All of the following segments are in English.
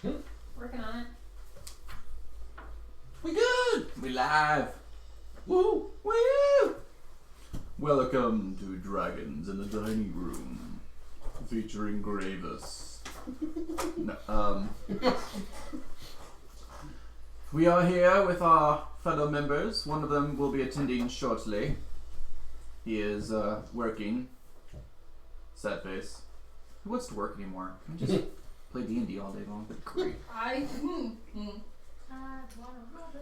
Working on it. We good. We live. Woo! Woo! Welcome to Dragons in the Dining Room, featuring Gravis. We are here with our fellow members. One of them will be attending shortly. He is working. Sad face. Who wants to work anymore? Can we just play D&D all day long? Great.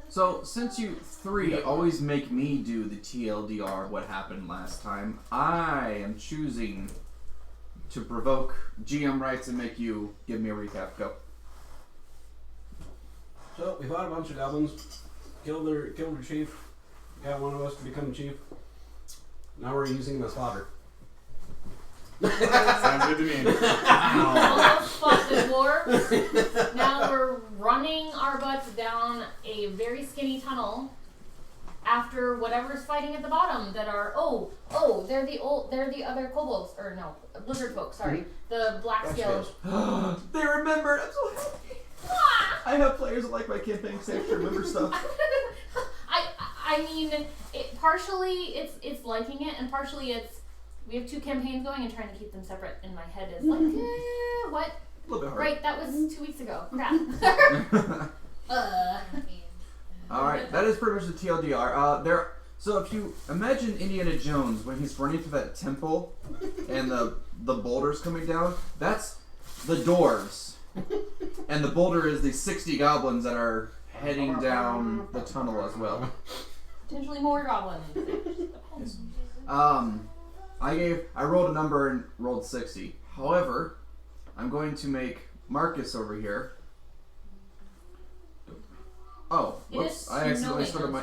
So, since you three always make me do the TLDR, what happened last time, I am choosing to provoke GM rights and make you give me a recap. Go. So, we fought a bunch of goblins, killed their chief, got one of us to become chief. Now we're using them as fodder. Sounds good to me. Almost fought the dwarves. Now we're running our butts down a very skinny tunnel after whatever's fighting at the bottom that are they're the other kobolds, or no, lizardfolk, sorry. The black scales. They remembered! I'm so happy! I have players that like my campaign safe to remember stuff. I mean, partially it's liking it, and partially it's we have two campaigns going and trying to keep them separate in my head is like, what? A little bit hard. Right, that was 2 weeks ago. Crap. Alright, that is pretty much the TLDR. So if you imagine Indiana Jones when he's running through that temple and the boulders coming down, that's the dwarves. And the boulder is the 60 goblins that are heading down the tunnel as well. Potentially more goblins. I rolled a number and rolled 60. However, I'm going to make Marcus over here. Oh, whoops! I accidentally started my.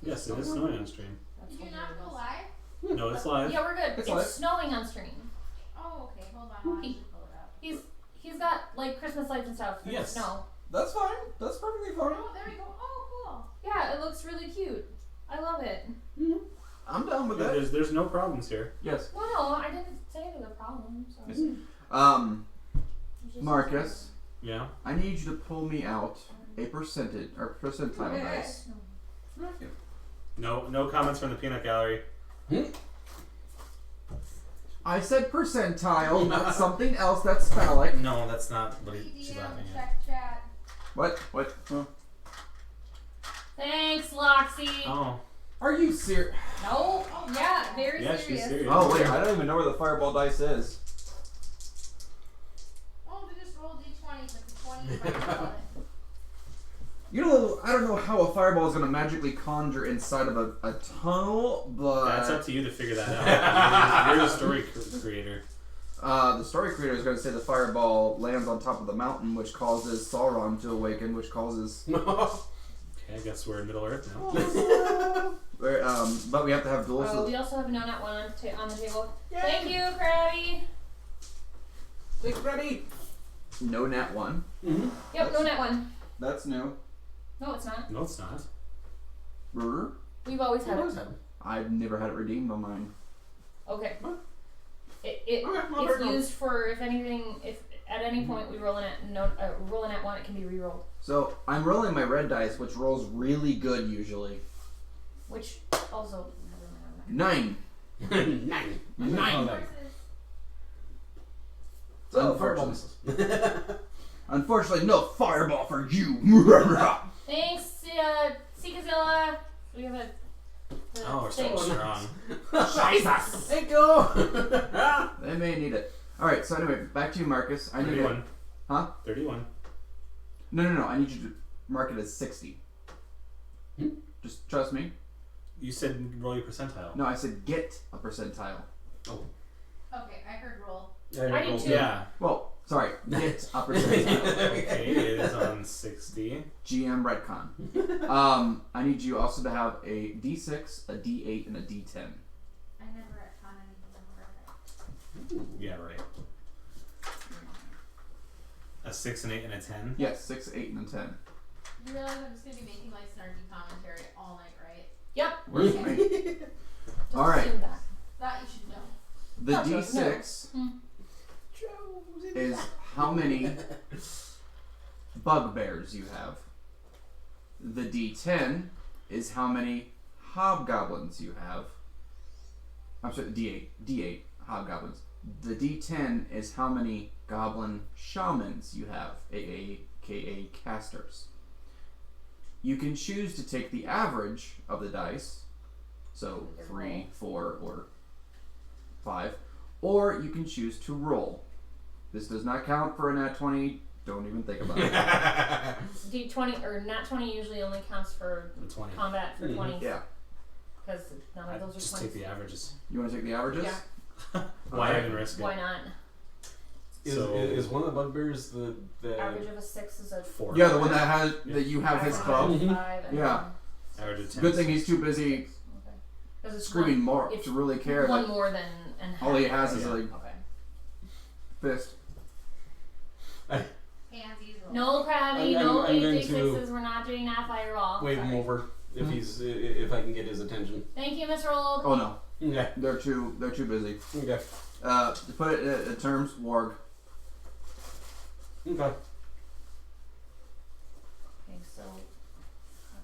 Yes, it is snowing on stream. Did you not go live? No, it's live. Yeah, we're good. It's It's live. snowing on stream. Oh, okay. Hold on. I'll actually pull it up. He's got like Christmas lights and stuff. Yes. Snow. That's fine. That's perfectly fine. Oh, there we go. Oh, cool. Yeah, it looks really cute. I love it. I'm down with Yeah, that. there's no problems here. Yes. Well, no, I didn't say it was a problem. So. Yes. It's just- Marcus, Yeah. I need you to pull me out a percentile dice. No comments from the peanut gallery. I said percentile, not something else that's phallic. No, that's not what she's TDM, laughing at. check chat. What? What? Huh? Thanks, Loxy. Oh. Are you serious? No. Yeah, very Yeah, serious. she's serious. Oh wait, I don't even know where the fireball dice is. Oh, they just rolled D20, so it's a 20 right on it. You know, I don't know how a fireball is going to magically conjure inside of a tunnel, but That's up to you to figure that out. You're the story creator. the story creator is going to say the fireball lands on top of the mountain, which causes Sauron to awaken, which causes. Okay, I guess we're in Middle Earth now. But we have to have duels. Oh, we also have a no nat one on the table. Yay. Thank you, Krabby. Thanks, Freddy. No nat 1. Yep, no nat one. That's new. No, it's not. No, it's not. Brr. We've always had it. I've never had it redeemed on mine. Okay. What? It's used for if at any point we roll roll a nat one, it can be re-rolled. So I'm rolling my red dice, which rolls really good usually. Which also never mind. 9. 9. Unfortunately, no fireball for you. Thanks, Seekazilla. We have a. Oh, we're thing. so strong. Jesus! Thank you. They may need it. Alright, so anyway, back to you, Marcus. I need 31. it. Huh? 31. No. I need you to mark it as 60. Just trust me. You said roll your percentile. No, I said get a percentile. Okay, I heard roll. I did too. Yeah. Well, sorry, get a percentile. Okay, it is on 60. GM retcon. I need you also to have a D6, a D8, and a D10. I never retcon anything on Yeah, right. A 6, an 8, and a 10? Yes, 6, 8, and a 10. You realize I'm just going to be making like snarky commentary all night, right? Yep. Where's me? Just Alright. assume that. That you should know. The Not D6 Hmm. is how many bugbears you have. The D10 is how many hobgoblins you have. I'm sorry, D8 hobgoblins. The D10 is how many goblin shamans you have, aka casters. You can choose to take the average of the dice, so 3, 4, or 5, or you can choose to roll. This does not count for a nat 20. Don't even think about it. D20 or nat 20 usually only counts for 20. combat for 20. Yeah. Because none of those are Just 20s. take the averages. You want to take the averages? Yeah. Why Okay. even risk it? Why not? Is one of the bugbears the Average of a 6 is a 4. Yeah, the one that has that you have his club. 5 and Yeah. Average of 10. Good thing he's too busy okay. 'Cause it's screaming more it's to really care. one That more than and all he half. has is Yeah. like Okay. fist. Pansies. No crabby, I'm no going to 8d6s. We're not doing that fireball. wave him Sorry. over if I can get his attention. Thank you, Miss Rolled. Oh no, Okay. they're too busy. Okay. To put it in terms, warg. Okay. Okay, so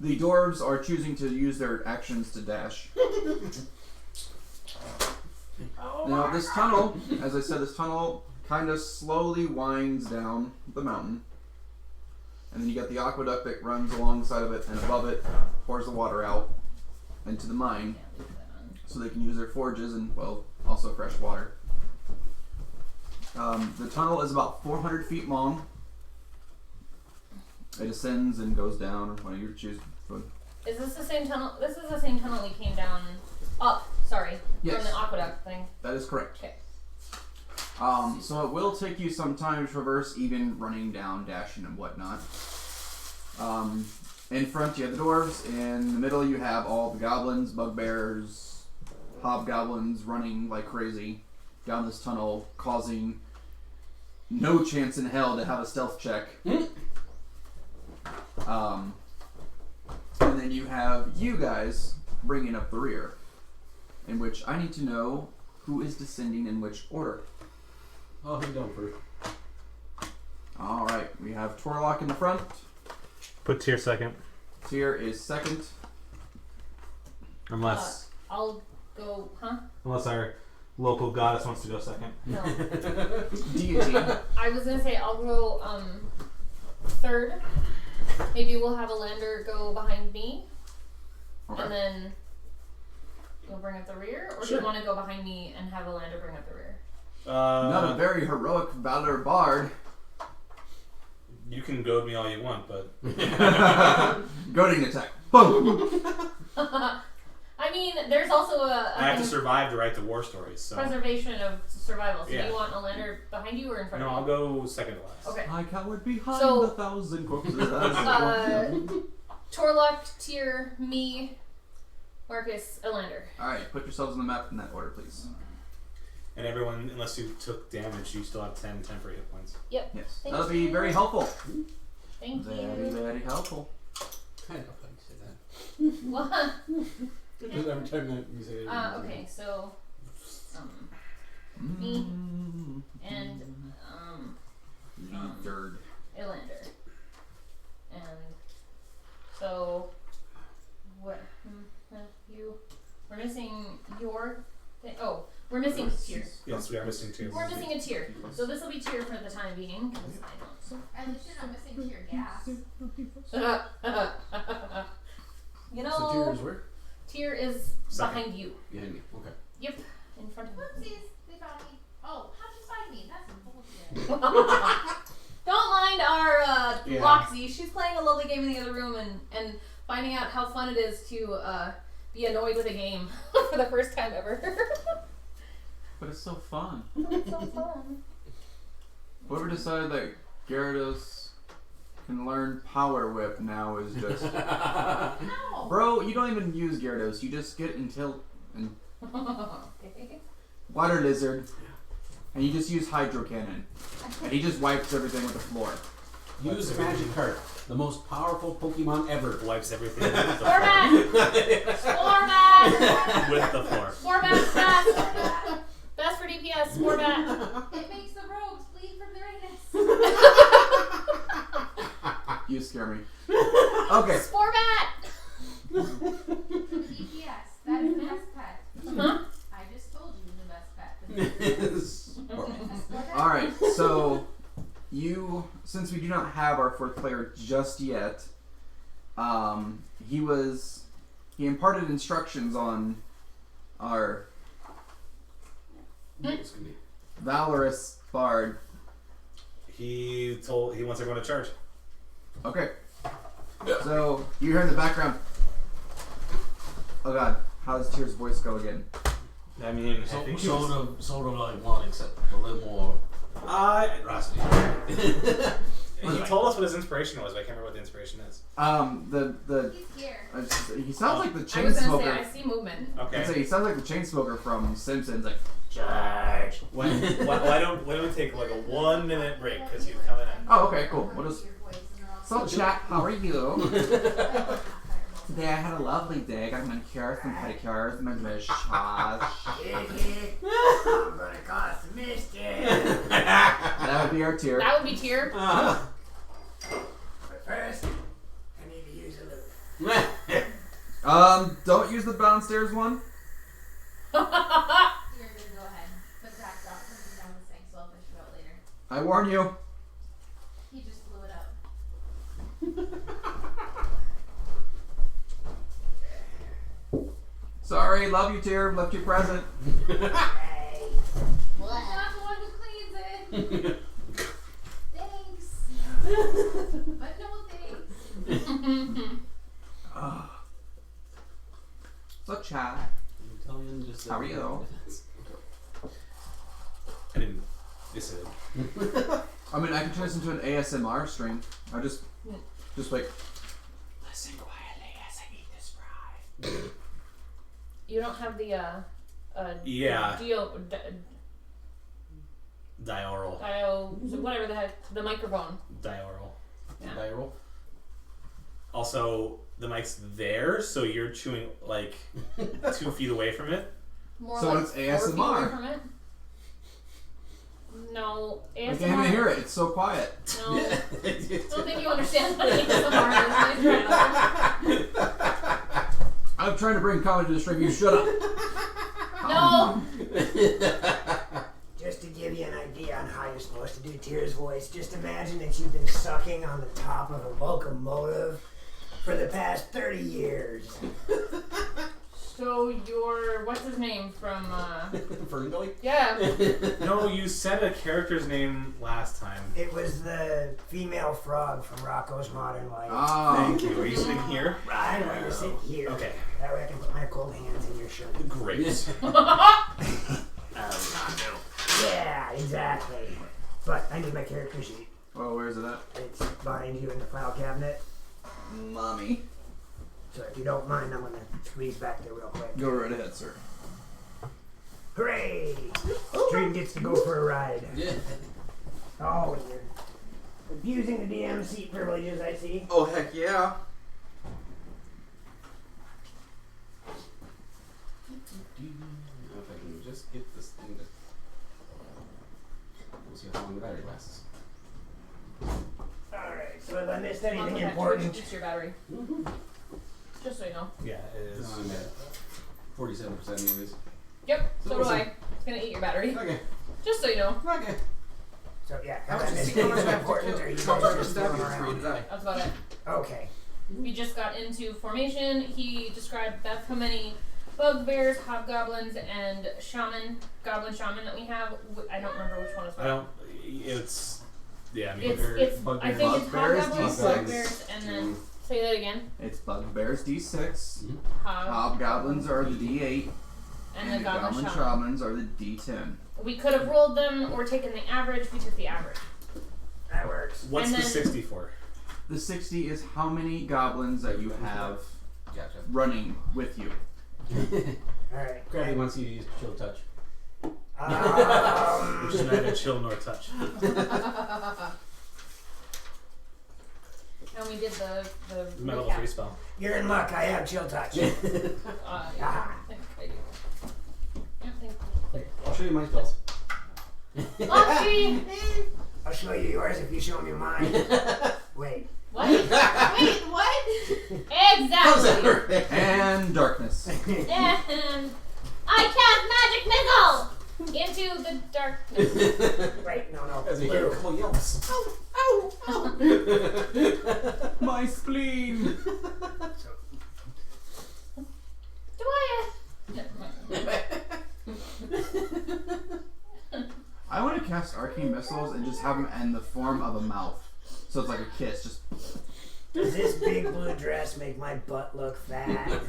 The dwarves are choosing to use their actions to dash. Now this tunnel, as I said, this tunnel kind of slowly winds down the mountain. And then you got the aqueduct that runs alongside of it, and above it pours the water out into the mine, yeah, leave that on. so they can use their forges and, well, also fresh water. The tunnel is about 400 feet long. It ascends and goes down, or one of your choose. Is this the same tunnel? This is the same tunnel we came down up. Sorry, Yes. from the aqueduct thing. That is correct. Okay. So it will take you some time to traverse, even running down, dashing, and whatnot. In front you have the dwarves. In the middle you have all the goblins, bugbears, hobgoblins running like crazy down this tunnel, causing no chance in hell to have a stealth check. And then you have you guys bringing up the rear, in which I need to know who is descending in which order. I'll head down first. Alright, we have Torlock in the front. Put tier second. Tyr is second. Unless I'll go. Huh? unless our local goddess wants to go second. No. Deity. I was gonna say I'll go third. Maybe we'll have a lander go behind me, Okay. and then you'll bring up the rear, or do you want to go behind me and have a lander bring up the rear? Not a very heroic valor bard. You can goad me all you want, but Goading attack. Boom! I mean, there's also a I have to thing- survive to write the war stories. So preservation of survival. So Yeah. do you want a lander behind you or in front no, of I'll you? go second to last. Okay. I cowered behind So- 1,000 corpses. Torlock, Tyr, me, Marcus, a lander. Alright, put yourselves on the map in that order, please. And everyone, unless you took damage, you still have 10 temporary hit points. Yep. Yes. Thank That'll be you. very helpful. Thank Very, you. very helpful. I know how you say that. What? Just every time that you say it. Okay, so me and Third. a lander. And so what we're missing your thing. Oh, we're missing Tyr. Yes, we are missing 2. We're missing a Tyr. So this will be Tyr for the time being, because I don't. At least you're not missing to your gas. You So know, tears where? Tyr is Second. behind you. Behind me. Okay. Yep, in front of you. Whoopsies, they found me. Oh, how'd you find me? That's some bullshit. Don't mind our Yeah. Roxy. She's playing a lovely game in the other room and finding out how fun it is to be annoyed with a game for the first time ever. But it's so fun. It's so fun. Whoever decided that Gyarados can learn Power Whip now is just... No. Bro, you don't even use Gyarados. You just get until... and Okay. Water Lizard. And you just use Hydro Cannon. And he just wipes everything with the floor. Use Magic Card, the most powerful Pokemon ever. Wipes everything with the floor. Format! Format! With the floor. Format best! Best for DPS, format. It makes the rogues bleed from their anus. You scare me. Okay. Spore bat! For the DPS, that is the best pet. Huh? I just told you the best pet. Alright, so since we do not have our fourth player just yet, he imparted instructions on our It's gonna be. valorous bard. He wants everyone to charge. Okay. So you hear in the background. Oh god, how does Tyr's voice go again? I mean, I So, think sort of like one, except a little more veracity. He told us what his inspiration was, but I can't remember what the inspiration is. He's here. He sounds like the I chain was gonna say, smoker. I see movement. Okay. I'd say he sounds like the chain smoker from Simpsons. Like, Charge. why don't we take like a 1 minute break because he's coming in. oh, okay, cool. We'll just. Your voice and they're all So chat, how are you? Today I had a lovely day. I got manicures and pedicures and my massage. I'm gonna cause some mischief. That would be our tier. That would be Tyr. But first, I need to use a lube. Don't use the downstairs one. You're gonna go ahead. But Zach's out something down the sink, so I'll fish it out later. I warn you. He just blew it up. Sorry, love you, tier. Left you present. I'm not the one who cleans it. Thanks. But no thanks. So chat. Italian just. How are you? I didn't. This is. I mean, I could turn this into an ASMR stream. I just like. Listen quietly as I eat this fry. You don't have the Yeah. dio, Dioral. whatever the heck, the microphone. Dioral. Yeah. Viral. Also, the mic's there, so you're chewing like 2 feet away from it. More So like it's 4 feet away ASMR. from it. No, I can't even hear ASMR. it. It's so quiet. No, I don't think you understand what ASMR is. I'm trying to bring comedy to the stream. You shut up. No. Just to give you an idea on how you're supposed to do Tyr's voice, just imagine that you've been sucking on the top of a locomotive for the past 30 years. So you're, what's his name from? Ferngully? Yeah. No, you said a character's name last time. It was the female frog from Rocco's Modern Life. Oh. Thank you. Are you sitting here? I'm going to sit here. Okay. That way I can put my cold hands in your shirt. Great. Yeah, exactly. But I need my character sheet. Oh, where's it at? It's behind you in the file cabinet. Mommy. So if you don't mind, I'm going to squeeze back there real quick. Go right ahead, sir. Hooray! Stream gets to go for a ride. Yeah. Oh, you're abusing the DM seat privileges, I see. Oh, heck yeah. If I can just get this thing to. We'll see how long the battery lasts. Alright, so if I missed anything Okay, important. Just your battery. Just so you know. Yeah, it is. I'm at 47% anyways. Yep. So So do what's I. it? It's gonna eat your battery. Okay. Just so you know. Okay. So yeah, How have I much missed how much anything time important, or you how guys much just stab throwing you for you around? to die? That's about it. Okay. We just got into formation. He described that's how many bugbears, hobgoblins, and goblin shaman that we have. I don't remember which one is I what. don't. It's. Yeah, I mean, It's I bugbears. think it's Bugbears, hobgoblins, D6. bugbears, and then say that again. It's bugbears D6. Hobgoblins Hobgoblins are the D8. and the goblin shaman. shamans are the D10. We could have rolled them or taken the average. We took the average. That works. what's and the then- 60 for? The 60 is how many goblins that you have Gotcha. running with you. Alright. Gravity wants you to use chill touch. Which is neither chill nor touch. And we did the Metal recap. free spell. You're in luck, I have chill touch. Yeah, Ah. I think I do. Yeah, I think. I'll show you my spells. Lucky! I'll show you yours if you show me mine. Wait. What? Wait, what? Exactly. And darkness. And I cast magic missile into the darkness. Wait, no. As you hear a couple yelps. Ow, ow. My spleen. Do I? Never mind. I want to cast arcane missiles and just have them in the form of a mouth. So it's like a kiss. Just. Does this big blue dress make my butt look fat?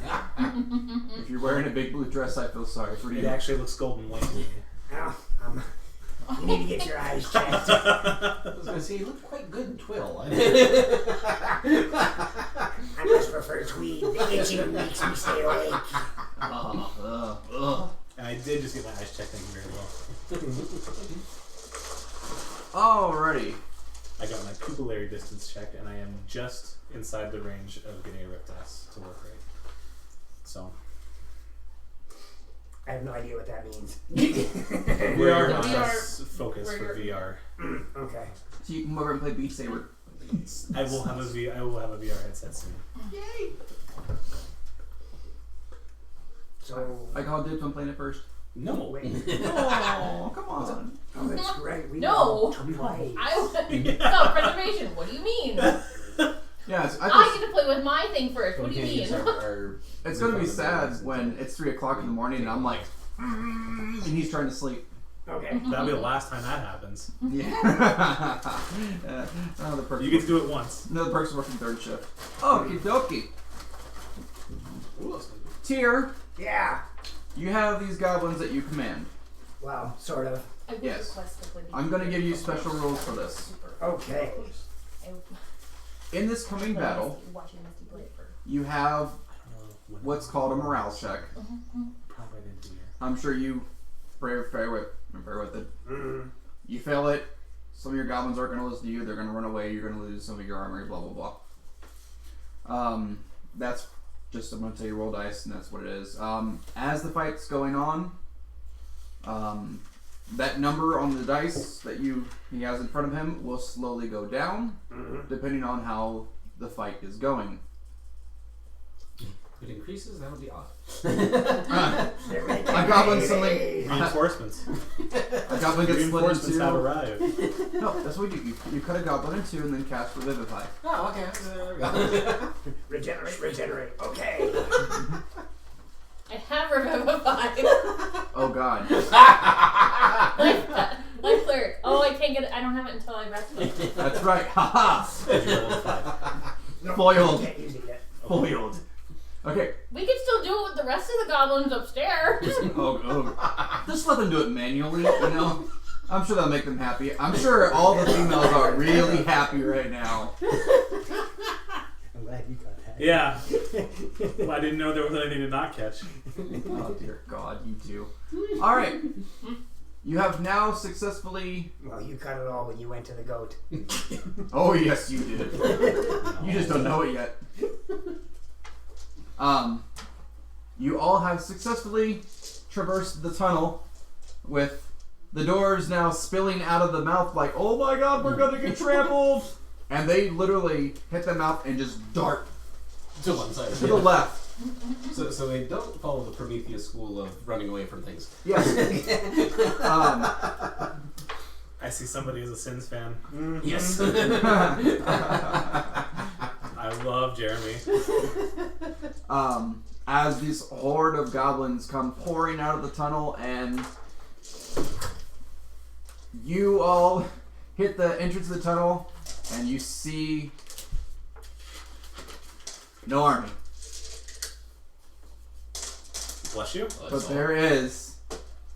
If you're wearing a big blue dress, I feel sorry for It you. actually looks golden white. Oh, you need to get your eyes checked. I was gonna say, you look quite good in twill. I much prefer tweed. The itching makes me stay awake. And I did just get my eyes checked, thank you very well. Alrighty. I got my pupillary distance check, and I am just inside the range of getting a rip dice to work right. So. I have no idea what that means. VR VR. has focus for VR. Okay. So you can come over and play Beat Saber. I will have a VR headset soon. So. I called dibs on playing it first. No. Wait. Oh, come on. Oh, that's right. We No. to play. Self-preservation. What do you mean? Yes, I get to play with my thing first. What do you mean? it's gonna be sad when it's 3 o'clock in the morning and I'm like, and he's trying to sleep. Okay. That'll be the last time that happens. Yeah. The perks You get to do it once. No, the perks are working third shift. Okie dokie. Tyr, Yeah. you have these goblins that you command. Well, sort of. I would Yes. request that would be I'm gonna give you special rules for this. Okay. In this coming battle, Watching Misty play it for. you have what's called a morale check. Probably didn't do here. I'm sure you bear with it. You fail it, some of your goblins aren't going to listen to you, they're going to run away, you're going to lose some of your armory, blah blah blah. That's just, I'm going to tell you roll dice, and that's what it is. As the fight's going on, that number on the dice that he has in front of him will slowly go down, depending on how the fight is going. If it increases, that would be odd. A goblin suddenly, Reinforcements. a goblin gets split Reinforcements have into. arrived. No, that's what we do. You cut a goblin in two and then cast Revivify. Oh, okay. There we go. Regenerate. Okay. I have Revivify. Oh god. Life cleric. Oh, I can't get it. I don't have it until I rest it. That's right. Haha. No, Foiled. Can't use it yet. Foiled. Okay. We can still do it with the rest of the goblins upstairs. Oh. Just let them do it manually, you know? I'm sure that'll make them happy. I'm sure all the females are really happy right now. I'm glad you got that. Yeah. Well, I didn't know there was anything to not catch. Oh dear God, you two. Alright. You have now successful,ly Well, you cut it all when you went to the goat. Oh yes you did. You just don't know it yet. You all have successfully traversed the tunnel with the doors now spilling out of the mouth like, oh my god, we're gonna get trampled! And they literally hit the mouth and just dart To one side. to the left. So they don't follow the Prometheus school of running away from things. Yes. I see somebody as a Sins fan. Yes. I love Jeremy. As this horde of goblins come pouring out of the tunnel and you all hit the entrance of the tunnel and you see no army. Bless you. But there is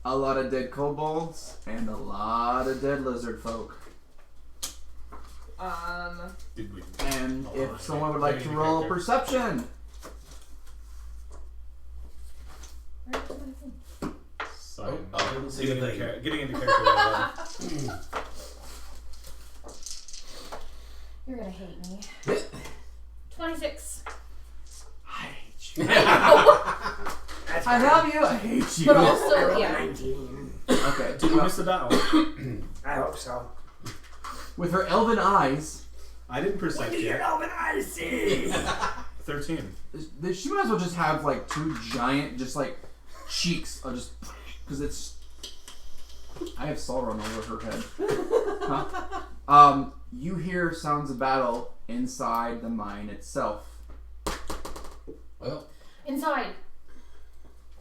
a lot of dead kobolds and a lot of dead lizard folk. Did we? And if someone would like to roll a perception. So I didn't see getting, anything. getting into character. Right You're gonna hate me. 26. I hate you. That's I love you. I hate you. But I also, rolled yeah. 19. Okay. Did we miss the battle? I hope so. With her elven eyes, I didn't What perceive do your yet. elven eyes see? 13. She might as well just have like two giant, just like cheeks of just because it's. I have Sauron over her head. Huh? You hear sounds of battle inside the mine itself. Well, Inside.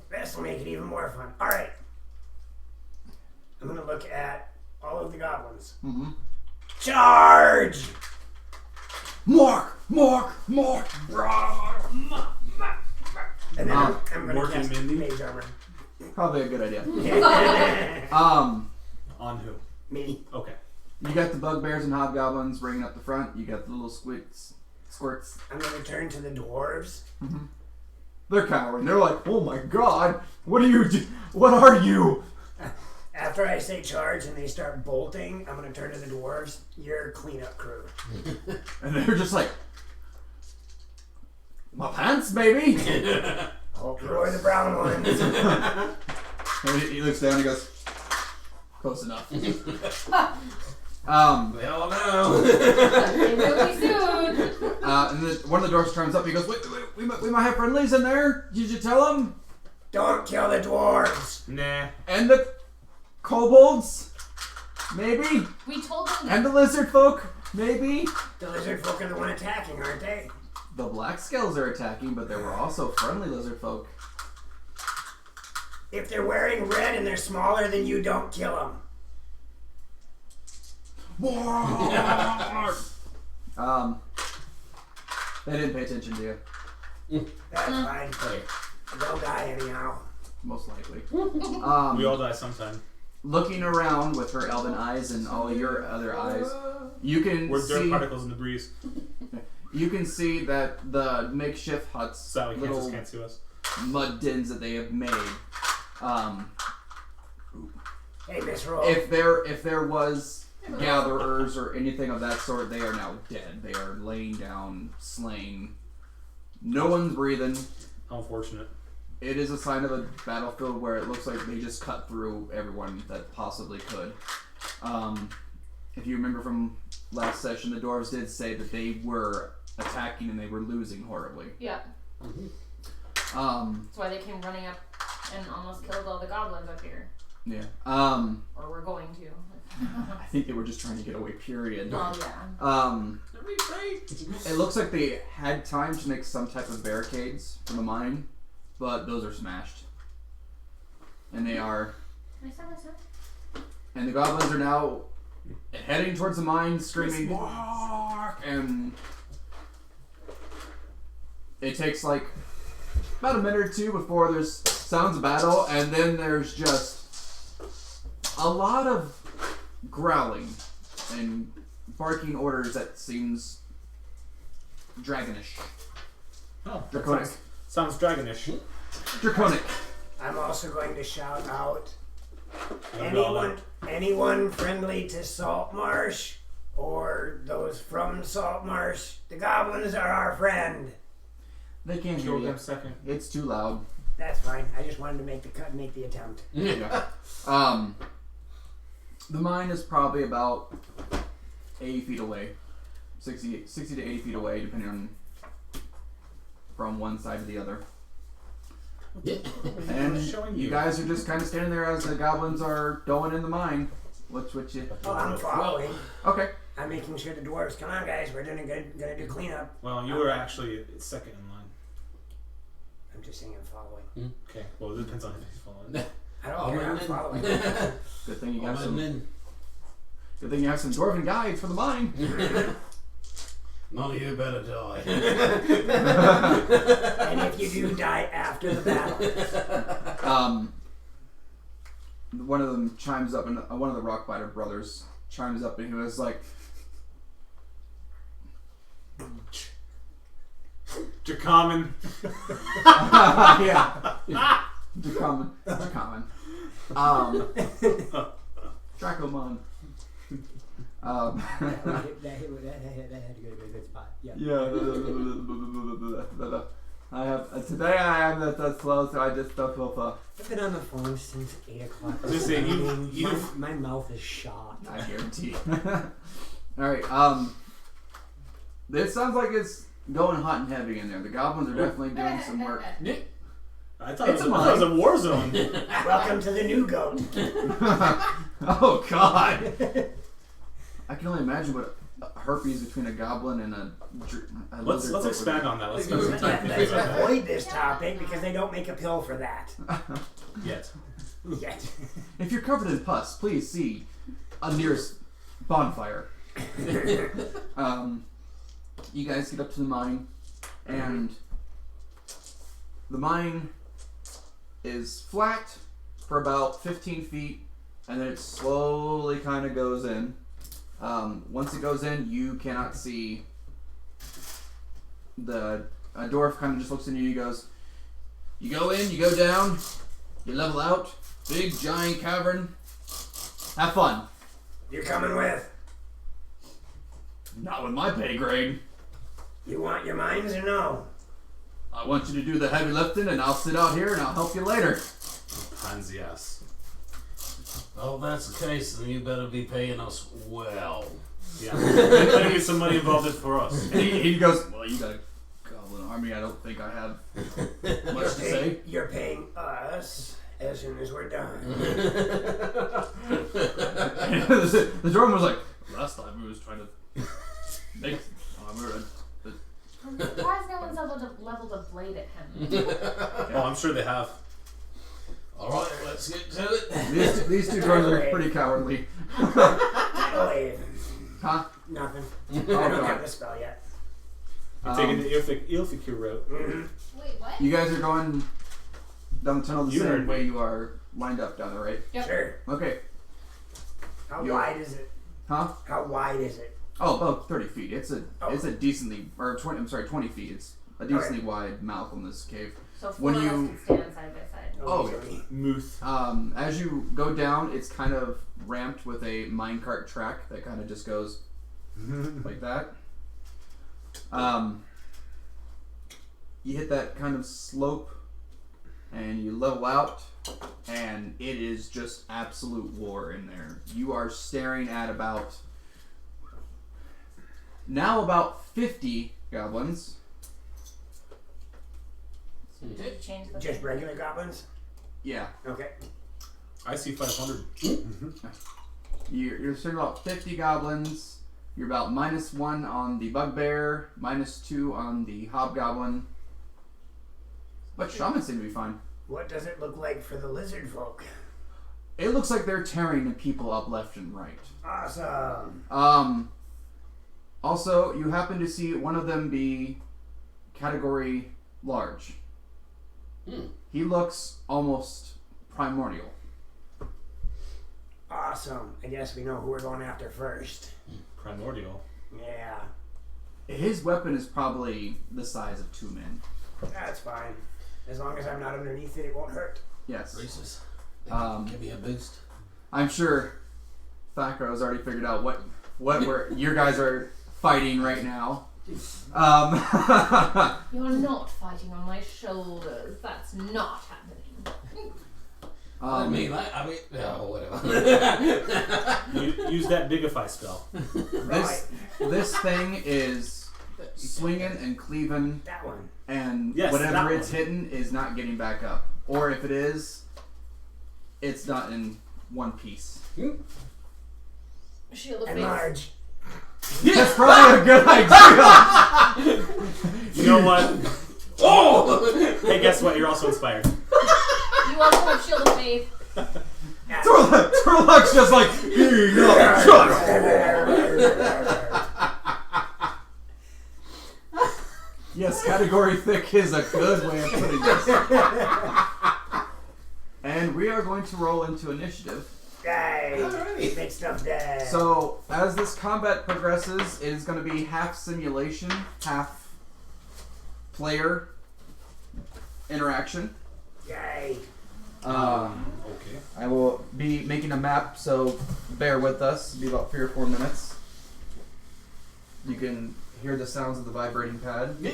This will make it even more fun. Alright. I'm gonna look at all of the goblins. Mm-hmm. Charge! Mark! And then I'm gonna Morky cast Mindy? mage armor. Probably a good idea. On who? Me. Okay. You got the bugbears and hobgoblins bringing up the front. You got the little squirts. I'm gonna turn to the dwarves. Mm-hmm. They're cowering. They're like, "Oh my god, what are you? What are you?" After I say charge and they start bolting, I'm gonna turn to the dwarves. You're cleanup crew. And they're just like, "My pants, baby." Hope you're the brown ones. And he looks down and he goes, "Close enough." they all know. It will be soon. And then one of the dwarves turns up. He goes, "Wait, we might have friendlies in there. Did you tell them? Don't kill the dwarves. Nah. And the kobolds, maybe, We told them. and the lizard folk, maybe." The lizard folk are the one attacking, aren't they? The black scales are attacking, but there were also friendly lizard folk. If they're wearing red and they're smaller than you, don't kill them. They didn't pay attention to you, That's fine. Hey, They'll die anyhow. most likely. We all die sometime. Looking around with her elven eyes and all your other eyes, you can We're dirt see. particles in the breeze. You can see that the makeshift huts, Sally little Kansas can't sue us. mud dens that they have made. Hey, Miss Roll. If there was gatherers or anything of that sort, they are now dead. They are laying down, slain. No one's breathing. How unfortunate. It is a sign of a battlefield where it looks like they just cut through everyone that possibly could. If you remember from last session, the dwarves did say that they were attacking and they were losing horribly. Yeah. That's why they came running up and almost killed all the goblins up here. Yeah. Or we're going to. I think they were just trying to get away, period. Oh, yeah. It looks like they had time to make some type of barricades for the mine, but those are smashed. And they are... And the goblins are now heading towards the mine, screaming, "Mark!" And it takes like about a minute or two before there's sounds of battle, and then there's just a lot of growling and barking orders that seems dragonish. Oh, Draconic. Sounds dragonish. Draconic. I'm also going to shout out And all anyone friendly to Saltmarsh or those from Saltmarsh. The goblins are our friend. They can't hear Kill you. them second. It's too loud. That's fine. I just wanted to make the attempt. Yeah. The mine is probably about 80 feet away. 60 to 80 feet away, depending on from one side to the other. And Showing you you. guys are just kind of standing there as the goblins are going in the mine. What you? Oh, I'm following. Okay. I'm making sure the dwarves. Come on, guys. We're gonna do cleanup. Well, you were actually second in line. I'm just saying I'm following. Okay. Well, it depends on who he's following. I don't care. I'm following. Good thing you got some. in. Good thing you have some dwarven guides for the mine. None of you better die. And if you do, die after the battle. One of them chimes up, and one of the Rockbiter brothers chimes up, and he was like, Jacomin. "Yeah, Jacomin. Dracomon." That had to go to a good spot. Yeah. Yeah. I have today. I am that slow, so I just don't feel. I've been on the phone since 8 o'clock. Just say My mouth is shot. I guarantee. All right. It sounds like it's going hot and heavy in there. The goblins are definitely doing some work. I thought it was a war zone. Welcome to the new goat. Oh God! I can only imagine what herpes between a goblin and a Let's lizard expand on that. Let's spend some Let's time thinking about that. avoid this topic because they don't make a pill for that Yet. yet. If you're covered in pus, please see a nearest bonfire. You guys get up to the mine, and the mine is flat for about 15 feet, and then it slowly kind of goes in. Once it goes in, you cannot see. A dwarf kind of just looks into you. He goes, "You go in, you go down, you level out. Big giant cavern. Have fun." You're coming with. Not with my pay grade. You want your mines or no? I want you to do the heavy lifting, and I'll sit out here and I'll help you later. Pansias. Well, if that's the case, then you better be paying us well. Yeah. Better get some money involved in for us. And he goes, "Well, you got a goblin army. I don't think I have much to say." You're paying us as soon as we're done. The dwarf was like, "Last time we was trying to make armor." I'm surprised no one's leveled a blade at him. Oh, I'm sure they have. Alright, let's get to it. These two dwarves are pretty cowardly. Wait, Huh? nothing. Oh, I don't God. have the spell yet. You're taking the Ilfikir route. Wait, what? You guys are going down the tunnel the You same heard way me. you are lined up down there, right? Yep. Sure. Okay. How You- wide is it? Huh? How wide is it? Oh, about 30 feet. It's a decently, or 20. I'm sorry, 20 feet. It's a decently wide mouth on this cave. So four When of you- us can stand side by side. Oh, easily. Muth. As you go down, it's kind of ramped with a minecart track that kind of just goes like that. You hit that kind of slope, and you level out, and it is just absolute war in there. You are staring at about 50 goblins. Did you change the Just regular goblins? Yeah. Okay. I see 500. You're staring about 50 goblins. You're about -1 on the bugbear, -2 on the hobgoblin. But shamans seem to be fine. What does it look like for the lizardfolk? It looks like they're tearing people up left and right. Awesome. Also, you happen to see one of them be category large. He looks almost primordial. Awesome. I guess we know who we're going after first. Primordial. Yeah. His weapon is probably the size of 2 men. That's fine. As long as I'm not underneath it, it won't hurt. Yes. Reese's. Um, Give me a boost. I'm sure Thakra has already figured out what your guys are fighting right now. You're not fighting on my shoulders. That's not happening. Whatever. Use that Digify spell. This thing is swinging and cleaving, That one. and Yes, whatever that it's one. hitting is not getting back up. Or if it is, it's not in one piece. Shield of And faith. large. That's probably a good idea. You know what? Oh! Hey, guess what? You're also inspired. You also have shield of faith. Turlock's just like, here you go. Yes, category thick is a good way of putting this. And we are going to roll into initiative. Yay. Make stuff dead. So, as this combat progresses, it is going to be half simulation, half player interaction. Yay. Okay. I will be making a map, so bear with us. It'll be about 3 or 4 minutes. You can hear the sounds of the vibrating pad. Be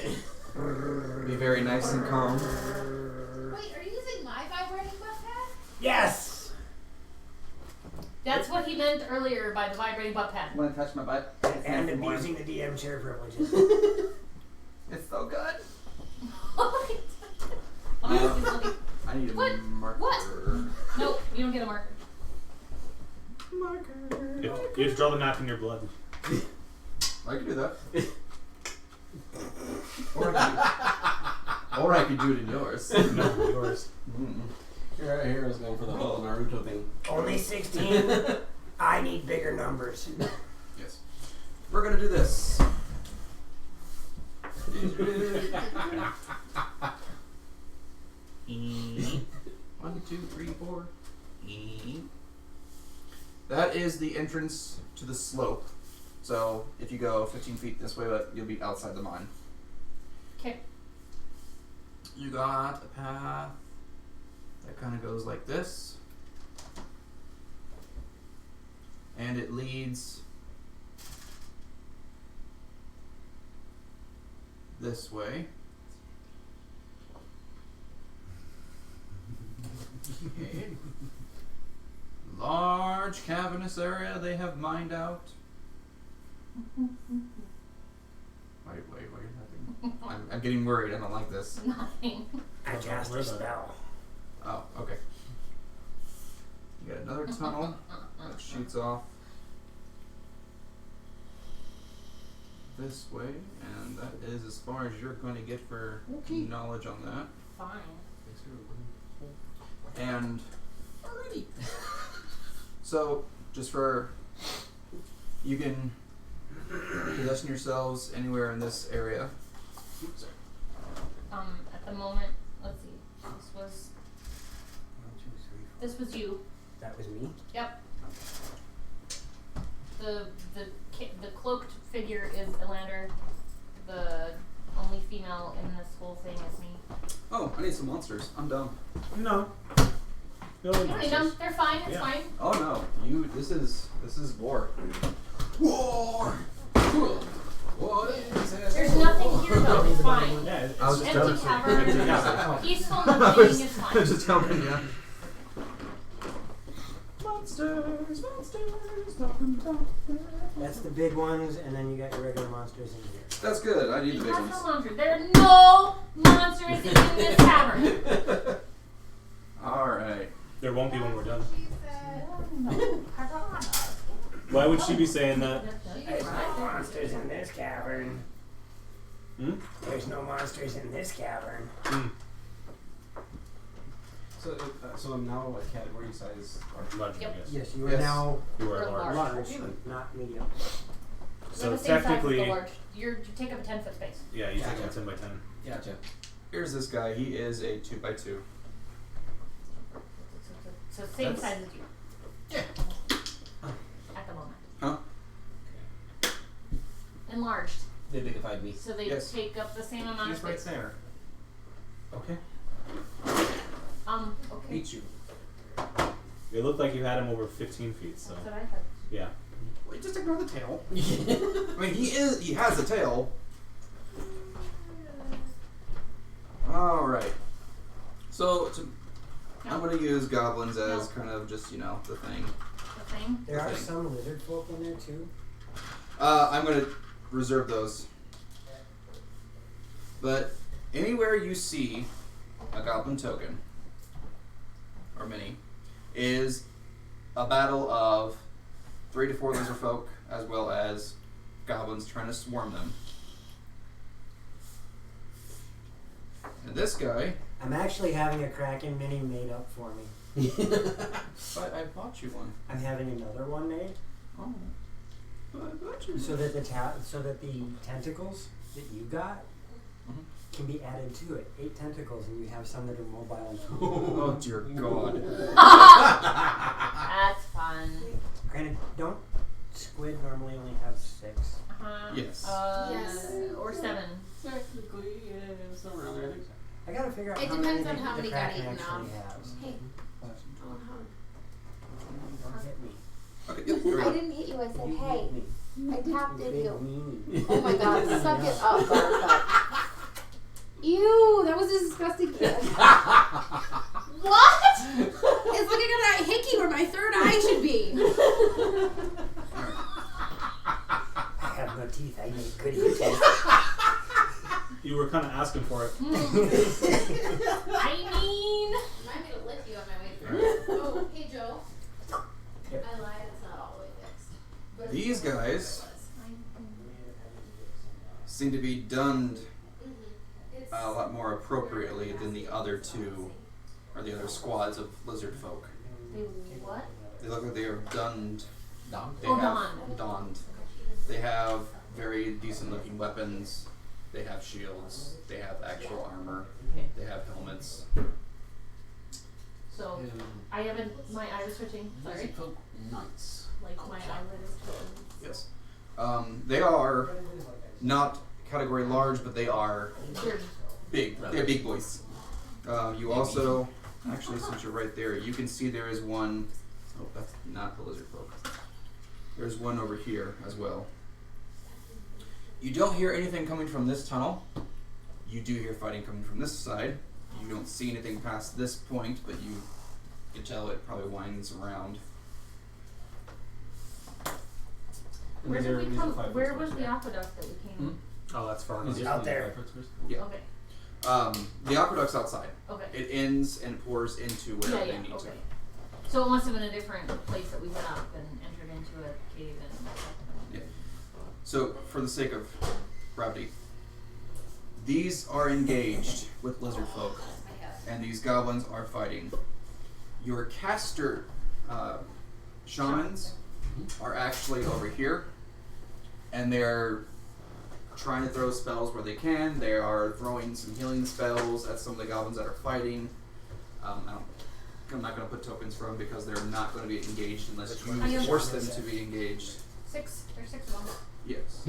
very nice and calm. Wait, are you using my vibrating butt pad? Yes. That's what he meant earlier by the vibrating butt pad. Want to touch my butt? And abusing the DM chair privileges. It's so good. Honestly, I need a What? marker. What? Nope, you don't get a marker. You just draw the map in your blood. I can do that. Or I could do it in yours. No, yours. Here is going for the whole Naruto thing. Only 16. I need bigger numbers. Yes. We're gonna do this. 1, 2, 3, 4. That is the entrance to the slope. So if you go 15 feet this way, you'll be outside the mine. Okay. You got a path that kind of goes like this, and it leads this way. Okay. Large cavernous area they have mined out. Wait, what are you having? I'm getting worried. I don't like this. Nothing. I cast a spell. Oh, okay. You got another tunnel that shoots off this way, and that is as far as you're going to get for knowledge on that. Fine. And alrighty. So, just for you can position yourselves anywhere in this area. At the moment, let's see. This was you. That was me? Yep. The cloaked figure is Elander. The only female in this whole thing is me. Oh, I need some monsters. I'm dumb. No. You don't need them. They're fine. It's fine. Oh no, this is war. War. What is it? There's nothing here though. It's fine. Yeah, I was just Empty cavern. Peaceful. Nothing is fine. just helping you. That's the big ones, and then you got your regular monsters in here. That's good. I need the big Have ones. no monsters. There are no monsters in this cavern. All right. There won't be when we're done. She said, Why would she be saying that? There's no monsters in this cavern. Hmm? There's no monsters in this cavern. So I'm now a category size. Large, Yep. yes. Yes, you are Yes. now You are We're large. large. not medium. So We're the same size as technically, the large. You take up a 10-foot space. yeah, you Yeah. take a 10 by 10. Gotcha. Here's this guy. He is a 2x2. So same That's- size as you. Yeah. At the moment. Huh? Enlarged. They bigified me. So they Yes. take up the same amount of He's right space. there. Okay. Okay. Meet you. It looked like you had him over 15 feet, so That's what I had. yeah. Wait, just ignore the tail. I mean, he has a tail. All right. So I'm going to use goblins as kind of just, the thing. The thing. There are some lizard folk in there too. I'm going to reserve those. But anywhere you see a goblin token, or mini, is a battle of 3 to 4 lizard folk, as well as goblins trying to swarm them. And this guy... I'm actually having a kraken mini made up for me. But I bought you one. I'm having another one made. Oh. But I bought you So that the tentacles that you got Mhm. can be added to it. 8 tentacles, and you have some that are mobile. Oh dear God. That's fun. Granted, don't squid normally only have 6? Uh-huh. Yes. Yes. Or 7. Technically, yeah, somewhere around there. I think so. I gotta figure out It how depends many on how the many got kraken eaten actually off. has. Hey. Don't hit me. Okay, yep, here we I go. didn't hit you. I said, You hey. hit me. I tapped You in big you. meanie. Oh my god, suck it up, Buttercup. Ew, that was a disgusting kiss. What? It It's looking at that hickey where my third eye should be. I have no teeth. I make good teeth. You were kind of asking for it. I mean, Remind me to lick you on my way through. Oh, hey Joe. Yep. I lied. It's not all the way fixed. But it's These closer than guys it was. seem to be done It's a lot more appropriately than the other two, or the other squads of lizard folk. they what? They look like they are donned. They Oh, have donned. donned. They have very decent looking weapons. They have shields. They have actual armor. Okay. They have helmets. So I haven't. My eye was twitching. Sorry. Lizardfolk Knights. Like my eyelid is twitching. Yes. They are not category large, but they are They're big. They're big boys. You also, actually, since you're right there, you can see there is one. Oh, that's not the lizard folk. There's one over here as well. You don't hear anything coming from this tunnel. You do hear fighting coming from this side. You don't see anything past this point, but you can tell it probably winds around. Where These did are- we these are come? 5 Where foot was squares. the aqueduct that we came? Oh, that's far Is enough. it Out there. 5 foot squares? Yeah. Okay. The aqueduct's outside. Okay. It ends and pours into where they need Okay. So it must have been a different place that we went up and entered into a cave and. to. Yeah. So, for the sake of brevity, these are engaged with lizard folk, and these goblins are fighting. Your caster shamans are actually over here, and they're trying to throw spells where they can. They are throwing some healing spells at some of the goblins that are fighting. I'm not going to put tokens for them because they're not going to be engaged unless I you am- force them to be engaged. 6. There's 6 of them. Yes.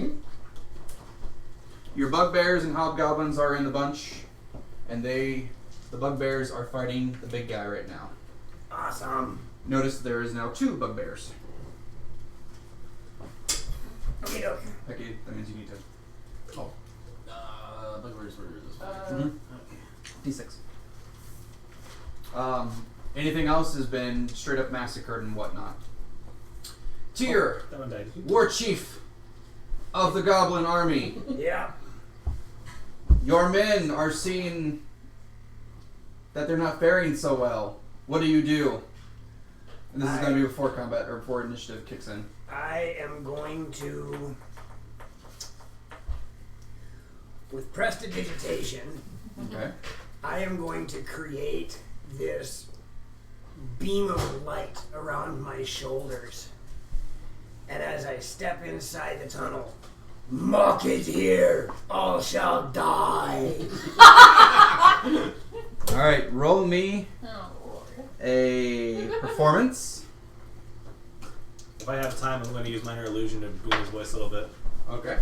Your bugbears and hobgoblins are in the bunch, and the bugbears are fighting the big guy right now. Awesome. Notice there is now 2 bugbears. Okay, okay. Okay, that means you need to. Bugbears were this way. D6. Anything else has been straight up massacred and whatnot. Tyr, That one died. war chief of the goblin army. Yeah. Your men are seeing that they're not faring so well. What do you do? And this is going to be before combat or before initiative kicks in. I am going to, with prestidigitation, Okay. I am going to create this beam of light around my shoulders. And as I step inside the tunnel, Muck is here, all shall die. All right. Roll me Oh, Lord. a performance. If I have time, I'm going to use minor illusion to boom his voice a little bit. Okay.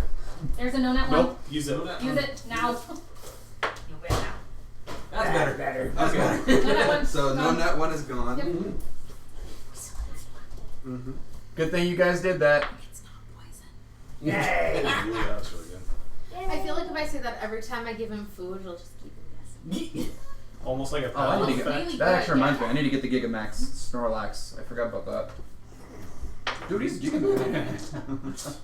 There's a no net one. Nope. Use it. Use it now. You win now. That's better. Better. That's No better. net one. So no, that one is gone. Yep. Mm-hmm. Good thing you guys did that. It's not poison. Yay. Yeah, that's really good. I feel like if I say that every time I give him food, he'll just keep him guessing. Almost like a Oh, I need to Really get, good, that actually reminds yeah. me. I need to get the Gigamax Snorlax. I forgot about that. Dude, he's Gigamax.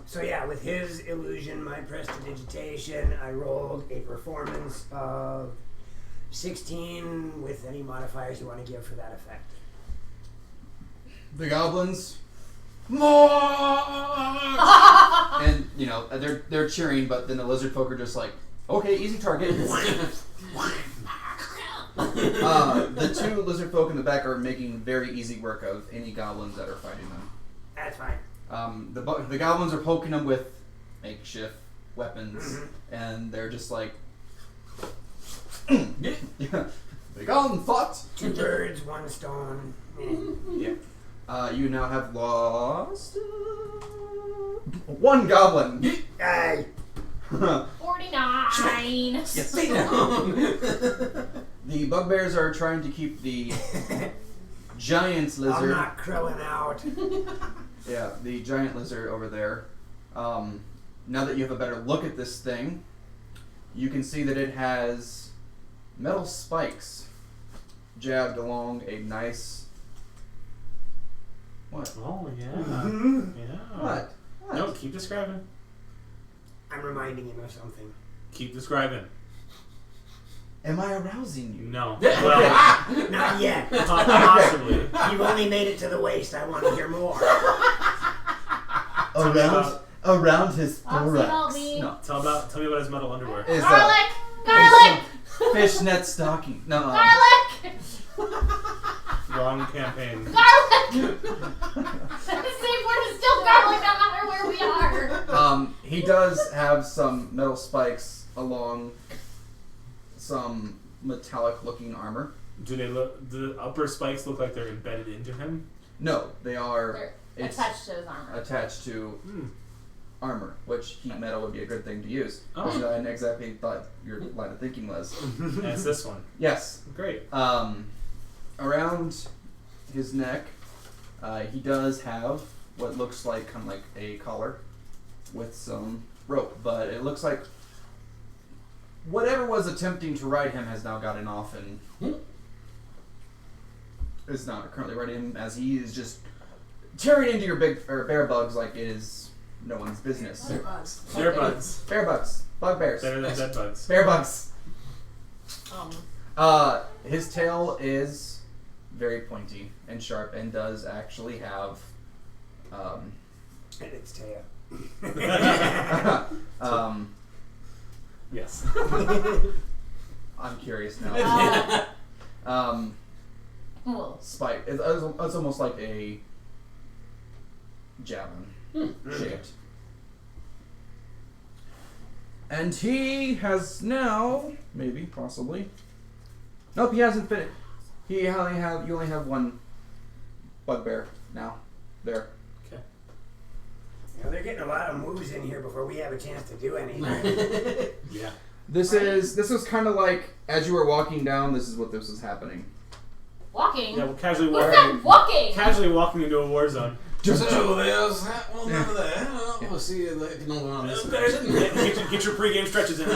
So yeah, with his illusion, my prestidigitation, I rolled a performance of 16 with any modifiers you want to give for that effect. The goblins. More! And you know they're cheering, but then the lizard folk are just like, okay, easy target. The 2 lizard folk in the back are making very easy work of any goblins that are fighting them. That's fine. The goblins are poking them with makeshift weapons, and they're just like, the goblin fought. 2 birds, 1 stone. Yeah. You now have lost 1 goblin. Hey! 49. Yes. The bugbears are trying to keep the giant I'm lizard. not crowing out. Yeah, the giant lizard over there. Now that you have a better look at this thing, you can see that it has metal spikes jabbed along a nice. What? Oh yeah. Yeah. What? No, keep describing. I'm reminding him of something. Keep describing. Am I arousing you? No. Well, Not yet. possibly. You've only made it to the waist. I want to hear more. Around his Foxy, help thorax. me. No. Tell me about his metal underwear. Is Garlic! Garlic! fishnet stocking. No. Garlic! Wrong campaign. Garlic! The same word is still garlic no matter where we are. He does have some metal spikes along some metallic-looking armor. Do they look? The upper spikes look like they're embedded into him? No, they are. They're attached to his armor. Attached to armor, which heat metal would be a good thing to use. Oh. Which I exactly thought your line of thinking was. And it's this one. Yes. Great. Around his neck, he does have what looks like kind of like a collar with some rope, but it looks like whatever was attempting to ride him has now gotten off and is not currently riding him, as he is just tearing into your bear bugs like it is no one's business. Bear bugs. Bear bugs. Bugbears. Better than dead bugs. Bear bugs. His tail is very pointy and sharp and does actually have And it's tail. Yes. I'm curious now. Cool. Spike. It's almost like a javelin shaped. And he has now, maybe, possibly. Nope, he hasn't finished. You only have one bugbear now. There. Okay. You know, they're getting a lot of moves in here before we have a chance to do anything. Yeah. This was kind of like as you were walking down. This is what this was happening. Walking? Yeah, well, casually Who said walking? Casually walking into a war zone. So there's that one over there. We'll see you later. No, on this one. Get your pregame stretches in.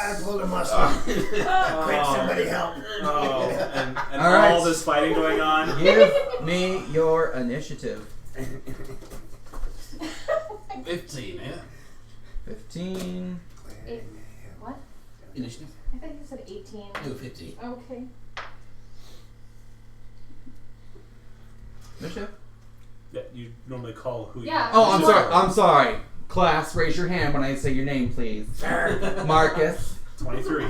I pulled a muscle. Quick, somebody help. Oh, and All right. all this fighting going on. Give me your initiative. 15, yeah. 15. What? Initiative? I thought you said 18. No, 15. Okay. Initiative? Yeah, you normally call who Yeah. Oh, I'm sorry. I'm sorry. Class, raise your hand when I say your name, please. Marcus. 23.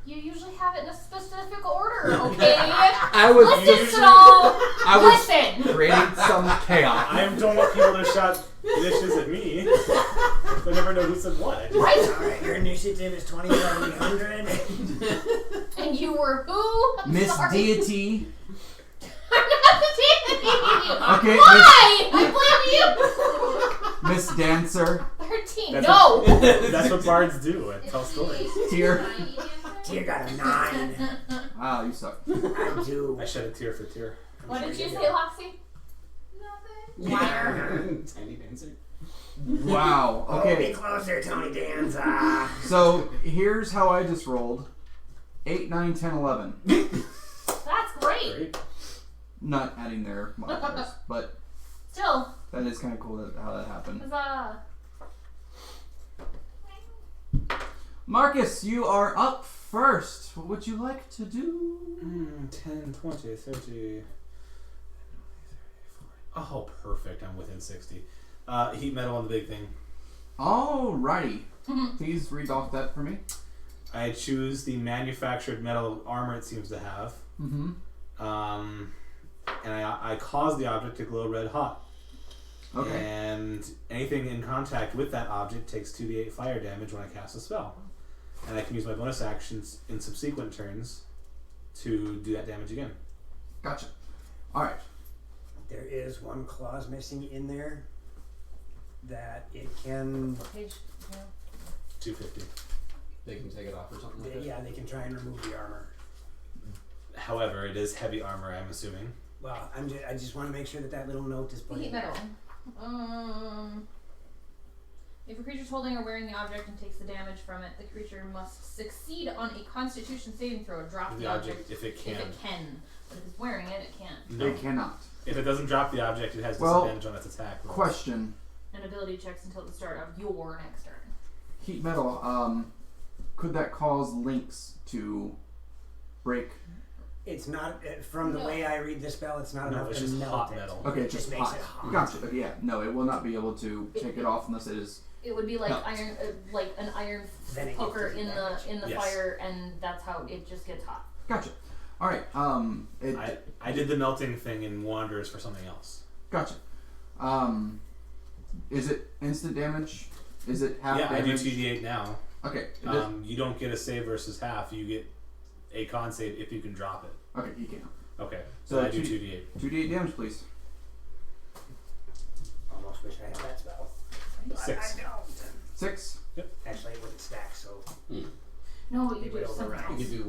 You usually have it in a specific order, okay? I was Listen, Synnal! I was Listen! creating some chaos. I don't want people to shot dishes at me. I never know who said what. Right? Alright, your initiative is 2700. And you were who? I'm Miss sorry. Deity. I'm not the deity! Okay, Why? I blame you! Miss Dancer. 13. That's No! That's what bards do. Tell stories. Tear. Dear got a 9. Wow, you suck. I do. I shed a tear for tear. What did you say, Loxy? Nothing. Tiny dancer. Wow. Oh, be Okay. closer, Tony Danza. So here's how I just rolled. 8, 9, 10, 11. That's great. Great. Not adding their modifiers, but Still, that is kind of cool how that happened. huzzah. Marcus, you are up first. What would you like to do? 10, 20, 30. Oh, perfect. I'm within 60. Heat metal on the big thing. Alrighty. Please read off that for me. I choose the manufactured metal armor it seems to have. Mm-hmm. And I cause the object to glow red hot. Okay. And anything in contact with that object takes 2d8 fire damage when I cast a spell. And I can use my bonus actions in subsequent turns to do that damage again. Gotcha. Alright. There is one clause missing in there that it can. Page, yeah. 250. They can take it off or something like that. Yeah, they can try and remove the armor. However, it is heavy armor, I'm assuming. Well, I just want to make sure that little note is put Heat in. metal. If you're creature's holding or wearing the object and takes the damage from it, the creature must succeed on a Constitution saving throw. Drop the object if it can. If it can. But if it's wearing it, it can't. No. It cannot. If it doesn't drop the object, it has Well, disadvantage on its attack rolls. Question. And ability checks until the start of your next turn. Heat metal, could that cause links to break? It's not, from the way I read the spell, it's not No, enough it's to just melt hot it. metal. Okay, It just makes hot. it hot. Gotcha. Okay, yeah, no, it will not be able to take it off unless it is. It would be like No. iron, like an iron Then it poker gets in the Yes. fire, and that's how it just gets hot. Gotcha. All right. I did the melting thing in Wanderers for something else. Gotcha. Is it instant damage? Is it half Yeah, damage? I do 2d8 now. Okay. It does. You don't get a save versus half. You get a con save if you can drop it. Okay, you can. Okay, So so I do 2d8. 2d8. 2d8 damage, please. Almost wish I had that spell. But 6. I don't. 6. Actually, it wouldn't stack, so. No, but you It would do something override. else. You could do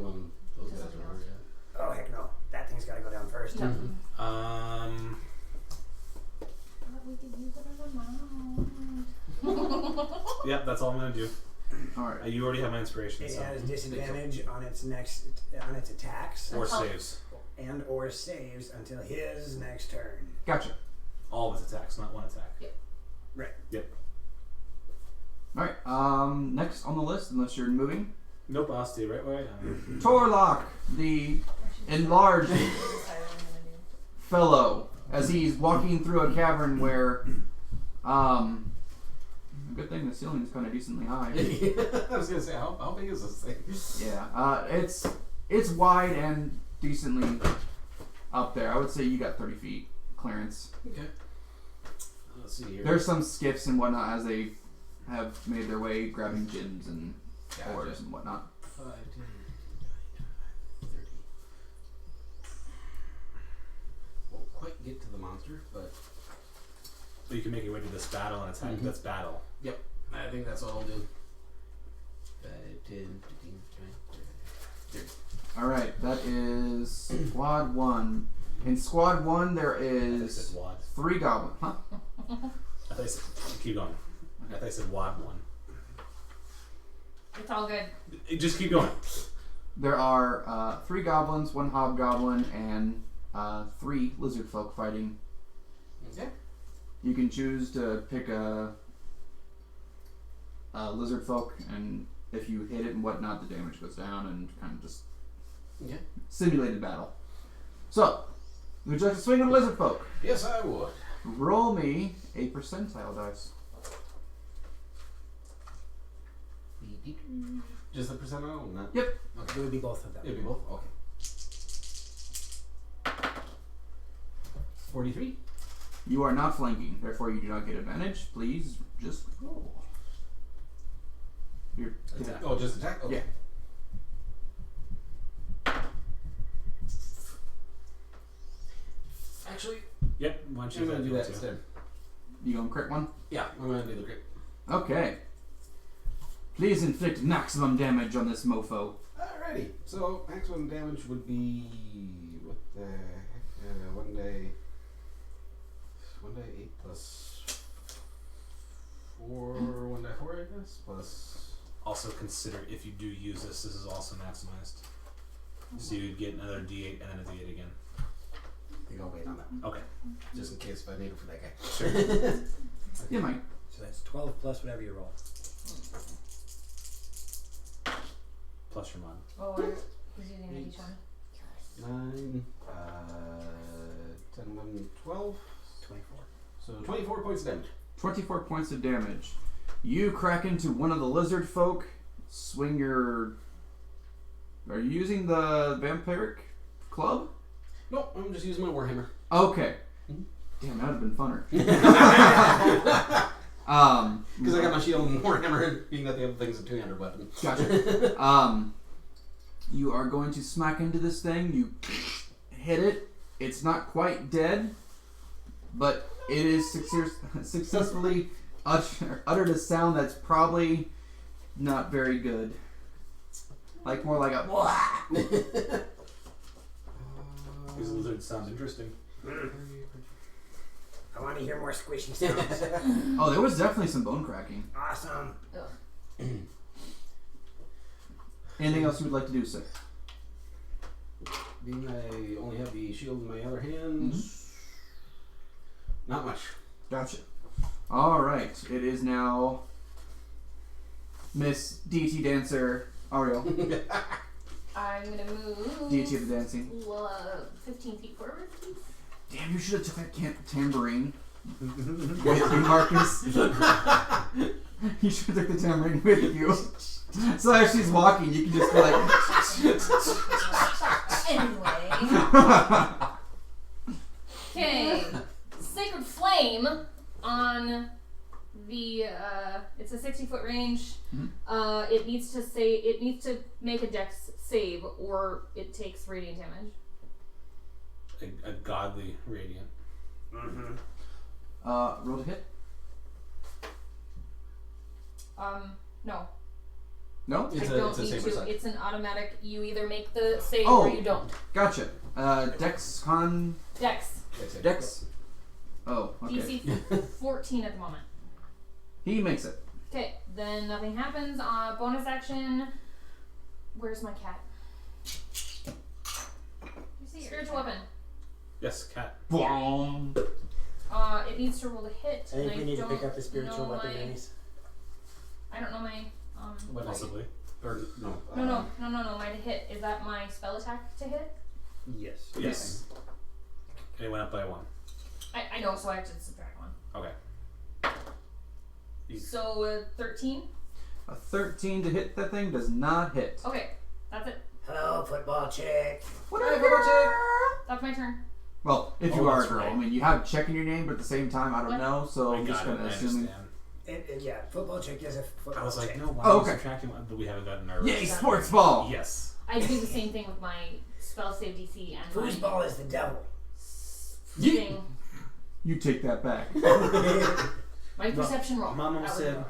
those guys Something over, else. yeah. Oh, heck no. That thing's gotta go down first. Yeah. But we could use it as a mount. Yep, that's all I'm gonna do. All right. You already have my inspiration, It so has disadvantage on its attacks or Oh. saves. and or saves until his next turn. Gotcha. All of its attacks, not one attack. Right. Yep. All right. Next on the list, unless you're moving, Nope, I'll stay right where I am. Torlock, the enlarged fellow, as he's walking through a cavern where, good thing the ceiling is kind of decently high. I was gonna say, how big is this thing? Yeah. It's wide and decently up there. I would say you got 30 feet clearance. Okay. Let's see here. There's some skiffs and whatnot as they have made their way, grabbing gems and Gotcha. ores and whatnot. 5, 10, 30. Won't quite get to the monster, but But you can make your way to this battle and attack. Mhm. That's battle. I think that's all I'll do. 5, 10, 15, 20, 30. All right, that is squad 1. In squad 1, there I is said wad. 3 goblins. Huh? I thought I said, keep going. I thought I said wad 1. It's all good. Just keep going. There are 3 goblins, 1 hobgoblin, and 3 lizard folk fighting. Okay. You can choose to pick a lizard folk, and if you hit it and whatnot, the damage goes down, and kind of just Okay. simulated battle. So, would you like to swing on lizard folk? Yes, I would. Roll me a percentile dice. Just the percentile? Not. Yep. It would be both of them. It'd be both? Okay. 43? You are not flanking, therefore you do not get advantage. Please just roll. Your Attack. Oh, just attack? Okay. Actually, Yep. Why don't you I'm going to do that too? instead. You gonna crit one? Yeah, I'm going to do the crit. Okay. Please inflict maximum damage on this mofo. Alrighty. So, maximum damage would be. What the heck? 1 day. 1 day 8 plus 4. 1 day 4, I guess. Plus. Also consider if you do use this is also maximized. So you'd get another D8 and then a D8 again. I think I'll wait on that. Okay. Just in case if I need it for that guy. Sure. Yeah, Mike. So that's 12 plus whatever you roll. Plus your mod. Oh, who's using a d20? 9, 10, 11, 12. 24. So 24 points of damage. 24 points of damage. You crack into one of the lizard folk. Swing your. Are you using the vampiric club? Nope, I'm just using my Warhammer. Okay. Mhm. Damn, that would have been funner. Because I got my shield and Warhammer, being that the other thing's a 200 weapon. Gotcha. You are going to smack into this thing. You hit it. It's not quite dead, but it is successfully uttered a sound that's probably not very good. Like more like a. These lizards sound interesting. I want to hear more squishy sounds. Oh, there was definitely some bone cracking. Awesome. Anything else you would like to do, sir? Being I only have the shield in my other hand, not much. Gotcha. All right. It is now Miss DT Dancer Ariel. I'm gonna move. DT of the dancing. 15 feet forward, please. Damn, you should have took that tambourine with you, Marcus. You should have took the tambourine with you. So as she's walking, you can just be like. Anyway. Okay. Sacred Flame on the it's a 60-foot range. It needs to make a dex save or it takes radiant damage. A godly radiant. Roll to hit. No. No? I don't it's a need saber to. save. It's an automatic. You either make the save Oh. or you don't. Gotcha. Dex con. Dex. Dex. Oh, okay. DC 14 at the moment. He makes it. Okay, then nothing happens. Bonus action. Where's my cat? Spiritual weapon. Yes, cat. Boom. It needs to roll to hit. I think and we need to don't pick up the spiritual know weapon my- minis. I don't know my Possibly. Or no. No. My to hit. Is that my spell attack to hit? Yes. Yes. And it went up by 1. I know, so I have to subtract 1. Okay. So 13. A 13 to hit that thing does not hit. Okay, that's it. Hello, football chick. That's my turn. Well, if you Oh, are a that's girl. right. I mean, you have check in your name, but at the same time, I don't What? know, so I I'm just got it. going to I assume. understand. Yeah, football chick is a football I was like, chick. no, why Oh, are you okay. subtracting one? But we haven't gotten nervous. Yay, sports ball! Yes. I do the same thing with my spell save DC and Foosball is the devil. Ye- thing. You take that back. My perception roll. Mama That was said-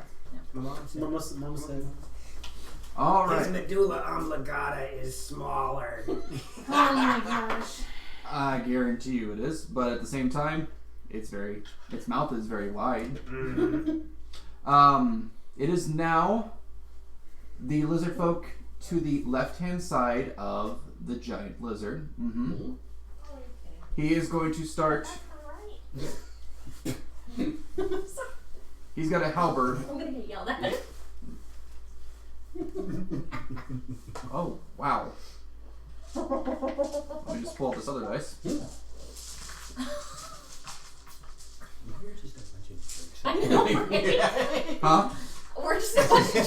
yours. Mama said. All His right. medulla oblongata is smaller. Oh my gosh. I guarantee you it is, but at the same time, its mouth is very wide. It is now the lizard folk to the left-hand side of the giant lizard. He is going to start. He's got a halberd. I'm gonna get yelled at. Oh, wow. Let me just pull up this other dice. I know, right? Huh? We're just a bunch of I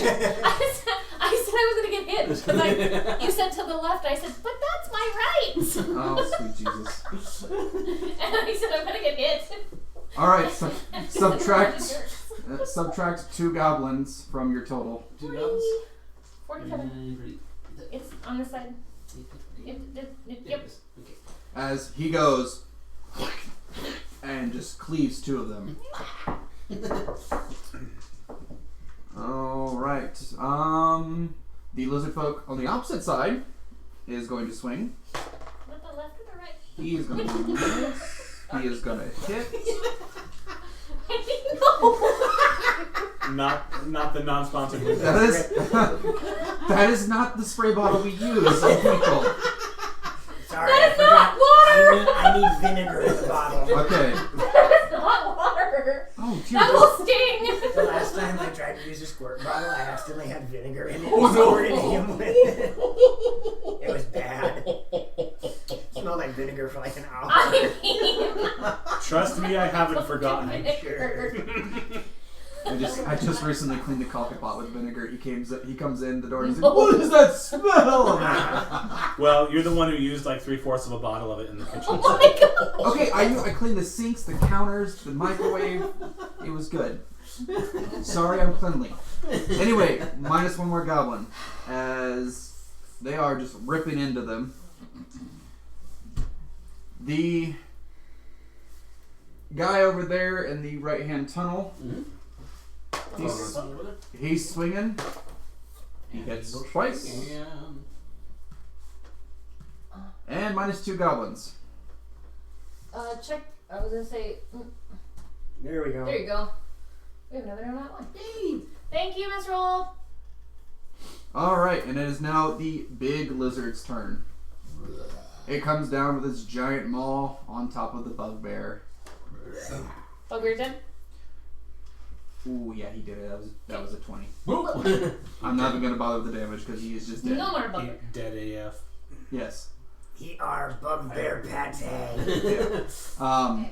said I was gonna get hit because you said to the left. I said, but that's my right. Oh, sweet Jesus. And I said I'm gonna get hit. Alright, subtract 2 goblins from your total. 47. It's on the side. Yep. As he goes and just cleaves 2 of them. Alright. The lizard folk on the opposite side is going to swing. With the left or the right? He is going to miss. He is going to hit. I didn't know. Not the non-sponsored. That is not the spray bottle we use on people. Sorry, That I is forgot. not water. I need vinegar in the bottle. Okay. That is not water. Oh, dear. That will sting. The last time I tried to use a squirt bottle, I accidentally had vinegar in it. Oh, and no. squirted him with it. It was bad. It smelled like vinegar for like an hour. I mean, Trust me, I haven't forgotten. vinegar. I just recently cleaned the coffee pot with vinegar. He comes in the door and he's like, "What is that smell?" Well, you're the one who used like 3/4 of a bottle of it in the kitchen. Oh my god. Okay, I cleaned the sinks, the counters, the microwave. It was good. Sorry, I'm cleanly. Anyway, minus 1 more goblin as they are just ripping into them. The guy over there in the right-hand tunnel. He's swinging. He hits twice. And minus 2 goblins. Check. I was gonna say. There we go. There you go. We have another on that one. Yay! Thank you, Miss Roll. Alright, and it is now the big lizard's turn. It comes down with its giant maw on top of the bugbear. Bugbear dead? Ooh, yeah, he did it. That was a 20. Boop. I'm not even going to bother with the damage because he is just dead. No more bugbear. Dead AF. Yes. He are bugbear pate. Yeah.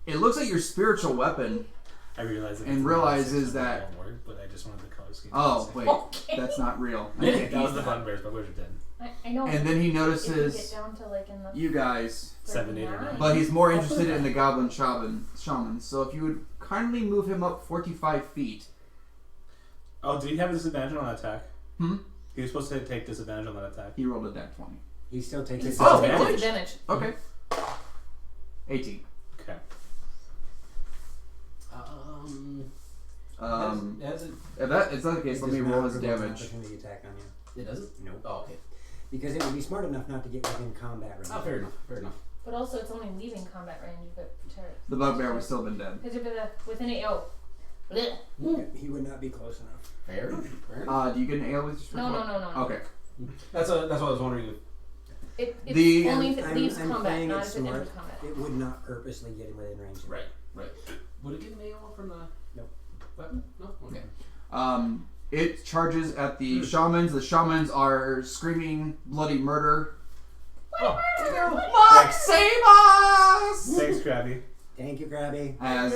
It looks like your spiritual weapon. I realized And realizes that- won't work, but I just wanted the color scheme. Oh, wait. Okay. That's not real. I can't That was use the that. bugbears. Bugbears are dead. I know. And then he if you get notices down to like in the you guys, 7, 8, or 9. but he's more interested in the goblin shaman. So if you would kindly move him up 45 feet. Oh, did he have a disadvantage on that attack? Hmm? He was supposed to take disadvantage on that attack. He rolled a nat 20. He still takes He's his still Oh, taking damage. advantage. Okay. 18. Okay. Has it? If that's not the case, let me roll his damage. Opportunity attack on you. It doesn't? No. Oh, okay. Because it would be smart enough not to get within combat range. Oh, fair enough. Fair enough. But also, it's only leaving combat range. You've got terror. The bugbear would still been dead. Because you're within a blech. He would not be close enough. Fair enough. Fair enough. Do you get an AoE with your No. Okay. That's what I was wondering. It's The- only if it I'm- leaves I'm combat, playing not it if it enters smart. combat. It would not purposely get him within range. Right. Would it get an AO from the weapon? No? Okay. It charges at the shamans. The shamans are screaming bloody murder. Mark, save us! Thanks, Krabby. Thank you, Grabby. As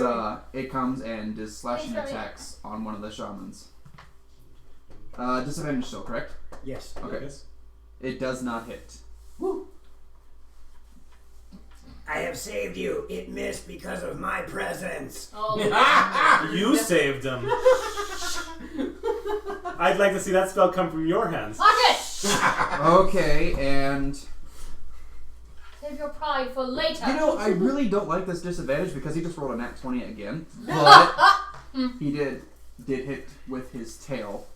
it comes and does slashing Thanks, Robbie. attacks on one of the shamans. Disadvantage still, correct? Yes. Okay. Yes. It does not hit. I have saved you. It missed because of my presence. Oh, You saved him. I'd like to see that spell come from your hands. okay. Okay, and Save your pride for later. you know, I really don't like this disadvantage because he just rolled a nat 20 again. But he did hit with his tail.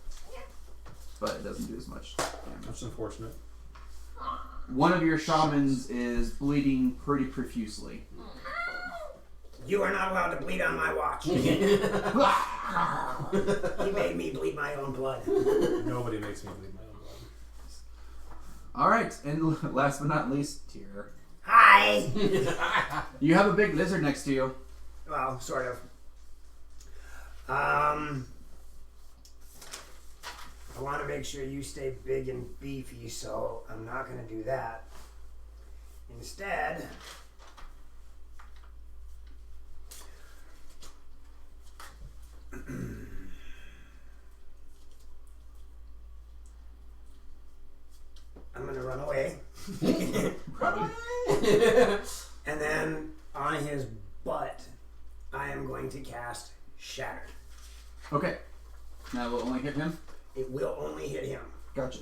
But it doesn't do as much damage. That's unfortunate. One of your shamans is bleeding pretty profusely. You are not allowed to bleed on my watch. He made me bleed my own blood. Nobody makes me bleed my own blood. Alright, and last but not least, Tyr. Hi. You have a big lizard next to you. Well, sort of. I want to make sure you stay big and beefy, so I'm not going to do that. Instead, I'm going to run away. And then on his butt, I am going to cast Shatter. Okay. Now we'll only hit him. It will only hit him. Gotcha.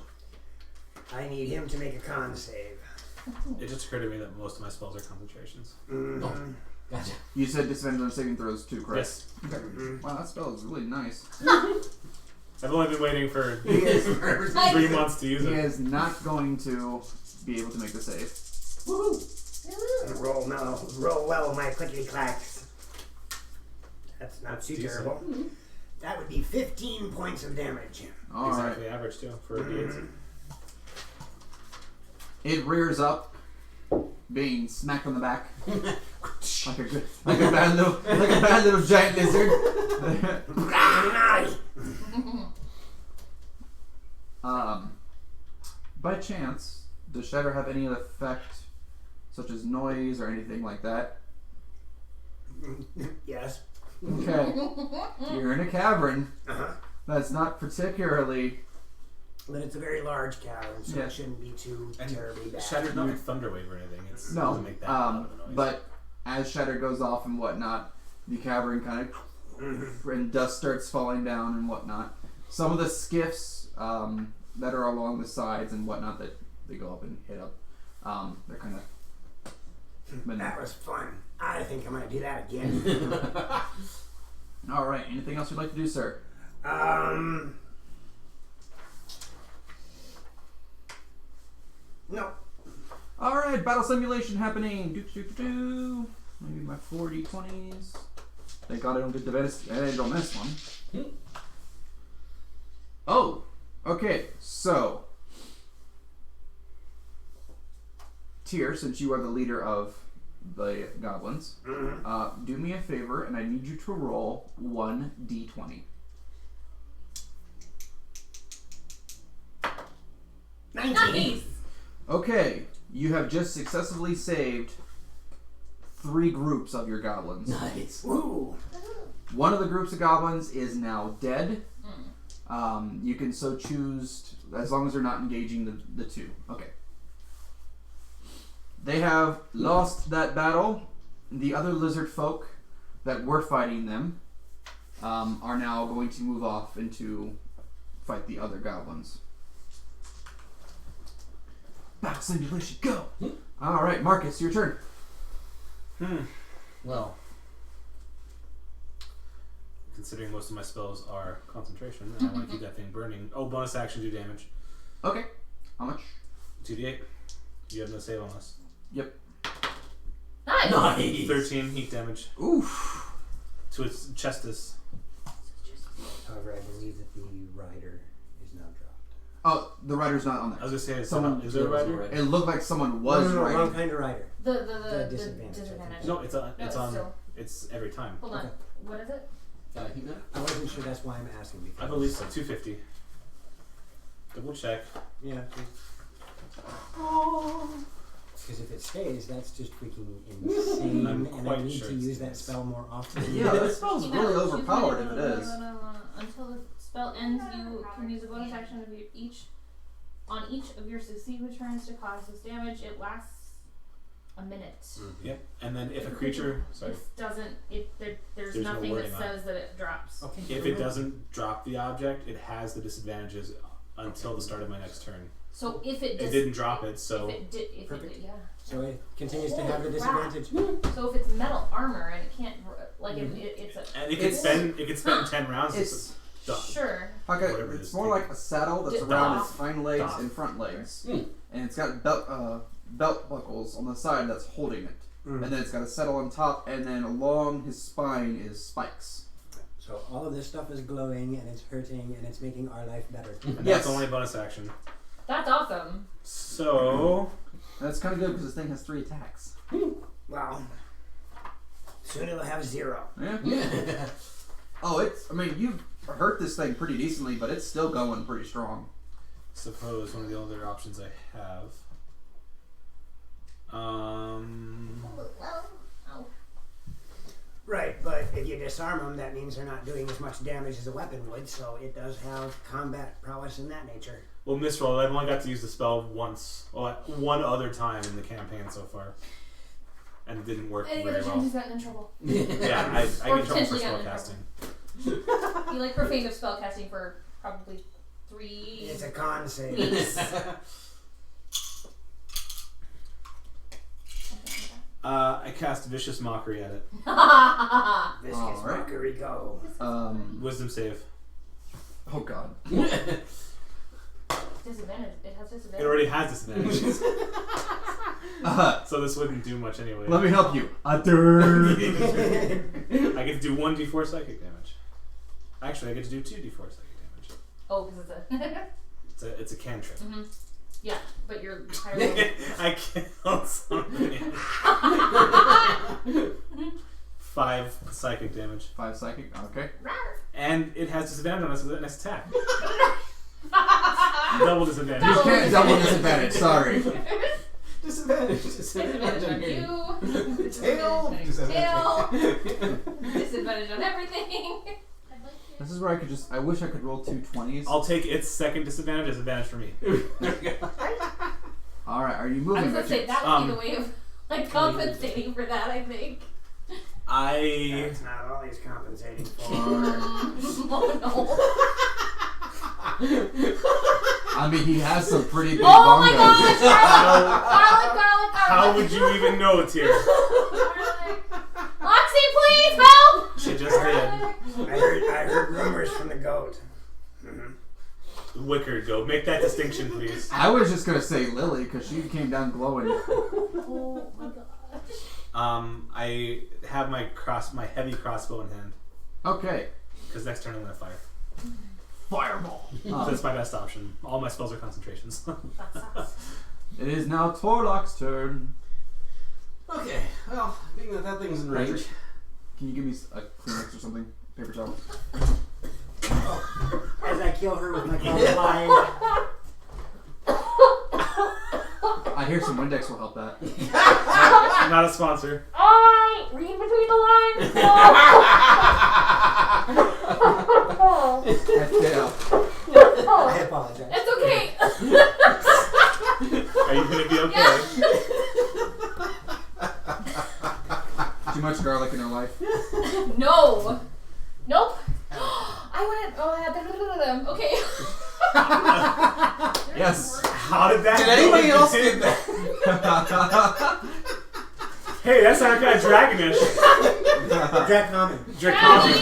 I need him to make a con save. It just occurred to me that most of my spells are concentrations. Mhm. Gotcha. You said disadvantage on saving throws too, correct? Yes. Okay. Wow, that spell is really nice. I've only been waiting for He is, 3 months to use he it. is not going to be able to make the save. Roll well, my clickety clacks. That's not That's too decent. terrible. That would be 15 points of damage. Alright. Exactly average too for a D8. It rears up, being smacked on the back. like a bad little giant lizard. By chance, does Shatter have any effect, such as noise or anything like that? Yes. Okay. You're in a cavern. Uh-huh. That's not particularly. But it's a very large cavern, so Yeah. it shouldn't be too And terribly bad. Shatter's not like Thunderwave or anything. It No. doesn't make that loud of a noise. But as Shatter goes off and whatnot, the cavern kind of and dust starts falling down and whatnot. Some of the skiffs that are along the sides and whatnot that they go up and hit up, they're kind of. That was fun. I think I'm going to do that again. All right. Anything else you'd like to do, sir? No. All right. Battle simulation happening. Do. Maybe my 40-20s. Thank God I don't get the best. I don't miss one. Oh, okay. So, Tyr, since you are the leader of the goblins, do me a favor, and I need you to roll 1d20. 19. Nice. Okay, you have just successfully saved 3 groups of your goblins. Nice. Ooh. One of the groups of goblins is now dead. You can so choose, as long as they're not engaging the 2. Okay. They have lost that battle. The other lizard folk that were fighting them are now going to move off and to fight the other goblins. Battle simulation, go! Alright, Marcus, your turn. Well, considering most of my spells are concentration, and I want to keep that thing burning. Oh, bonus action, do damage. Okay. How much? 2d8. You have no save on this. Yep. Nice. 13 heat damage Oof. to its chestus. However, I believe that the rider is now dropped. Oh, the rider's not on I there. was gonna say, Someone- is there a rider? It looked like someone was no, riding. wrong kind of rider. The disadvantage, disadvantage. No, it's on. No, It's it's on. still- It's every time. Hold on. Okay. What is it? Heat map? I wasn't sure. That's why I'm asking. Because I believe so. 250. Double check. Yeah. Because if it stays, that's just freaking insane, I'm and I quite need sure to it use that stays. spell more often. Yeah, that spell's really Choose overpowered if one- it is. Until the spell ends, you can use a bonus action of each of your succeeding turns to cause this damage. It lasts a minute. Yep. And then if a creature, sorry, It doesn't. There's There's no nothing that wording on it. says that it drops. Okay. if it doesn't drop the object, it has the disadvantages until the start of my next turn. So if it It didn't drop it, if so it did, if it Perfect. did, yeah. So it continues to have the Holy crap. disadvantage. So if it's metal armor and it can't, like it's a and it can spend 10 rounds. It's done. sure. like Whatever it it's is, more take like a saddle that's Just around off. its hind legs Off. and front legs, and it's got belt buckles on the side that's holding it, and then it's got a saddle on top, and then along his spine is spikes. So all of this stuff is glowing, and it's hurting, and it's making our life better. And Yes. that's only a bonus action. That's awesome. So And that's kind of good because this thing has 3 attacks. Wow. Soon it'll have 0. Yeah. Oh, it's. I mean, you've hurt this thing pretty decently, but it's still going pretty strong. suppose one of the other options I have. Right, but if you disarm them, that means they're not doing as much damage as a weapon would, so it does have combat prowess in that nature. Well, misroll. I've only got to use the spell once, well, one other time in the campaign so far, and it didn't work Any very other times well. he's gotten in trouble. Yeah, I Or get in trouble for potentially spell gotten in casting. He like profaned of spellcasting for probably 3 It's a con save. weeks. I cast Vicious Mockery at it. Viscous Alright. mockery go. Wisdom save. Oh god. Disadvantage. It has It disadvantage. already has disadvantages. So this wouldn't do much anyway. Let me help you. A third. I get to do 1d4 psychic damage. Actually, I get to do 2d4 psychic damage. Oh, because it's a. It's a cantrip. Mm-hmm. Yeah, but you're higher level. I killed somebody. 5 psychic damage. 5 psychic. Okay. And it has disadvantage on us with the next attack. Double disadvantage. You can't double disadvantage. Sorry. Disadvantage. Disadvantage on you. Tail. Disadvantage on tail. Disadvantage on everything. I'd like to. This is where I could just. I wish I could roll 2 20s. I'll take its second disadvantage as advantage for me. All right. Are you I moving? was gonna say Richard? that would be the way of like compensating for that. I think. That's not all he's compensating for. Oh no! I mean, he has some pretty big Oh my bongos. gosh! Garlic! How would you even know it's here? Loxy, please help! She just did. I heard rumors from the goat. Wicker, go. Make that distinction, please. I was just gonna say Lily because she came down glowing. Oh my I have my heavy crossbow in hand. Okay. Because next turn I'm gonna fire. Fireball. That's my best option. All my spells are concentrations. That sucks. It is now Torlok's turn. Okay, well, being that thing's in range. Can you give me a Kleenex or something? Paper towel. As I kill her with my clothesline. I hear some Windex will help that. Not a sponsor. I read between the lines. Yeah. I apologize. It's okay. Are you gonna be okay? Too much garlic in her life. No. Nope. I wouldn't. Oh, I had them. Okay. Yes. How did that? Did anybody else get that? Hey, that sounded kind of dragonish. Draconic. Dragonic.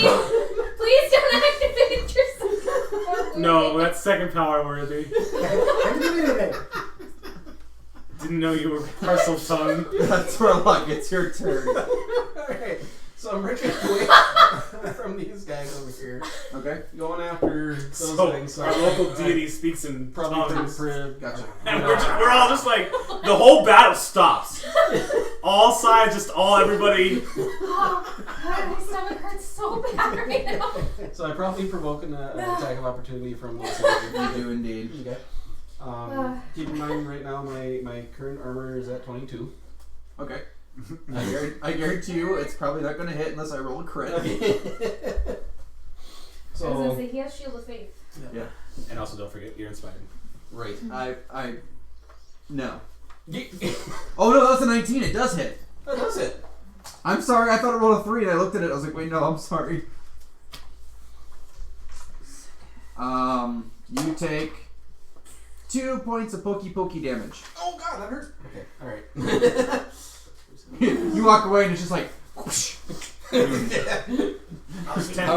Please don't activate yourself. No, that's second power worthy. Didn't know you were parcel tongue. That's Torlok. It's your turn. Alright, so I'm running away from these guys over here. Okay. Going after those So things. our local deity speaks in Probably tongues. Gotcha. And we're all just like, the whole battle stops. All sides, everybody. My stomach hurts so bad right now. So I probably provoke an attack of opportunity from one side. You do indeed. Okay. Keep in mind right now my current armor is at 22. Okay. I guarantee you it's probably not going to hit unless I roll a crit. I was So gonna say he has Shield of Faith. Yeah. And also don't forget, you're inspired. right. No. Oh no, that's a 19. It does hit. That does it. I'm sorry. I thought it rolled a 3 and I looked at it. I was like, wait, no, I'm sorry. You take 2 points of pokey damage. Oh god, that hurt. Okay, alright. You walk away and it's just like whoosh. I'll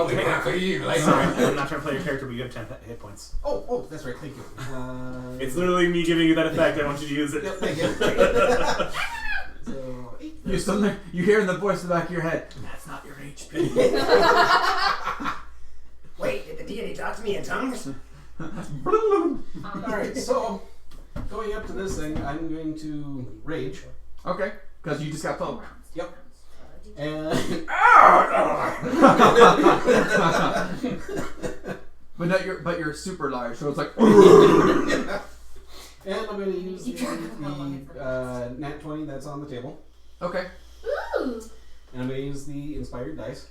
wait for you. Sorry, I'm not trying to play your character, but you have 10 hit points. Oh, that's right. Thank you. It's literally me giving you that effect. I want you to use it. Yep, thank you. So 8. You're still there. You hear in the voice in the back of your head, that's not your HP. Wait, did the deity talk to me in tongues? Alright, so going up to this thing, I'm going to rage. Okay, because you just got told. Yep. And but you're super large, so it's like. and I'm going to use the nat 20 that's on the table. Okay. Ooh. And I'm going to use the inspired dice.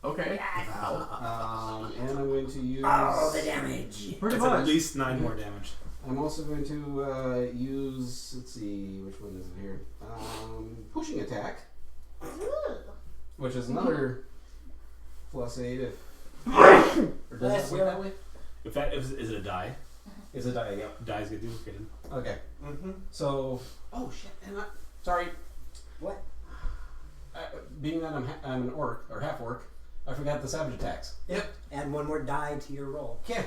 Okay. And I'm going to use. Oh, the damage. Pretty It's at much. least 9 more damage. I'm also going to use. Let's see, which one is it here? Pushing attack, which is another +8 if. Or does that work that way? Is it a die? Is a die? Yep. Dies get duplicated. Okay. So. Oh shit! Sorry. What? Being that I'm an orc or half orc, I forgot the savage attacks. Yep. Add one more die to your roll. Okay.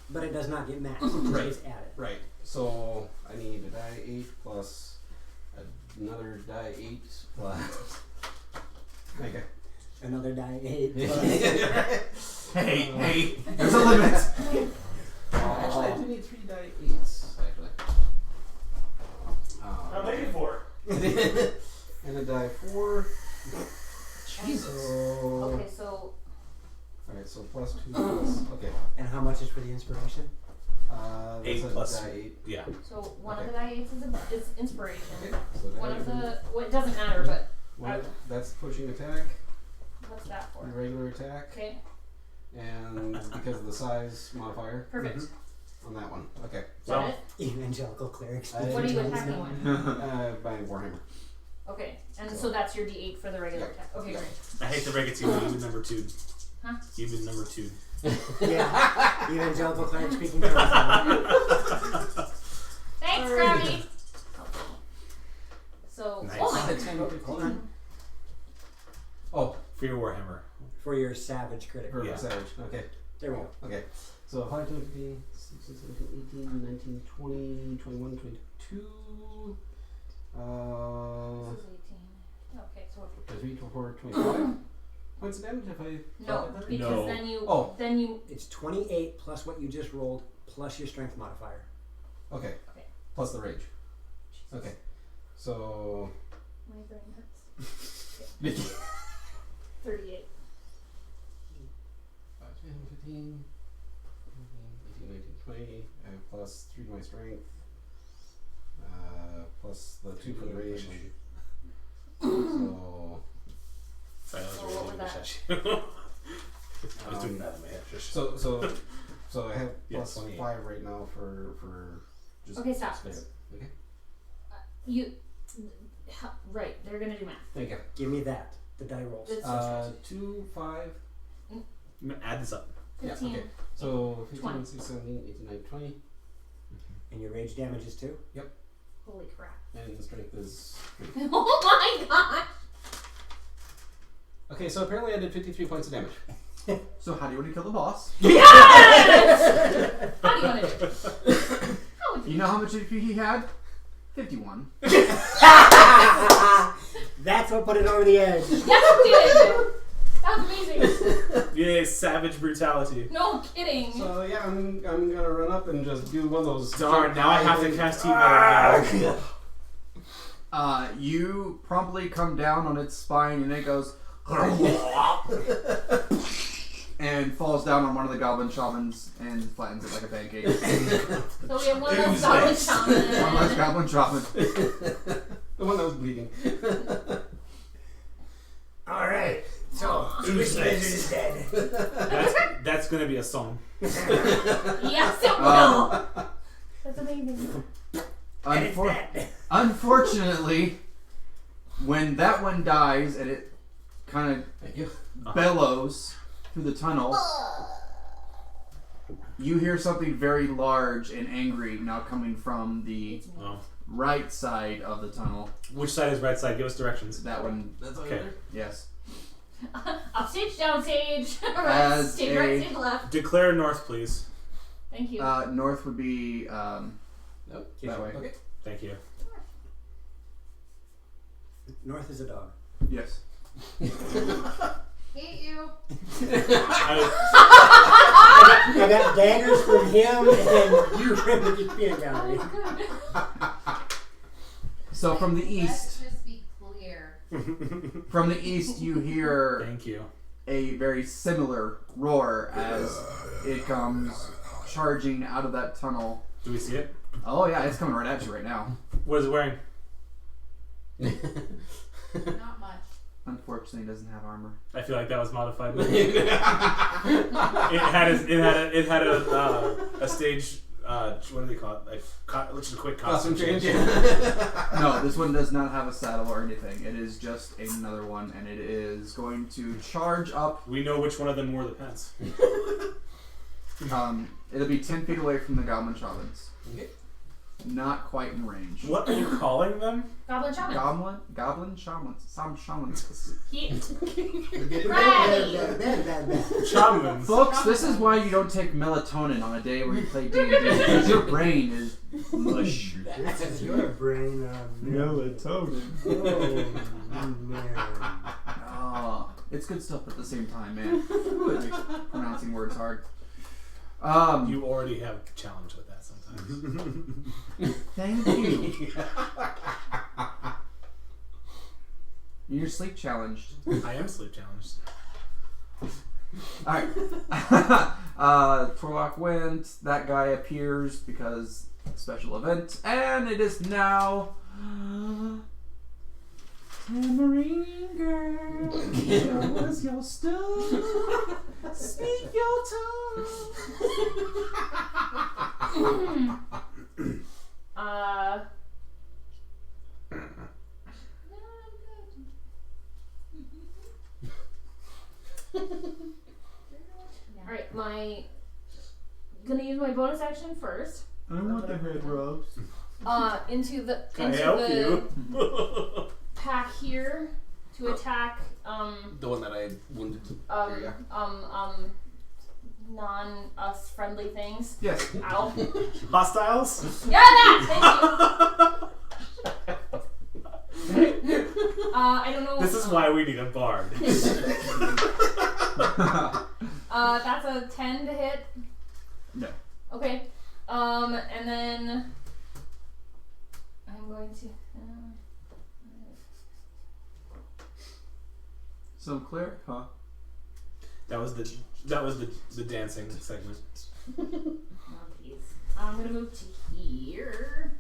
But it does not get maxed. Right. It's added. Right. So I need a die 8 plus another die 8 plus. Okay. Another die 8 plus. Hey, there's a limit. Actually, I do need 3 die 8s. Actually. I'm waiting for And a die 4. Jesus. So. Okay, so Alright, so plus 2 plus. Okay. And how much is for the inspiration? That's 8 a plus die 8. Yeah. so one of the die 8s is inspiration. Okay. So One die of 8. the it doesn't matter, but That's pushing attack, what's that for? regular attack, Okay, and because of the size modifier perfect. on that one. Okay. Is that it? Evangelical clerics. What are you attacking with? By Warhammer. Okay, and so that's your D8 for the regular attack. Okay, great. I hate to break it to you, but you've been number 2. Huh? You've been number 2. Yeah. Evangelical clerics speaking tongues. Thanks, Gravity. So, Nice. oh my Hold on. Oh, For your Warhammer. For your savage critical. perfect Yeah. savage. Okay. There we go. Okay. So 5, 10, 15, 16, 17, 18, 19, 20, 21, 22. This is 18. Plus 3 for 25 points of damage if I. No, because No. then you It's 28 plus what you just rolled plus your strength modifier. Okay. Okay. Plus the rage. Okay. So. My brain hurts. 38. 5, 10, 15, 18, 19, 20, plus 3 to my strength, plus the 2 for the rage. So. Sorry, I was So really what doing was the shush. I was doing that in my head. Shush. So I have Yeah, plus 28. 5 right now for just. Okay, stop. space. Okay. You. Right, they're gonna do math. Thank you. Give me that. The die rolls. It's 2, 5. I'm gonna add this up. 15. Yeah, okay. So 15, 20. 16, 17, 18, 19, 20. And your rage damage is 2? Holy crap. And the strength is 3. Oh my gosh! Okay, so apparently I did 53 points of damage. So how do you want to kill the boss? Yes! How do you want to do it? How would You know how much HP he had? 51. That's what put it over the edge. Yes, you did! That was amazing. Yay, savage brutality. No kidding. So yeah, I'm gonna run up and just do one of those. Darn, now I have to cast heat metal again. You promptly come down on its spine and it goes and falls down on one of the goblin shamans and flattens it like a pancake. So we have one less goblin shaman. One less goblin shaman. The one that was bleeding. Alright, so Swiss Lizard is dead. That's gonna be a song. Yes, it will. That's amazing. Unfortunately, when that one dies and it kind Thank you. of bellows through the tunnel, you hear something very large and angry now coming from the Oh. right side of the tunnel. Which side is right side? Give us directions. That one, That's Okay. yes. Upstage, downstage, right, As stage a- right, stage left. Declare north, please. Thank you. North would be Nope. that way. Okay. Thank you. North is a dog. Yes. Hate you. I got daggers from him and you from the peanut gallery. So from the Let's east, just be clear. you hear Thank you. a very similar roar as it comes charging out of that tunnel. Do we see it? Oh yeah, it's coming right at you right now. What is it wearing? Not much. Unfortunately, it doesn't have armor. I feel like that was modified. it had a stage. What do they call it? Like, which is a quick costume change. No, this one does not have a saddle or anything. It is just another one, and it is going to charge up. We know which one of them wore the pants. It'll be 10 feet away from the goblin shamans. Okay. Not quite in range. What are you calling them? Goblin shaman. Goblin shamans. Some shamans. Right. Shamans. Folks, this is why you don't take melatonin on a day where you play D&D, because your brain is mush. This is your brain Melatonin. Oh, man. Oh, it's good stuff at the same time, man. Ooh, it makes pronouncing words hard. You already have a challenge with that sometimes. Thank you. You're sleep challenged. I am sleep challenged. Alright. Torlock went. That guy appears because special event. And it is now Tamarine girl. Show us your stuff. Speak your tongue. Alright, gonna use my bonus action first. I want the head rubs. Into the Can I help you? pack here to attack The one that I wounded. non us friendly things. Yes. Ow. Hostiles? Yeah, that! Thank you. I don't know. This is why we need a bard. That's a 10 to hit. No. Okay. And then I'm going to. So cleric, huh? That was the dancing segment. Oh, geez. I'm gonna move to here,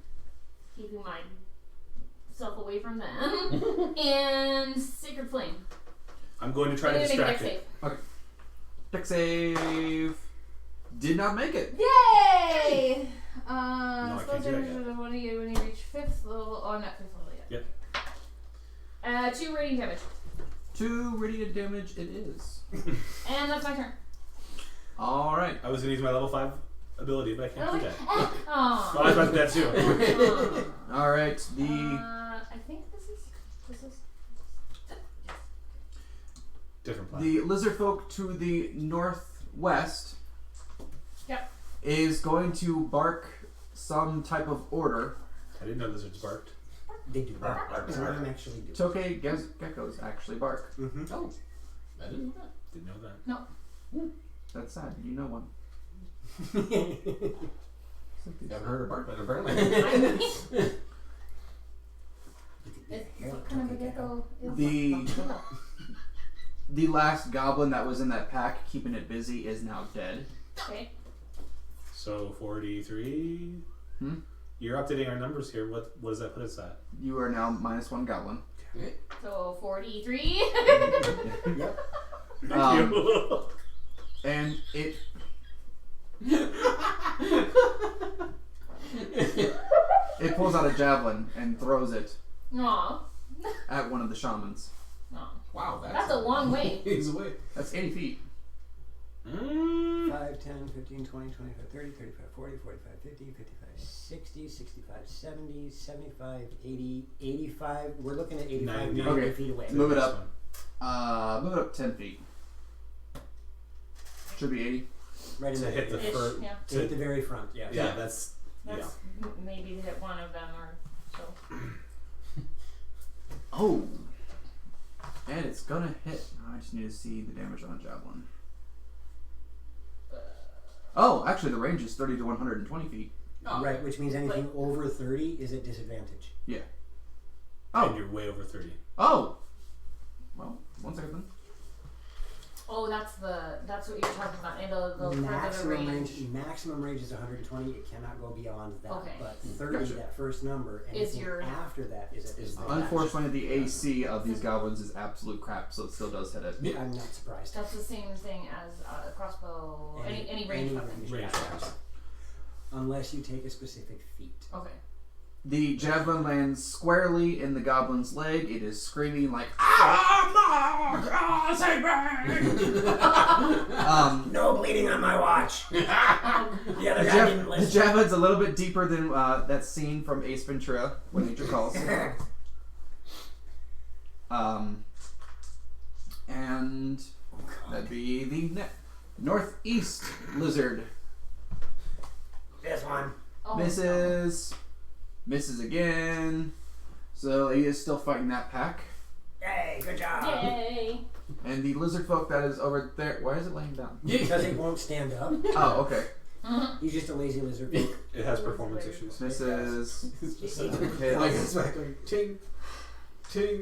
keeping myself away from them, and Sacred Flame. I'm going to try to I'm gonna make a distract dex it. save. Dex save. Did not make it. Yay! I can't do that yet. When you reach 5th level, oh, not 5th level yet. Yep. 2 radiant damage. 2 radiant damage it is. And that's my turn. Alright. I was going to use my level 5 ability, but I can't do that. Oh. Well, I was about to do that too. Alright, the I think this is Different plan. the lizard folk to the northwest Yep. is going to bark some type of order. I didn't know lizards barked. They do. Some of them actually do. Toke geckos actually bark. Mm-hmm. Oh, I didn't know that. Didn't know that. That's sad. You know one. Haven't heard of bark, but apparently. What kind of a gecko is The last goblin that was in that pack, keeping it busy, is now dead. Okay. So 43. Hmm? You're updating our numbers here. What does that put us at? You are now -1 goblin. Okay. So 43. Yep. Thank you. And it pulls out a javelin and throws it Aw. at one of the shamans. Aw. Wow, That's a long way. He's away. That's 80 feet. 5, 10, 15, 20, 25, 30, 35, 40, 45, 50, 55, 60, 65, 70, 75, 80, 85. We're looking at 85, 90. 90 Okay. feet away. Move it up. Move it up 10 feet. Should be 80. Right in To the hit the Ish, fur. yeah. to hit the very front, yeah. Yeah, that's That's maybe to hit one of them or so. Oh. And it's gonna hit. I just need to see the damage on a javelin. Oh, actually the range is 30 to 120 feet. Oh. Right, which means anything over 30 is at disadvantage. Yeah. and Oh. you're way over 30. Oh. Well, 1 second then. Oh, that's what you're talking about. And the further the Maximum range is 120. It cannot go beyond that. Okay. But 30, Gotcha. that first number, Is anything your- after that is at disadvantage. Unfortunately, the AC of these goblins is absolute crap, so it still does hit it. I'm not surprised. That's the same thing as a crossbow. Any range weapon. Range weapons. Unless you take a specific feat. Okay. The javelin lands squarely in the goblin's leg. It is screaming like, No bleeding on my watch. The other the guy didn't the listen. javelin's a little bit deeper than that scene from Ace Ventura, When Nature Calls. And that'd be the northeast lizard. This one. Oh, Misses again. So he is still fighting that pack. Hey, good job. Yay! And the lizard folk that is over there. Why is it laying down? Because it won't stand up. Oh, okay. He's just a lazy lizard. folk. It has performance issues. Misses. It's just Okay, like it's back like ting, ting.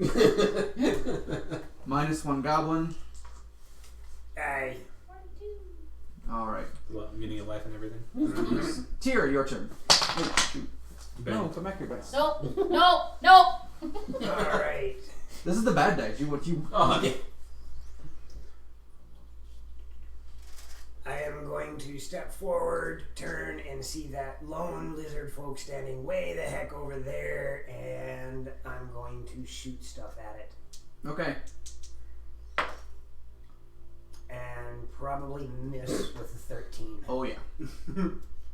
-1 goblin. Hey. Alright. Meaning of life and everything. Tyr, your turn. Oh, shoot. Bang. No, come back here, guys. Nope. Nope. Nope. Alright. This is the bad dice. You what you Oh, yeah. I am going to step forward, turn, and see that lone lizard folk standing way the heck over there, and I'm going to shoot stuff at it. Okay. And probably miss with a 13. Oh yeah.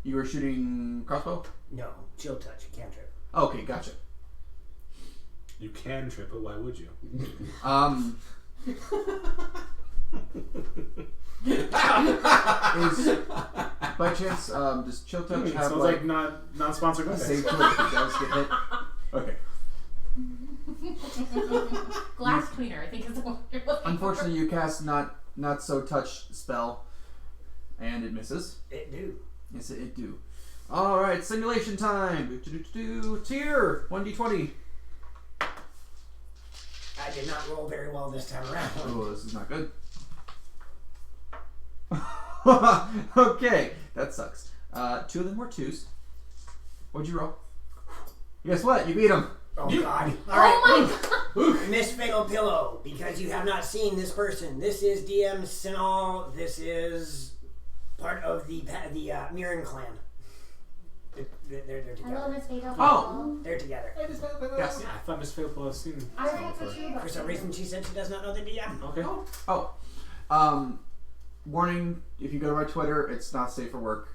You were shooting crossbow? No, chill touch, cantrip. Okay, gotcha. You can trip it. Why would you? Is by chance does chill touch have Sounds like non-sponsored a Mondays. save to it if it does get hit? Okay. Unfortunately, you cast not so touch spell, and it misses. It do. Yes, it do. All right, simulation time. Tier 1d20. I did not roll very well this time around. Oh, this is not good. Okay, that sucks. 2 of them were 2s. What'd you roll? Guess what? You beat him. Oh God! Oh my god! Miss Fatal Pillow, because you have not seen this person. This is DM Synnal. This is part of the Mirren clan. They're together. Hello, Miss Fatal. Oh. They're together. Yes. Yeah, I thought Miss Faithful had seen. I don't know what you For some reason, she said she does not know the DM. Okay. Oh. Warning, if you go to my Twitter, it's not safe for work.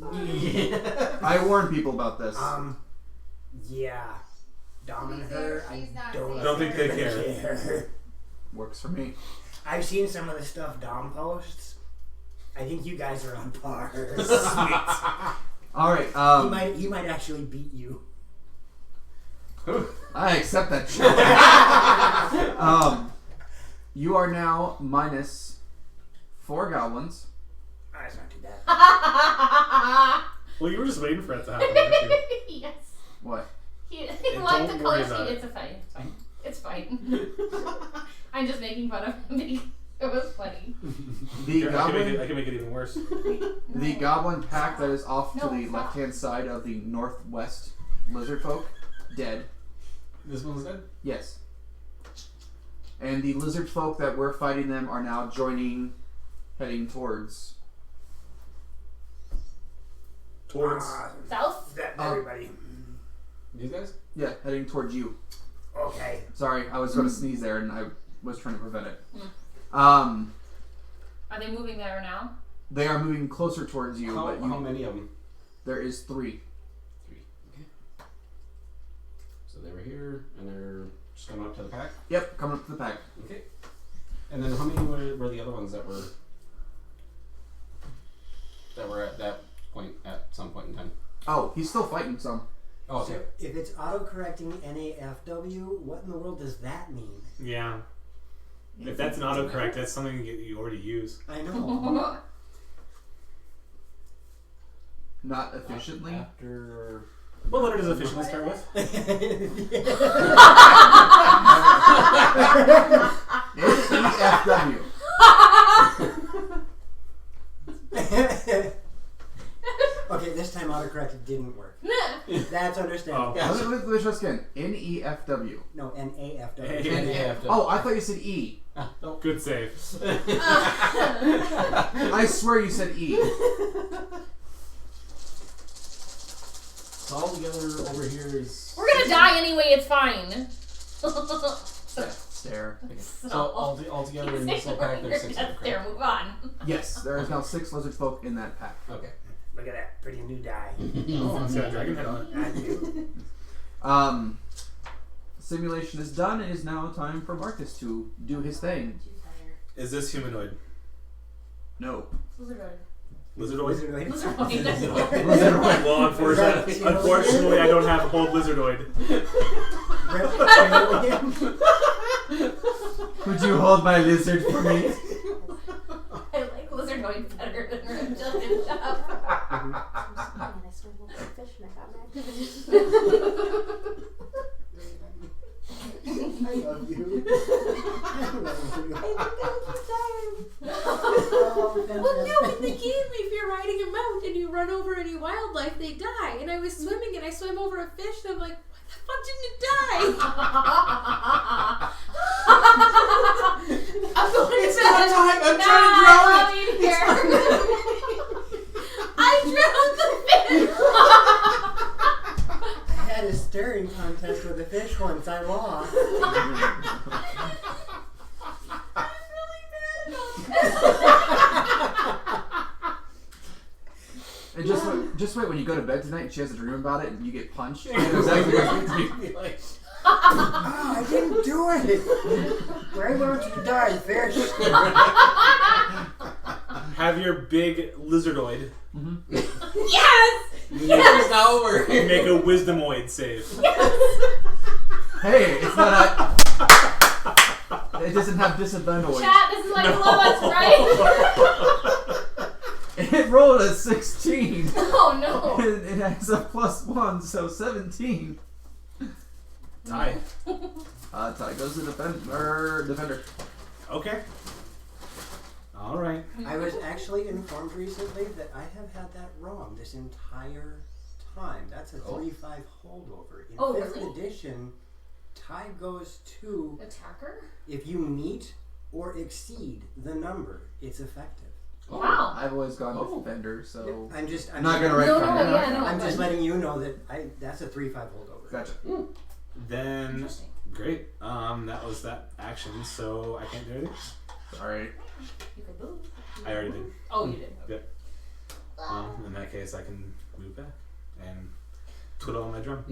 I warn people about this. Yeah. Dom and her, I She's not don't, safe. Don't think they care. care. Works for me. I've seen some of the stuff Dom posts. I think you guys are on par. All right. He might actually beat you. I accept that shit. You are now minus 4 goblins. That's not too bad. Well, you were just waiting for it to happen, weren't you? Yes. What? He And liked don't the worry color about scheme. it. It's fine. I'm just making fun of him because it was funny. The Here, I goblin. can make it even worse. The goblin pack that is off to No, the stop. left-hand side of the northwest lizard folk, dead. This one's dead? Yes. And the lizard folk that were fighting them are now heading towards. Towards. South? Everybody. These guys? Yeah, heading towards you. Okay. Sorry, I was going to sneeze there and I was trying to prevent it. Are they moving there now? They are moving closer towards you, How, but how many of them? there is 3. 3. Okay. So they were here, and they're just coming up to the pack? Yep, coming up to the pack. Okay. And then how many were the other ones that were at that point at some point in time? Oh, he's still fighting some. Oh, okay. So if it's autocorrecting NAFW, what in the world does that mean? Yeah. If that's an autocorrect, that's something you already use. I know. Not efficiently. After What letter does efficiently start with? NEFW. Okay, this time autocorrect didn't work. That's understandable. Let me try again. NEFW. No, NAFW. Hey. Oh, I thought you said E. Good save. I swear you said E. So all together over here is. We're gonna die anyway, it's fine. Stare. So all together in this little pack, there's 6 of them, There, correct? move on. Yes, there is now 6 lizard folk in that pack. Okay. Look at that pretty new die. It's got a dragon head on it. I do. Simulation is done. It is now time for Marcus to do his thing. Is this humanoid? No. Lizardoid. Lizardoid? Lizardoid. Well, unfortunately, I don't have a whole lizardoid. Would you hold my lizard for me? I like Lizardoid better than Reptilian Shop. I love you. Well, no, in the game, if you're riding a mount and you run over any wildlife, they die. And I was swimming and I swam over a fish and I'm like, why the fuck didn't it die? I'm going It's not time. I'm trying to drown it. I drowned the fish! I had a stirring contest with a fish once. I lost. And just wait when you go to bed tonight and she has a dream about it and you get punched. Exactly what it's be like. Oh, I didn't do it. Why won't you die, fish? Have your big lizardoid Yes! It's not over. make a wisdomoid save. Hey, it's not a. It doesn't have disadvantage. Chat, this is like the Lobos, right? It rolled a 16. Oh no. It has a +1, so 17. Tie. Ty goes to defender. Okay. All right. I was actually informed recently that I have had that wrong this entire time. That's a 3/5 holdover. In Oh, 5th really? edition, tie goes to Attacker? if you meet or exceed the number, it's effective. Wow. I've always gone defender, so I'm I'm not gonna write No, down. yeah, no. I'm just letting you know that that's a 3/5 holdover. Gotcha. Then Interesting. great. That was that action, so I can't do anything. Sorry. You could move. I already did. Oh, you did. Yep. In that case, I can move back and twiddle on my drum.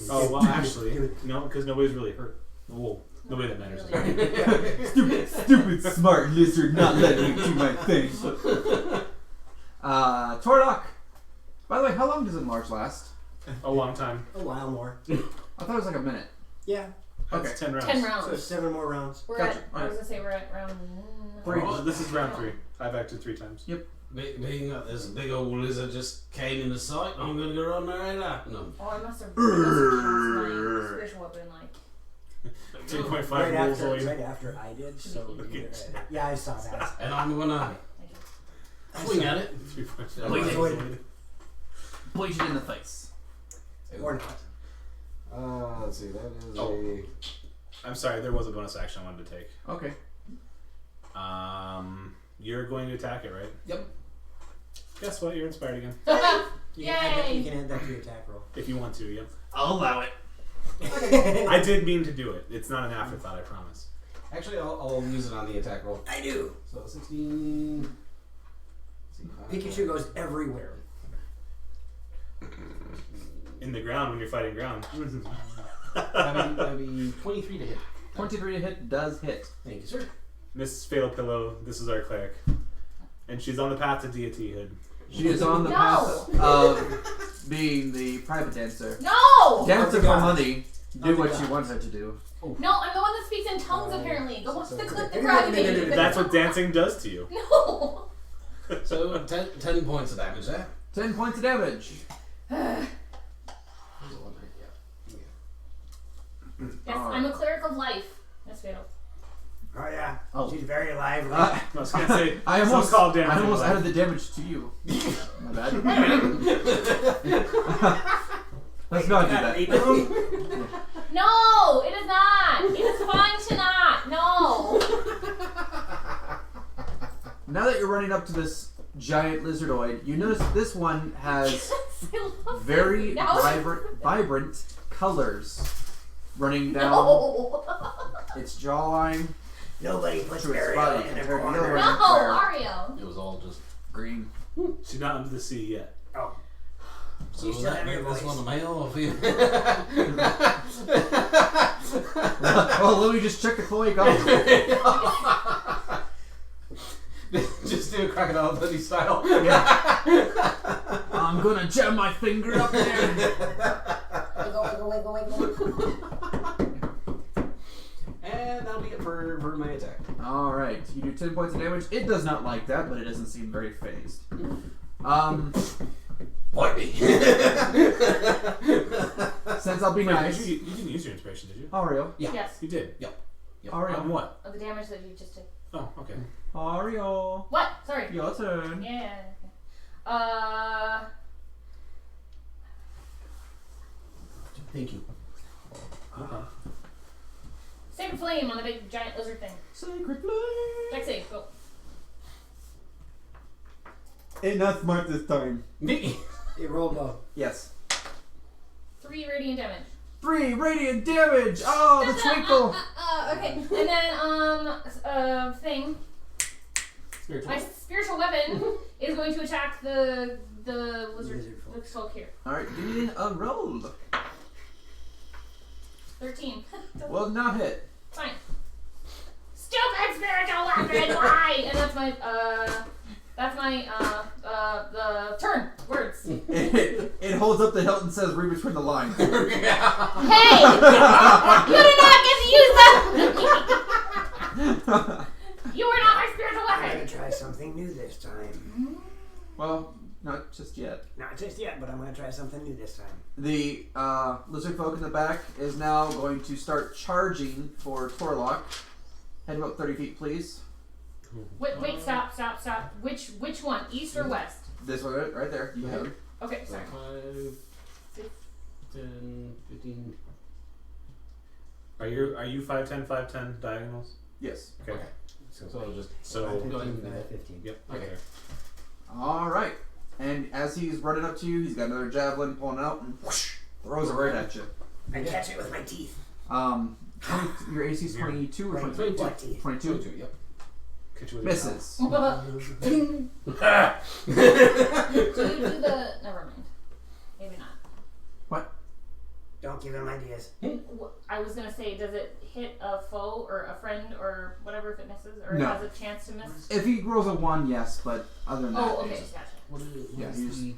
Oh well, actually, no, because nobody's really hurt. Whoa, nobody that matters. Stupid smart lizard not letting me do my thing. Tordok. By the way, how long does a march last? A long time. A while more. I thought it was like a minute. Yeah. Okay. That's 10 rounds. 10 So rounds. 7 more rounds. We're Gotcha. at, I was gonna say we're at round 3. Oh, this is round 3. I've acted 3 times. Being that there's a big old lizard just came into sight, I'm gonna go run right after them. Oh, I must have cast my spiritual weapon like 2.5 Right rules away. after I did. So Okay. yeah, I saw that. And I'm gonna swing at it. 3.5 Wait, rules wait. away. Bleach it in the face. Or not. Let's see. That is Oh. a. I'm sorry, there was a bonus action I wanted to take. Okay. You're going to attack it, right? Yep. Guess what? You're inspired again. You can add that, Yay! you can add that to your attack roll. If you want to, yep. I'll allow it. I did mean to do it. It's not an afterthought, I promise. Actually, I'll use it on the attack roll. I do. So 16. Let's see, Pikachu goes everywhere. In the ground when you're fighting ground. That'd be 23 to hit. 23 to hit does hit. Thank you, sir. Miss Fatal Pillow, this is our cleric. And she's on the path to deityhood. She is on the No. path of being the private dancer. No! Dancer for God. money. Do Oh, what God. you want her to do. No, I'm the one that speaks in tongues apparently. Go watch the clip that No, grabbed no, no, no, me. no. That's what dancing does to you. No! So 10 points of damage there. 10 points of damage. Yes, I'm a cleric of life. That's fatal. Oh yeah. Oh. She's very lively. I was going to say, I almost, so-called dancing. I almost like- added the damage to you. My bad. Let's not do that. No, it is not. It is fine to not. No. Now that you're running up to this giant lizardoid, you notice that this one has I love very this. Now- vibrant colors running down No. its jawline Nobody puts to its burial body. in a Compared to the other corner. one, No, where Mario. It was all just. green. She's not under the sea yet. Oh. So You was still that have your this voice. one a male or female? Well, let me just check the cloak off. Just do a crocodile Dundee style. I'm gonna jam my finger up there. And that'll be it for my attack. Alright, you do 10 points of damage. It does not like that, but it doesn't seem very phased. Bite me. Since I'll be Wait, nice. you didn't use your inspiration, did you? Ario. Yes. You did? On Ario. what? Of the damage that you just took. Oh, okay. Ario. What? Sorry. Your turn. Yeah. Thank you. Sacred flame on the big giant lizard thing. Sacred flame. Dex save. Go. Ain't not smart this time. Me. It rolled low. Yes. 3 radiant damage. 3 radiant damage. Oh, the twinkle. Okay. And then thing. Spiritual. My spiritual weapon is going to attack the lizard Lizardfolk. folk here. Alright, give me a roll. 13. Will not hit. Fine. Stupid spiritual weapon. Why? And that's my the turn. Words. words. It holds up the hilt and says, "Read between the lines." Hey! You did not get to use that! You were not my spiritual I'm gonna weapon! try something new this time. Well, not just yet. Not just yet, but I'm gonna try something new this time. The lizard folk in the back is now going to start charging for Torlock. Head about 30 feet, please. Wait, stop. Which one? East or west? This one right there. You have it. Okay, So sorry. 5, 10, 15. Are you 5'10", 5'10" diagonals? Yes. Okay. So I'll just So go ahead and do that. 15. yep. Okay. Okay. All right. And as he's running up to you, he's got another javelin pulling out and whoosh, throws it right at you. I catch it with my teeth. Your AC is 22 or 23? What teeth? 22. 22, yep. Catch you with your Misses. Do you do the... Never mind. Maybe not. Don't give him ideas. I was gonna say, does it hit a foe or a friend or whatever if it misses? Or No. has a chance to miss? If he rolls a 1, yes, but other than that, Oh, okay, it's- gotcha. What is, Yeah, what's he's- the,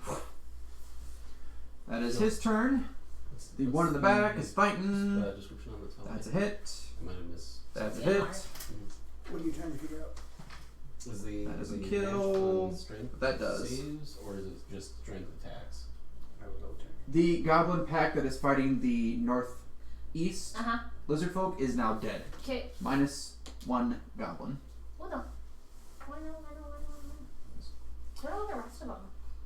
that is his turn. The one in the back is fighting. description on the top. That's a hit. I might have missed. That's a Yeah, hit. Mark. What are you trying to figure out? Is the That doesn't the kill. advantage on strength That does. saves, or is it just strength attacks? I will go turn. The goblin pack that is fighting the northeast Uh-huh. lizard folk is now dead. Okay. -1 goblin. What the? I know. Where are all the rest of them?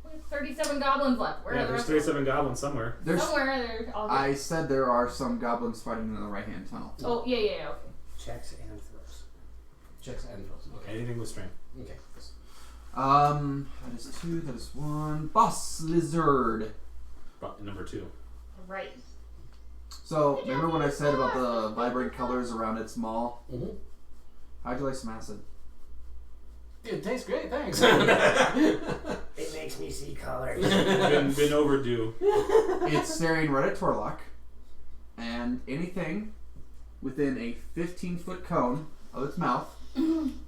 We have 37 goblins left. Where Yeah, are the there's rest of them? 37 goblins somewhere. There's. Somewhere they're all good. I said there are some goblins fighting in the right-hand tunnel. Oh, yeah, okay. Checks and throws. Checks and throws. Okay. Anything with strength. Okay. That is 2. That is 1. Boss lizard. Number 2. Right. So remember when I said about the vibrant colors around its maw? Mm-hmm. How'd you like some acid? It tastes great, thanks. It makes me see colors. been overdue. It's staring right at Torlock, and anything within a 15-foot cone of its mouth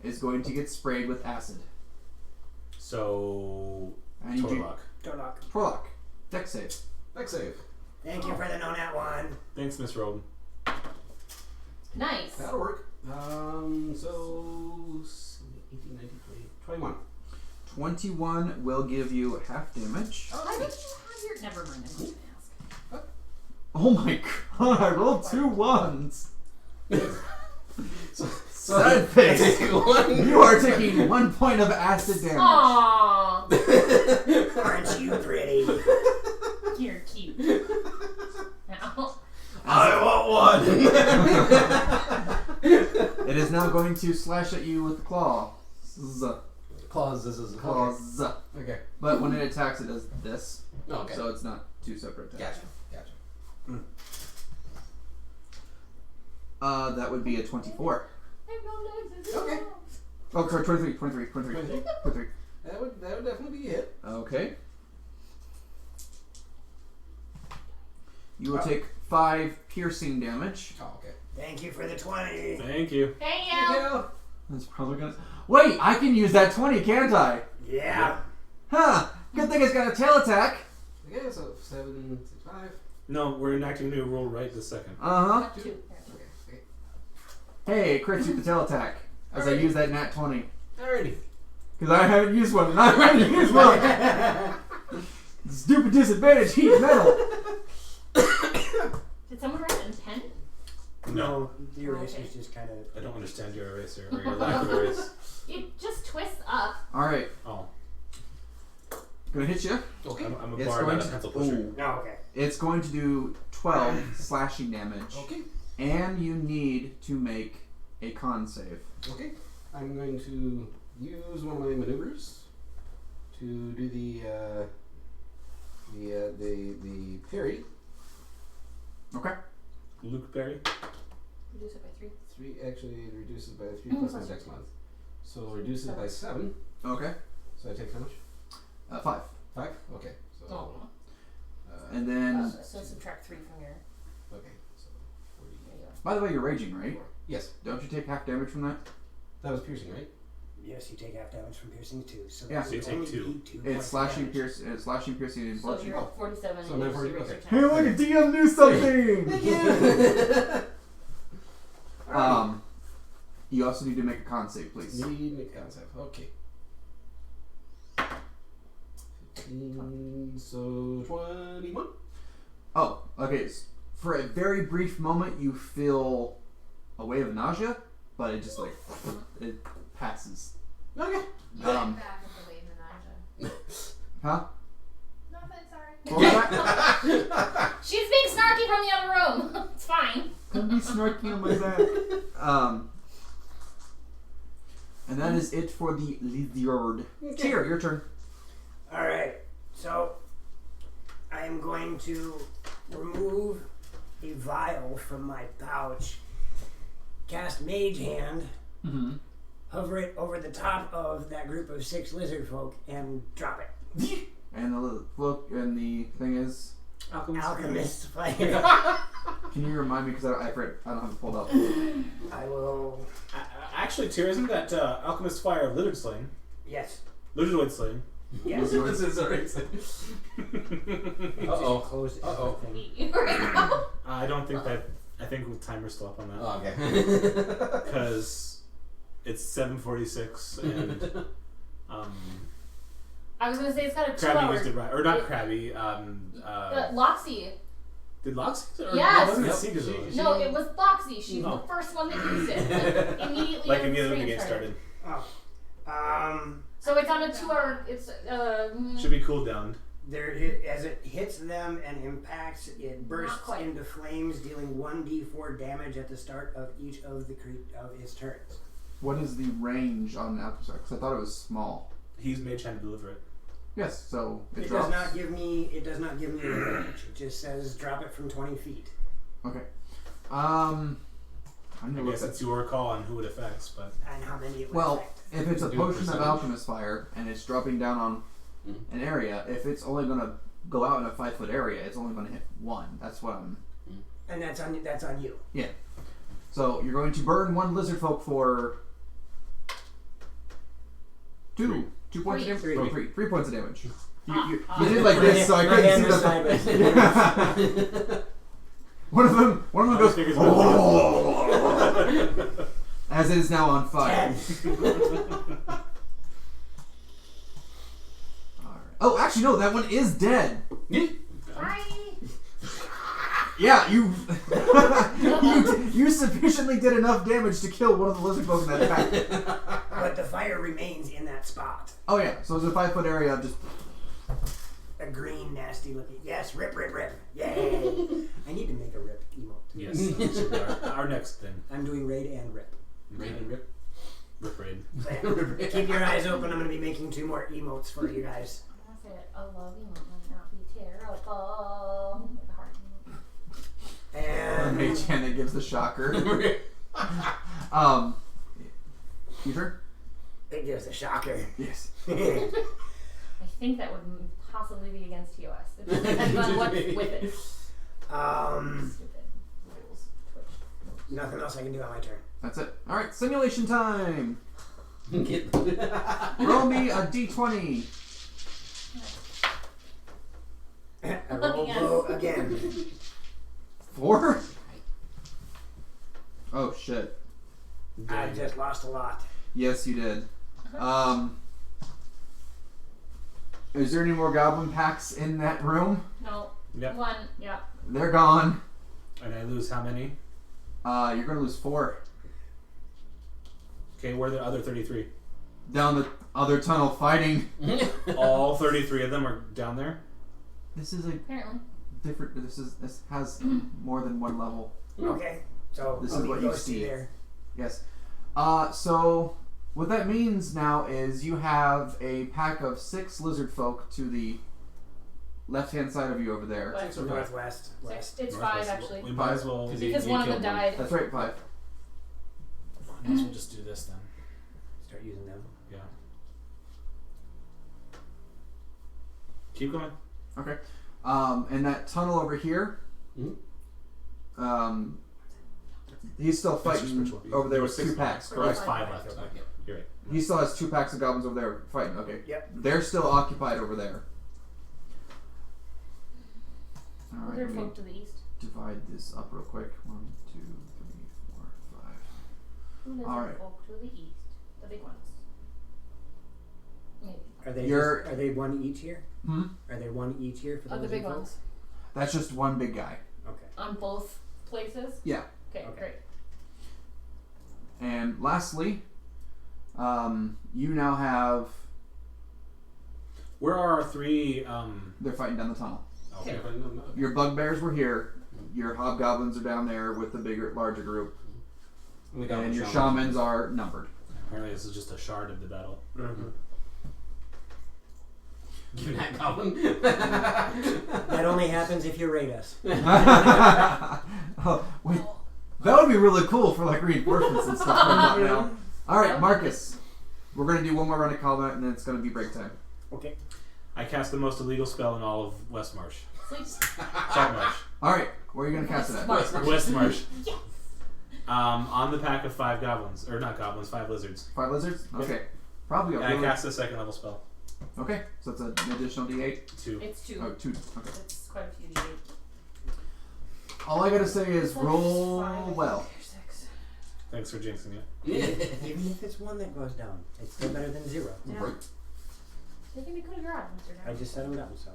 is going to get sprayed with acid. So I need you, Torlock. Torlock, dex save. Dex save. Thank you for the no nat one. Thanks, Miss Roden. Nice. That'll work. So 18, 19, 20, 21. 21 will give you half damage. How did you have your... Never mind, I'm going to ask. Oh my god, I rolled 2 1s. Sad face. You are taking 1 point of acid damage. Aww. Aren't you pretty? You're cute. Now. I want one. It is now going to slash at you with the claw. Claws. This is Claws. Okay. But when it attacks, it does this. Okay. So it's not 2 separate attacks. Gotcha. That would be a 24. Okay. Oh, sorry, 23. 23. That would definitely be it. Okay. You will take 5 piercing damage. Oh, okay. Thank you for the 20. Thank you. Thank you. That's probably gonna. Wait, I can use that 20, can't I? Yeah. Huh. Good thing it's got a tail attack. Okay, so 7, 6, 5. No, we're enacting a new rule right this second. Uh huh. Two. Okay. Hey, crit shoot the tail attack. As I use that nat 20. Alrighty. Because I haven't used one, and I'm ready to use one. Stupid disadvantage, heat metal. Did someone write intent? No. The eraser's just kind of. I don't understand your eraser or your lack of eraser. It just twists up. Alright, Oh, gonna hit you. Okay. I'm a It's bard, going not a to. pencil pusher. Ooh. No, okay. It's going to do 12 slashing damage. Okay. And you need to make a con save. Okay. I'm going to use one of my maneuvers to do the parry. Okay. Luke Berry. Reduce it by 3. 3 actually it reduces by 3 plus my dex mod. So reduces by 7. Okay. So I take how much? 5. 5? Okay. So Oh. And then, So subtract 3 from your... okay. So 40. There you go. by the way, you're raging, right? Yes. Don't you take half damage from that? That was piercing, right? Yes, you take half damage from piercing 2. So Yeah. that So you would take only 2. be 2 It's points slashing, of damage. slashing, piercing, and So bludgeoning. you're at 47 So and I'm you at just 40, erase your okay. Hey, attack. look, DM knew something! You also need to make a con save, please. Need make concept. Okay. 15, so 21. Oh, okay. For a very brief moment, you feel a wave of nausea, but it just it passes. Okay. Um, Back at the wave of nausea. huh? Nothing, sorry. What was that? She's being snarky from the other room. It's fine. Don't be snarky on my back. And that is it for the lizard. Cheer, your turn. Alright, so I am going to remove a vial from my pouch, cast Mage Hand, Mm-hmm. hover it over the top of that group of 6 lizard folk, and drop it. And the thing is, Alchemist's Fire. can you remind me because I don't have it pulled up. I will. Actually, Tyr, isn't that Alchemist Fire Lizard Slaying? Yes. Lizardoid Slaying. Yes. This is alright. Uh-oh. Close it. Uh-oh. I don't think that. I think with timer's still up on that. Oh, okay. Because it's 7:46 and I was gonna say it's got a 2 Krabby hour. used it right, or not Krabby. Loxy. Did Loxy? Or Yes. wasn't it Yep. Seagazoid? No, it was Loxy. She's Oh. the first one that used it. Immediately. Like as immediately when the stream game started. Oh. So it's on a 2 hour. It's Should be cooled down. There, as it hits them and impacts, it bursts quite. into flames, dealing 1d4 damage at the start of each of its turns. What is the range on Alchemist? Because I thought it was small. He's mage hand to deliver it. Yes, so it It drops. does not give me. It does not give me a range. It just says drop it from 20 feet. Okay. I'm I gonna look guess at. it's your call on who it affects, but And how many it would Well, affect. if it's a Do a potion of percentage. Alchemist Fire and it's dropping down on an area, if it's only gonna go out in a 5-foot area, it's only gonna hit 1. That's what I'm. And that's on you. So you're going to burn 1 lizard folk for 2 points of damage. Three. Oh, 3 points of damage. You Ah. did like this, so I My couldn't hand see was the. sideways. One of them goes. figures "Oh," as it is now on fire. 10. Alright. Oh, actually, no, that one is dead. Bye. Yeah, you you sufficiently did enough damage to kill one of the lizard folk in that pack. But the fire remains in that spot. Oh yeah, so it's a 5-foot area of just. A green, nasty looking. Yes, rip, rip, rip. Yay! I need to make a rip emote. yes, that should be our next thing. I'm doing raid and rip. Raid and rip. Rip raid. So yeah, keep your eyes open. I'm going to be making 2 more emotes for you guys. I said a love emote might not be terrible. Like a heart emote. And Mage hand that gives the shocker. You sure? it gives a shocker. Yes. I think that would possibly be against TOS. It just depends on what's with it. Stupid rules. Twitch. Nothing else I can do on my turn. That's it. All right, simulation time. Get Roll me a d20. I roll Yes. low again. 4? Oh shit. I just lost a lot. Yes, you did. Is there any more goblin packs in that room? No. Yep. 1. Yep. They're gone. And I lose how many? You're gonna lose 4. Okay, where are the other 33? Down the other tunnel fighting. All 33 of them are down there? This is a Apparently. different. This has more than one level. Okay, so This I'll is leave what you those 2 see. there. Yes. So what that means now is you have a pack of 6 lizard folk to the left-hand side of you over there. But So northwest, west. it's 5 Northwest. actually. We might as well. Because one of them died. That's right, 5. Might as well just do this then. Start using them. Yeah. Keep going. Okay. And that tunnel over here. Mhm. He's still That's your fighting spiritual. over there You with were 6 2 packs, There's correct? 5 left. You're right. He still has 2 packs of goblins over there fighting. Okay. Yep. They're still occupied over there. All right. Let me Lizardfolk to the east. divide this up real quick. 1, 2, 3, 4, 5. Two All right. lizardfolk to the east. The big ones. Maybe. Are they You're- are they one each here? Hmm. Are they one each here for Oh, the big lizard folk? ones. That's just one big guy. Okay. On both places? Yeah. Okay, Okay. great. And lastly, you now have. Where are our 3? They're fighting down the tunnel. Okay. Your bugbears were here. Your hobgoblins are down there with the larger group, and your shamans are numbered. Apparently, this is just a shard of the battle. Mm-hmm. Give me that goblin. That only happens if you raid us. Oh, wait. That would be really cool for like reinforcements and stuff. Right now. All right, Marcus. We're gonna do one more round of combat, and then it's gonna be break time. Okay. I cast the most illegal spell in all of Westmarsh. Sleep. Saltmarsh. All right, where are you gonna cast it at? Westmarsh. Yes. On the pack of 5 goblins. Or not goblins, 5 lizards. 5 lizards. Okay. Probably a And I really. cast a 2nd level spell. Okay, so it's an additional D8. 2. It's 2. Oh, 2. Okay. It's quite a few D8. All I gotta say is It's like roll 5, well. 6. Thanks for jinxing it. Even if it's one that goes down, it's still better than 0. Yeah. Right. They can be good your odds, Mr. I just set them down, so.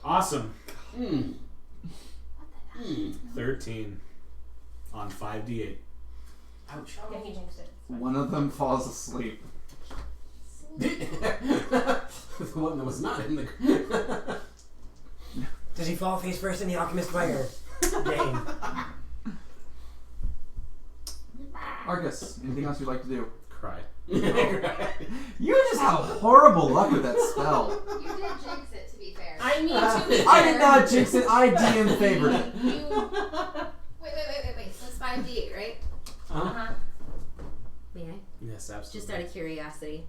Awesome. Hmm. 13 on 5d8. Ouch. Yeah, he jinxed it. One of them falls asleep. The one that was not in the. Does he fall face first in the alchemist fire? Dang. Argus, anything else you'd like to do? Cry. You just have horrible luck with that spell. You did jinx it, to be fair. I need to be I did not jinx it. I DM favored it. You. Wait. So it's 5d8, right? Uh-huh. May I? Yes, absolutely. Just out of curiosity.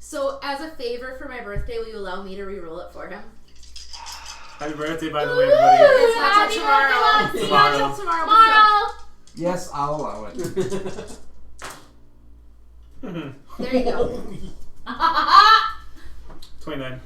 So, as a favor for my birthday, will you allow me to re-roll it for him? Happy birthday, by the way, everybody. It's not Happy till tomorrow. birthday, It's not till Tomorrow. tomorrow. Yes, I'll allow it. There you go. 29.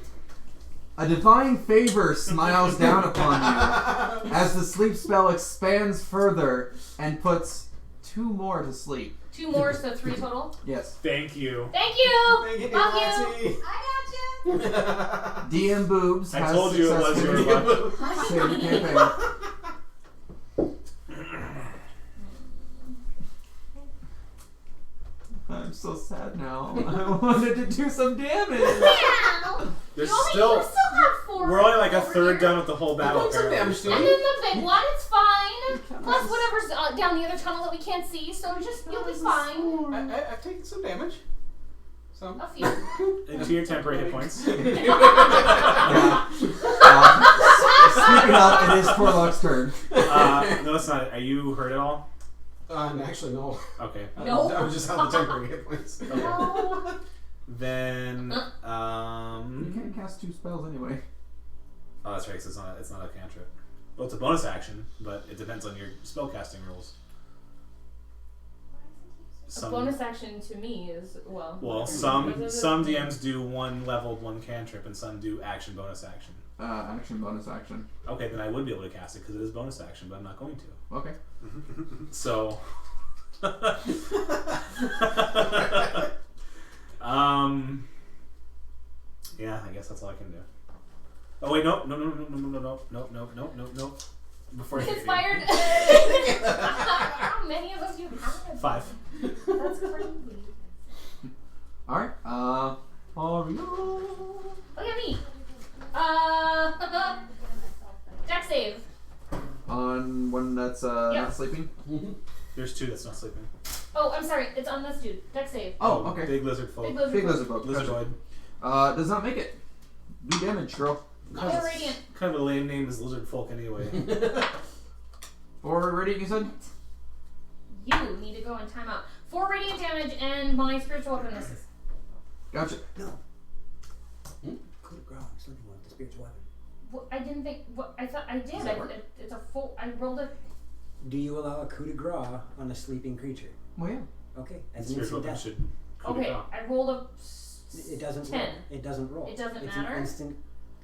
A divine favor smiles down upon you as the sleep spell expands further and puts 2 more to sleep. 2 more, so 3 total. Yes. Thank you. Thank you! Thank you, Love you! Lassie. I DM Boobs I has told you it was your successfully luck. saved the campaign. I'm so sad now. I wanted to do some damage. Meow! There's You still. still have 4. We're only like a over third here. done with the whole battle. Done some apparently. damage to And him. then the big one, it's fine. Plus whatever's down the other tunnel that we can't see, so you'll be fine. I've taken some damage. Some. A few. Into your temporary hit points. Speaking of, it is Torlock's turn. No, it's not. Are you hurt at all? Actually, no. Okay. No. I was just held the temporary hit points. No. Then, You can't cast 2 spells anyway. oh, that's right. 'Cause it's not a cantrip. Well, it's a bonus action, but it depends on your spellcasting rules. A bonus action to me is, well, some DMs do 1 leveled 1 cantrip, and some do action bonus action. Action, bonus action. Okay, then I would be able to cast it because it is bonus action, but I'm not going to. Okay. So, yeah, I guess that's all I can do. Oh wait, no. Before I It's hit inspired. How many of us do you have? 5. That's crazy. Alright, Mario. Look at me. Deck save. On one that's not sleeping? There's 2 that's not sleeping. Oh, I'm sorry. It's on this dude. Deck save. Oh, okay. Big lizard folk. Big lizard. Big lizard folk. Lizardoid. Does not make it. Do damage, girl. Oh, radiant. Kind of a lame name is lizard folk anyway. 4 radiant, you said? You need to go in timeout. 4 radiant damage and my spiritual weapon misses. Gotcha. No. Coup de grace. Sleeping one. The spiritual weapon. I didn't think. What I thought I did. Does that work? It's a full. I rolled it. Do you allow a coup de grace on a sleeping creature? Well, yeah. Okay, as an Spiritual instant death. should. Okay, I rolled a. It doesn't 10. roll. It doesn't roll. It doesn't it's matter? an instant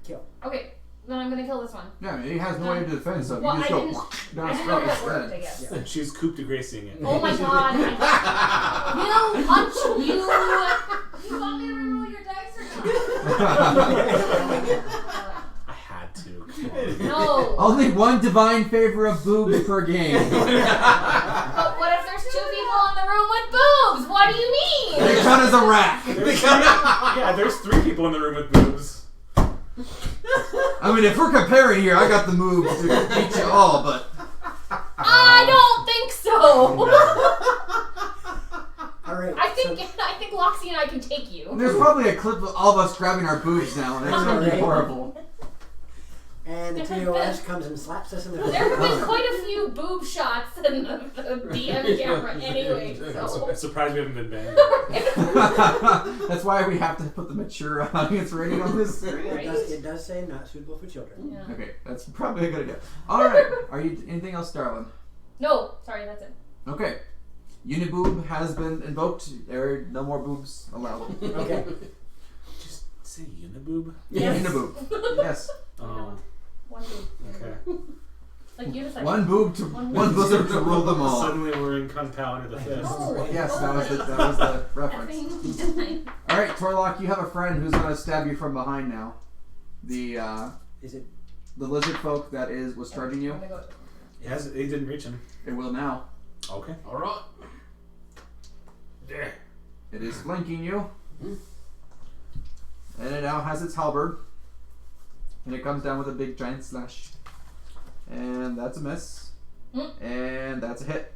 kill. Okay, then I'm gonna kill this one. Yeah, I mean, he has no way to defend himself. Well, You just I go didn't- down I his didn't know throat that worked. I instead. guess. Yeah. She's Coupe de Gracing it. Oh my god! Will punch you. You want me to reroll your dice or not? I had to. Come on. No. Only one divine favor of boobs per game. But what if there's 2 people in the room with boobs? What do you mean? They count as a rack. Yeah, there's 3 people in the room with boobs. I mean, if we're comparing here, I got the moves to beat you all, but I don't think so. All right. I think Loxy and I can take you. there's probably a clip of all of us grabbing our boobs now, and it's gonna be Alright. horrible. And the TOS comes and slaps us in the There have been quite a few boob shots in the DM camera anyway, so. I'm surprised we haven't been banned. That's why we have to put the mature audience rating on this. It does say not suitable for children. Yeah. Okay, that's probably a good idea. Alright, are you anything else, darling? No, sorry, that's it. Okay. Uniboob has been invoked. There are no more boobs allowed. Okay. Just say uniboob? Yes. Uniboob. Yes. Oh, One boob. okay. Like unicycle. One boob to One one boob. blizzard to rule them all. Suddenly we're in Kunpao under the fist. No. Yes, that was the reference. Effing. Alright, Torlock, you have a friend who's gonna stab you from behind now. The Is it? the lizard folk that was charging you. I'm gonna go- It didn't reach him. It will now. Okay. Alright. There. It is flanking you. And it now has its halberd. And it comes down with a big giant slash. And that's a miss. And that's a hit.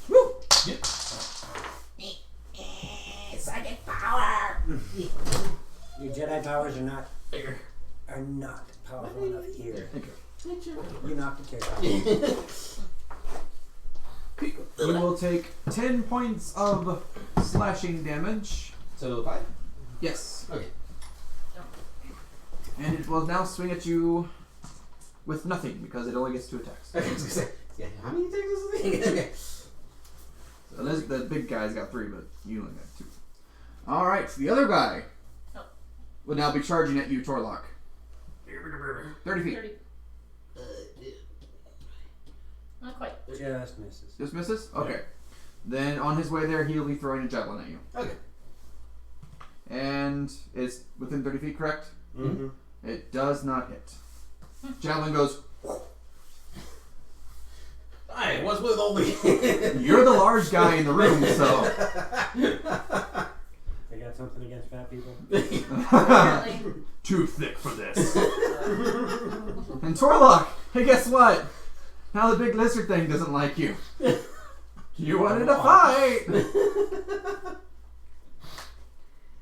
Woo! Yep. Psychic power. Your Jedi powers are not powerful enough here. Okay. You knocked the carrot. You will take 10 points of slashing damage. So 5? Yes. Okay. And it will now swing at you with nothing because it only gets 2 attacks. Okay, I was gonna say, yeah, how many attacks is this thing? Okay. So the big guy's got 3, but you only got 2. Alright, so the other guy will now be charging at you, Torlock. 30 feet. 30. Not quite. Just misses. Just misses? Okay. Then on his way there, he'll be throwing a javelin at you. Okay. And it's within 30 feet, correct? Mm-hmm. It does not hit. Javelin goes, I was with only. you're the large guy in the room, so. They got something against fat people? Apparently. Too thick for this. And Torlock, hey, guess what? Now the big lizard thing doesn't like you. You wanted to fight!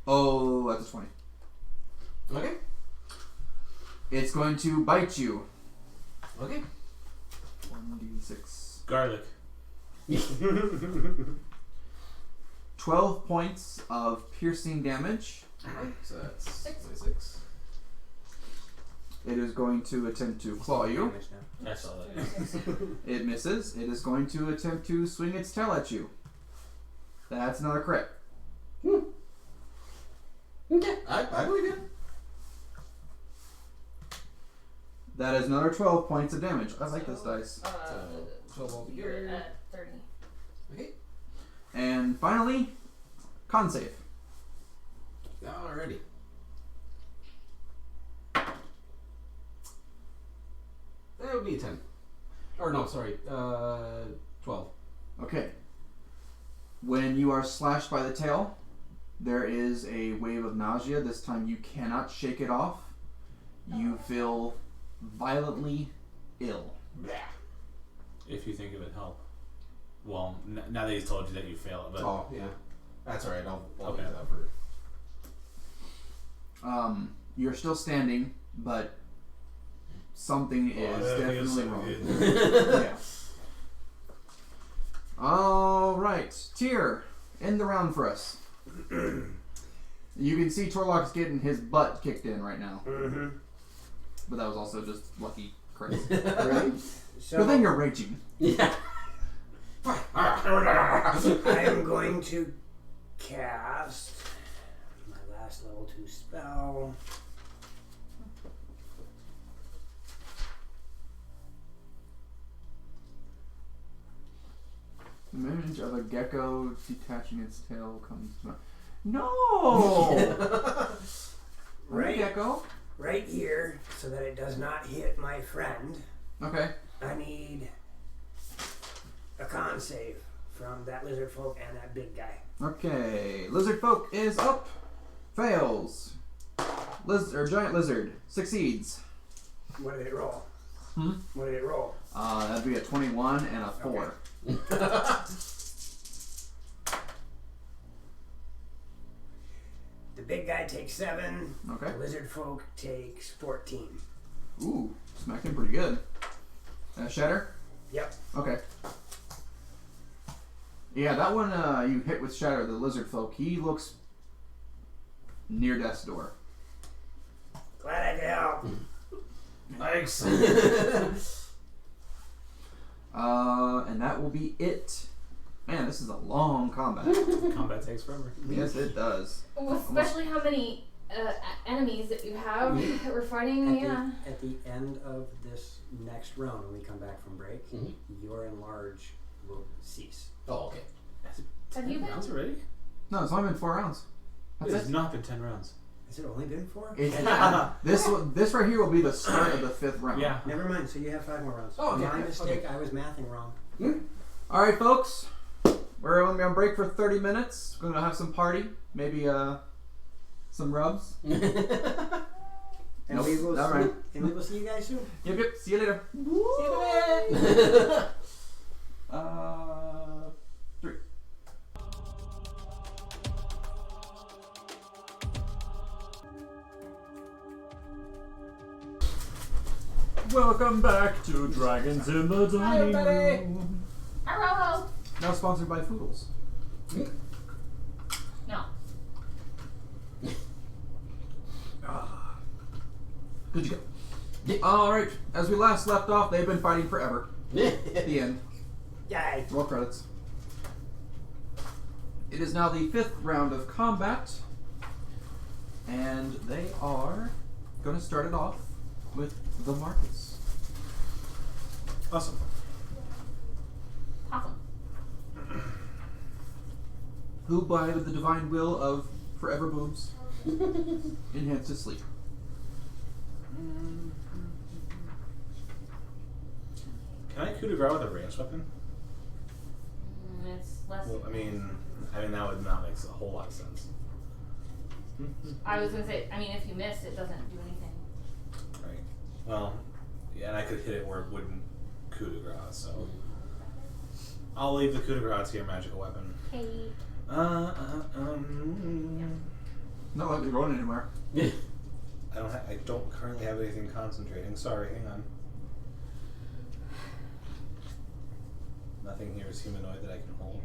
Oh, that's a 20. Okay. It's going to bite you. Okay. 1d6. Garlic. 12 points of piercing damage. So that's 6. 26. It is going to attempt to claw you. Damage now. I saw that. It misses. It is going to attempt to swing its tail at you. That's another crit. Okay. I believe you. That is another 12 points of damage. I like this dice. So 12 You're altogether. at 30. Okay. And finally, con save. Alrighty. That would be a 10. Or no, sorry. 12. Okay. When you are slashed by the tail, there is a wave of nausea. This time you cannot shake it off. You feel violently ill. If you think it would help. Well, now that he's told you that you fail it, but Oh, yeah. That's alright. I'll Okay. use that for. You're still standing, but something is definitely wrong. Yeah. All right, Tyr, end the round for us. You can see Torlock's getting his butt kicked in right now. Mm-hmm. But that was also just lucky crits. Right. So Good thing you're raging. Yeah. I am going to cast my last level 2 spell. The image of a gecko detaching its tail comes to mind. No! Right. Gecko. Right here, so that it does not hit my friend. Okay. I need a con save from that lizard folk and that big guy. Okay. Lizard folk is up. Fails. Giant lizard succeeds. What did it roll? Hmm? What did it roll? That'd be a 21 and a 4. The big guy takes 7. Okay. The lizard folk takes 14. Ooh, smacked him pretty good. Shatter? Yep. Okay. Yeah, that one you hit with Shatter, the lizard folk, he looks near death's door. Glad I could help. Thanks. And that will be it. Man, this is a long combat. Combat takes forever. Yes, it does. Well, especially how many enemies that you have that we're fighting. Yeah. At the end of this next round, when we come back from break, your enlarge will cease. Oh, okay. Have you been? Rounds already? No, it's only been 4 rounds. It has not been 10 rounds. Has it only been 4? This right here will be the start of the 5th round. Yeah. Never mind. So you have 5 more rounds. Oh, okay. My mistake. I was mathing wrong. All right, folks. We're only on break for 30 minutes. We're gonna have some party, maybe some rubs. And Nope, we will not see. right. And we will see you guys soon. Yep. See you later. See you later. 3. Welcome back to Dragons in the Dining Room. Arrow. Now sponsored by Foodles. No. Good to go. Alright, as we last left off, they've been fighting forever. The end. Yay. Roll credits. It is now the 5th round of combat. And they are going to start it off with the Marcus. Awesome. Awesome. Who, by the divine will of forever boobs, enhanced his sleep. Can I coup de grace with a ranged weapon? It's less. Well, I mean that would not make a whole lot of sense. I was gonna say. I mean, if you miss, it doesn't do anything. Right. Well, yeah, and I could hit it where it wouldn't coup de grace, so I'll leave the coup de grace to your magical weapon. Hey. Not like you're going anywhere. I don't currently have anything concentrating. Sorry, hang on. Nothing here is humanoid that I can hold.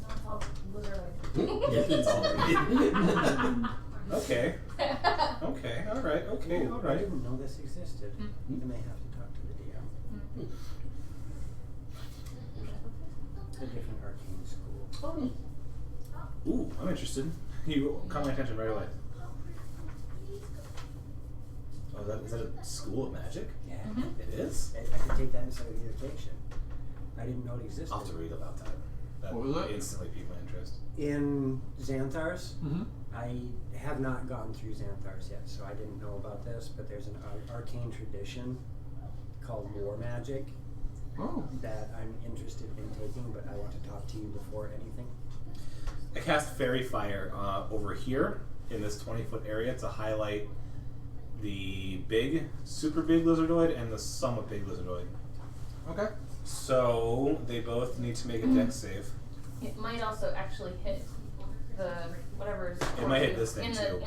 No, it's all lizard. Yes, it's all right. Okay. Okay. All right. Okay. Ooh, All I right. didn't know this existed. You may have to talk to the DM. A different arcane school. Oh, neat. Ooh, I'm interested. You caught my attention right away. Oh, is that a school of magic? Yeah. It is? I could take that instead of education. I didn't know it existed. I'll have to read about that. That What was it? instantly piqued my interest. In Xanthar's, Mm-hmm. I have not gone through Xanthar's yet, so I didn't know about this, but there's an arcane tradition called war magic Oh. that I'm interested in taking, but I want to talk to you before anything. I cast Fairy Fire over here in this 20-foot area to highlight the big, super big lizardoid and the somewhat big lizardoid. Okay. So they both need to make a dex save. It might also actually hit the whatever. It might hit this thing in too,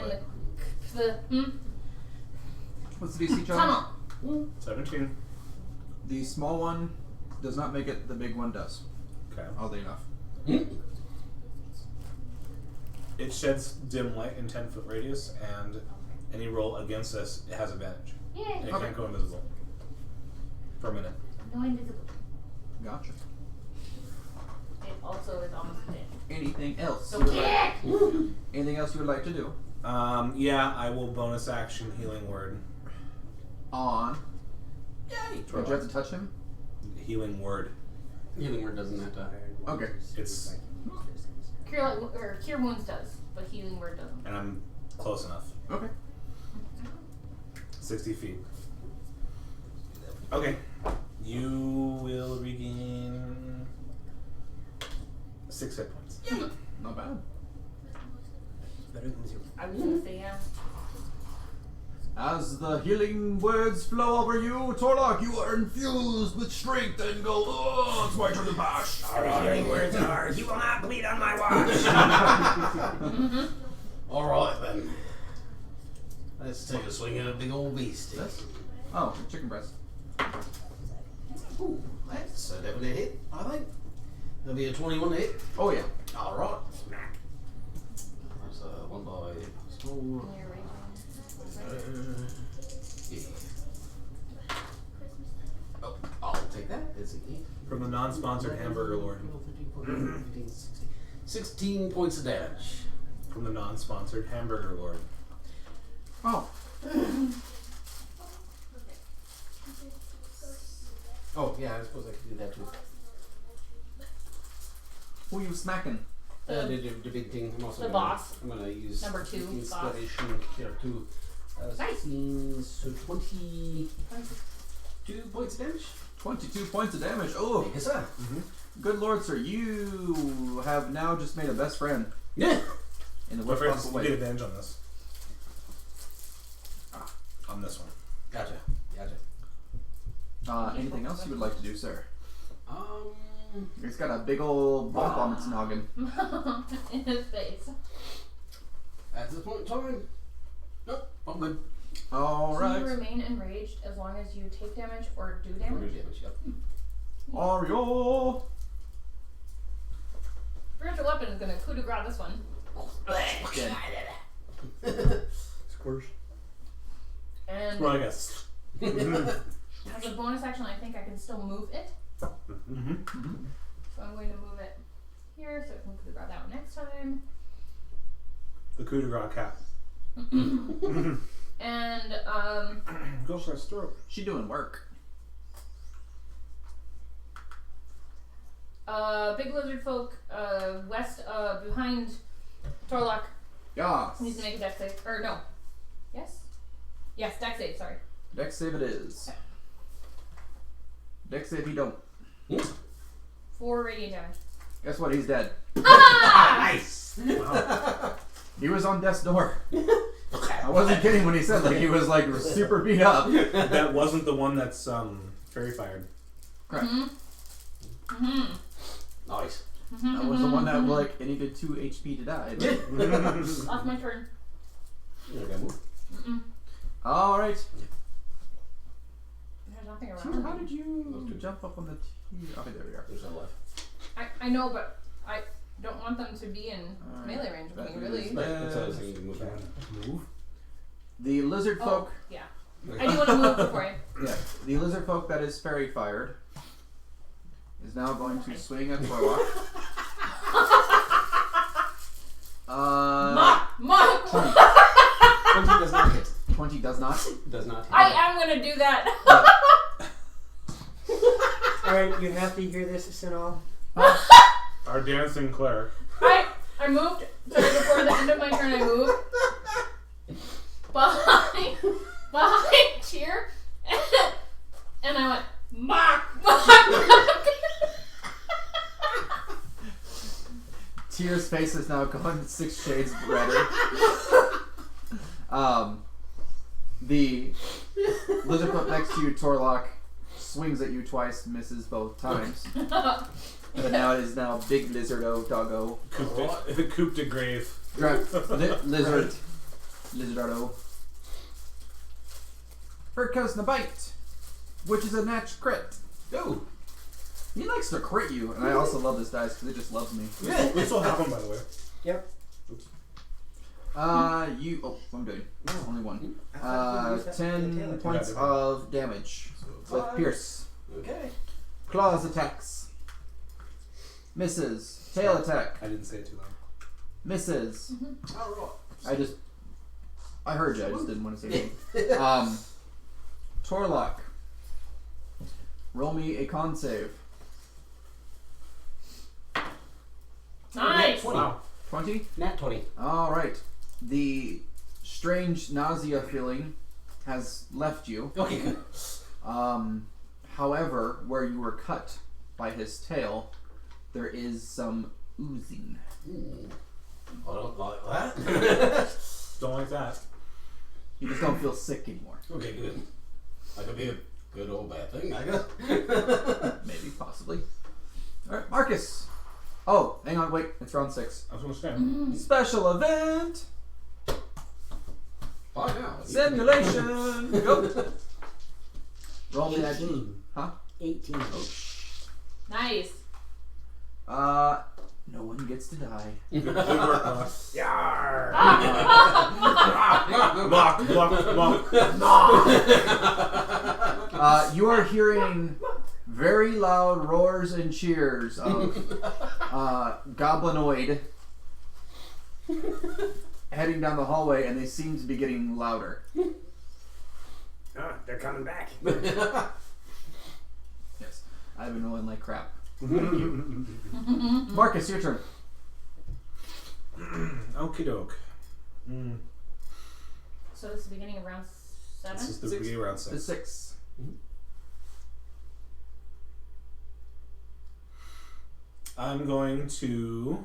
the What's the DC, John? tunnel. 17. The small one does not make it, the big one does. Okay. Oddly enough. It sheds dim light in 10-foot radius, and any roll against this, it has advantage. Yay! And it can't go invisible. For a minute. No invisible. Gotcha. It also is almost dead. Anything else? So you would yeah. anything else you would like to do? Yeah, I will bonus action healing word. On. Yay! Did you have to touch him? Healing word. Healing word doesn't have to. Okay. It's Cure wounds does, but healing word doesn't. and I'm close enough. Okay. 60 feet. Okay. You will regain 6 hit points. Yeah. Not bad. Better than 0. I was gonna say yeah. As the healing words flow over you, Torlok, you are infused with strength and go, oh, it's my turn to bash. The healing words are, you will not bleed on my watch. Alright then. Let's take a swing at a big old beast. This? Oh, chicken breast. Ooh, that's a definite hit, I think. That'll be a 21 to hit. Oh, yeah. Alright. Smack. That's 1 by 4. You're raging. Yeah. Oh, I'll take that. It's a 8. From the non-sponsored Hamburger Lord. 15, 16 points of damage. From the non-sponsored Hamburger Lord. Oh. Oh, yeah, I suppose I could do that too. Who you smacking? The big thing. I'm also The gonna, boss. I'm gonna use Number 2, boss. inspiration here too. Nice. 16, so 22 points of damage. 22 points of damage. Oh, Yes, sir. good lord, sir. You have now just made a best friend Yeah. in the My worst friends, possible you get way. advantage on this. On this one. Gotcha. Anything else you would like to do, sir? Um. He's got a big old bump on its noggin. In his face. At this point in time, nope, I'm good. All So right. you remain enraged as long as you take damage or do I'm damage. good damage. Yep. Ario. Spiritual weapon is gonna coup de grace this one. Squish. And Well, I guess. as a bonus action, I think I can still move it. Mm-hmm. So I'm going to move it here so it can coup de grace that one next time. The coup de grace cap. And Go for a stroke. She doing work. big lizard folk west behind Torlok Yes. needs to make a dex save. Or no. Yes? Yes, dex save, sorry. Dex save it is. Dex save he don't. 4 radiant damage. Guess what? He's dead. Nice. Wow. He was on death's door. I wasn't kidding when he said like he was like super beat up. That wasn't the one that's fairy fired. Correct. Nice. That was the one that like it needed 2 HP to die. That's my turn. You gotta move. All right. There's nothing How around me. did you jump up on the T? Okay, there we are. There's no left. I know, but I don't want them to be in Alright. melee range of That me, really. is- That's how I was thinking to move that. Move. The lizard Oh, folk. yeah. I do want to move before I... Yeah, the lizard folk that is fairy fired is now going to swing at Torwalk. Mom! 20 does not hit. 20 does not. Does not hit. I am gonna do that. Alright, you have to hear this, Synnal. Our dancing Claire. I moved, so before the end of my turn I moved behind Cheer, and I went, Mark! Tyr's face is now gone 6 shades redder. The lizard folk next to you, Torlok, swings at you twice, misses both times. And now it is now big lizardo doggo. Couped a grave. Lizard. Lizardo. First cousin the bite, which is a natch crit. Go. He likes to crit you, and I also love this dice because it just loves me. We still have one, by the way. Yep. You. Oh, I'm doing. Only one. I thought you used that for the 10 tail points attack. of damage with pierce. Okay. Claws attacks. Misses. Tail attack. I didn't say it too loud. Misses. Alright. I heard you. I just didn't want to say it. Torlock. Roll me a con save. Nice. 20. Wow. 20. Nat 20. All right. The strange nausea feeling has left you. Okay, good. However, where you were cut by his tail, there is some oozing. Ooh. I don't like that. Don't like that. You just don't feel sick anymore. Okay, good. That could be a good or bad thing, I guess. Maybe, possibly. All right, Marcus. Oh, hang on, wait. It's round 6. I was gonna say. Special event. Bye now. Simulation. Go. Roll me that. 18. Huh? 18. Nice. No one gets to die. Good work, boss. Yarr! Mock, mock, mock. You are hearing very loud roars and cheers of goblinoid heading down the hallway, and they seem to be getting louder. Oh, they're coming back. Yes, I've been rolling like crap. Thank you. Marcus, your turn. Okie doke. So this is the beginning of round 7? This is the 6. beginning of round The 6. 6. I'm going to.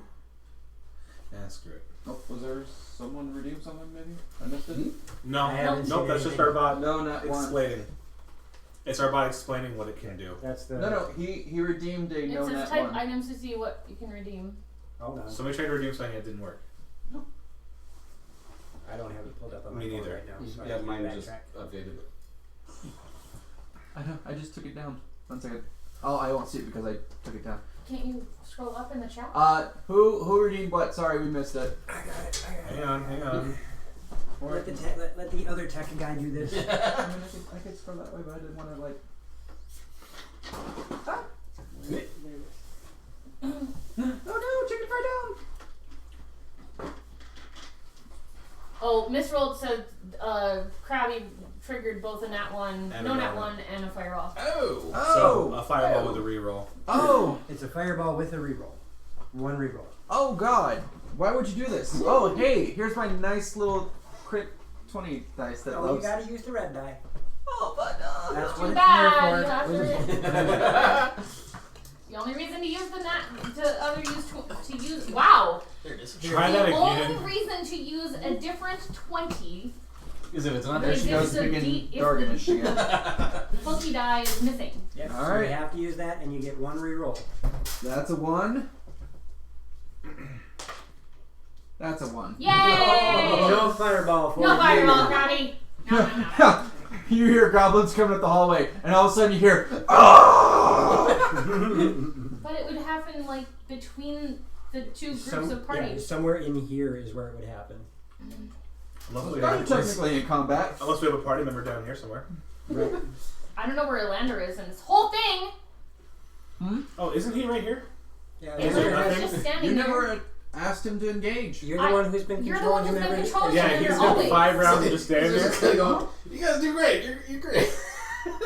Screw it. Oh, was there someone redeem something maybe? I missed it? No, I haven't nope. seen That's just anything. our bot No, not one. explaining. It's our bot explaining what it can do. That's the. No, he redeemed a It no says net type one. items to see what you can redeem. Hold on. Somebody tried to redeem something, it didn't work. I don't have it pulled up on my Me phone neither. right now. So I Yeah, have to mine just backtrack. updated it. I know, I just took it down. 1 second. Oh, I won't see it because I took it down. Can't you scroll up in the chat? Who redeemed what? Sorry, we missed it. I got it. Hang on. Let the let the other tech guy do this. I could scroll that way, but I didn't want to like. Ah! Oh no! Chicken fry down. Oh, misrolled said Krabby triggered both a nat 1, And no a nat roll. 1, and a fireball. Oh! So a fireball with a reroll. Oh! It's a fireball with a reroll. 1 reroll. Oh God! Why would you do this? Oh hey, here's my nice little crit 20 dice that Oh, you loves. gotta use the red die. Oh, but That's Too what bad. it's You here have for. to. The only reason to use the to use wow. There it is. Try that The only again. reason to use a different 20 Because if it's not There there, she This goes is a begin deep- if Dorganish again. funky die is missing. Yep. All So right. you have to use that, and you get 1 reroll. That's a 1. That's a 1. Yay! No fireball for No you. fireball, Krabby. No. You hear goblins coming up the hallway, and all of a sudden you hear, "Ah!" But it would happen like between the two groups of Yeah, parties. somewhere in here is where it would happen. Unless we, I'm have, technically in combat. unless we have a party member down here somewhere. Right. I don't know where Lander is in this whole thing. Oh, isn't he right here? Yeah, It's there Lander nothing? has- just standing You there. never asked him to engage. You're the I- one who's been you're the controlling one him who's been ever. controlling Yeah, him. he's You're got always. 5 rounds of just standing He's there. just gonna go, you guys do great. You're great.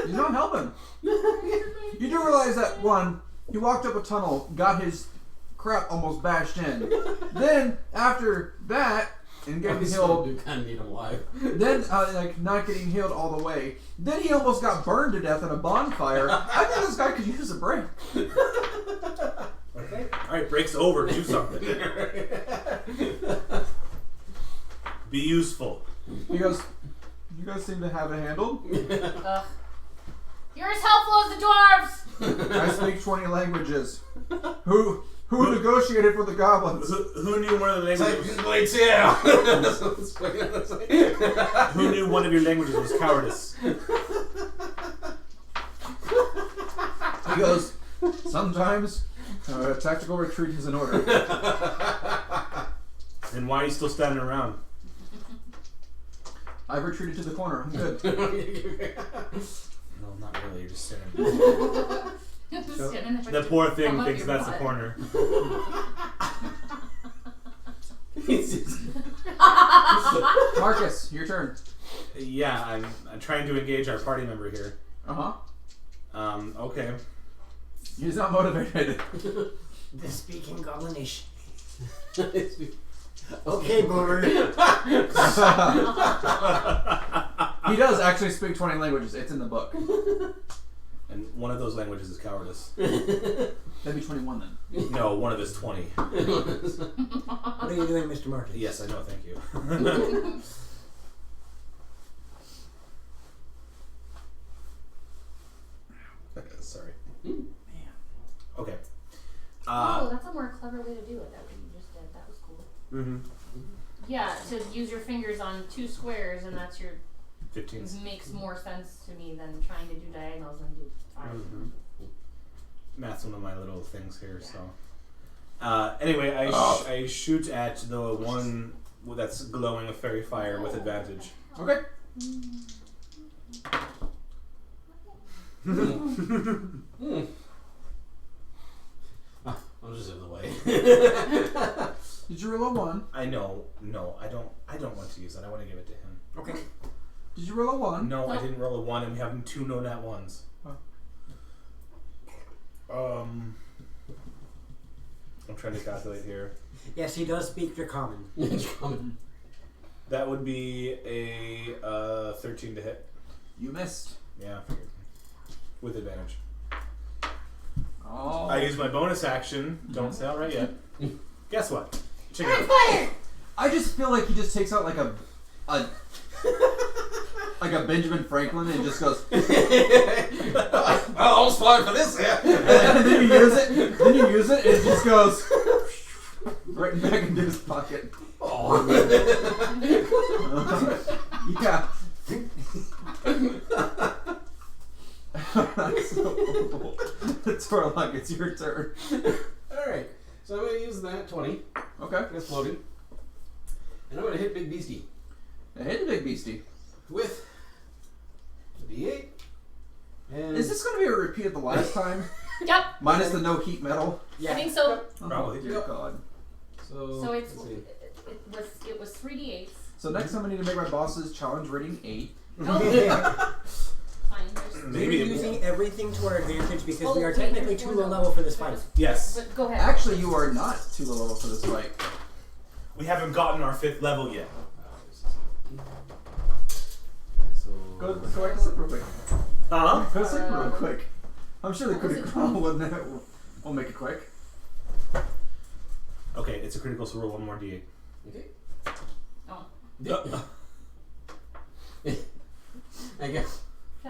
He's not helping. You do realize that, one, he walked up a tunnel, got his crap almost bashed in. Then, after that, and getting healed, You kind of need him alive. then, like, not getting healed all the way, then he almost got burned to death in a bonfire. I think this guy could use a break. Okay. Alright, break's over. Do something. Be useful. He goes, you guys seem to have it handled. Ugh. You're as helpful as the dwarves. I speak 20 languages. Who negotiated for the goblins? Who knew one of the It's like, languages? wait, yeah. Who knew one of your languages was cowardice? He goes, sometimes a tactical retreat is in order. And why are you still standing around? I've retreated to the corner. I'm good. No, not really. You're just sitting. Just sitting in The poor thing Come up thinks your that's butt. a corner. Marcus, your turn. Yeah, I'm trying to engage our party member here. Okay. He's not motivated. The speaking goblinish. Okay, boomer. He does actually speak 20 languages. It's in the book. And one of those languages is cowardice. That'd be 21 then. No, one of his 20. What are you doing, Mr. Marcus? Yes, I know, thank you. Sorry. Okay. Oh, that's a more clever way to do it. That what you just did. That was cool. Mm-hmm. Yeah, to use your fingers on 2 squares, and that's your 15. makes more sense to me than trying to do diagonals and do 5. Mm-hmm. Math's one of my little things here, so. Anyway, I shoot at the one that's glowing a fairy fire with advantage. Okay. I'll just zip away. Did you roll a 1? I know. No, I don't want to use that. I want to give it to him. Okay. Did you roll a 1? No, I didn't roll a 1, and we have 2 no nat 1s. I'm trying to calculate here. Yes, he does speak Dracommon. That would be a 13 to hit. You missed. Yeah, I figured. With advantage. Oh. I use my bonus action. Don't say alright yet. Guess what? Chicken. I just feel like he just takes out like a like a Benjamin Franklin and just goes. I'll slide for this. Yeah. And then you use it. Then you use it, and it just goes right back into his pocket. Oh. Yeah. So, Torlok, it's your turn. Alright, so I'm going to use that 20. Okay. That's floating. And I'm going to hit Big Beastie I hit the big beastie. with a D8. And Is this going to be a repeat of the last time? Yep. Minus the no heat metal? I think so. Probably. Oh, dear God. So it's let's see. it was 3d8s. So next time I need to make my boss's challenge rating 8. Oh. Fine. Maybe We're it using everything to our advantage because Oh, we are wait, technically there's too one low other. level for this fight. Yes. But go ahead. Actually, you are not too low level for this fight. We haven't gotten our 5th level yet. So Go back to sleep real quick. Huh? Go to sleep real quick. I'm sure the critical crawl wouldn't it? We'll make it quick. Okay, it's a critical, so roll 1 more d8. Okay. Oh. I guess.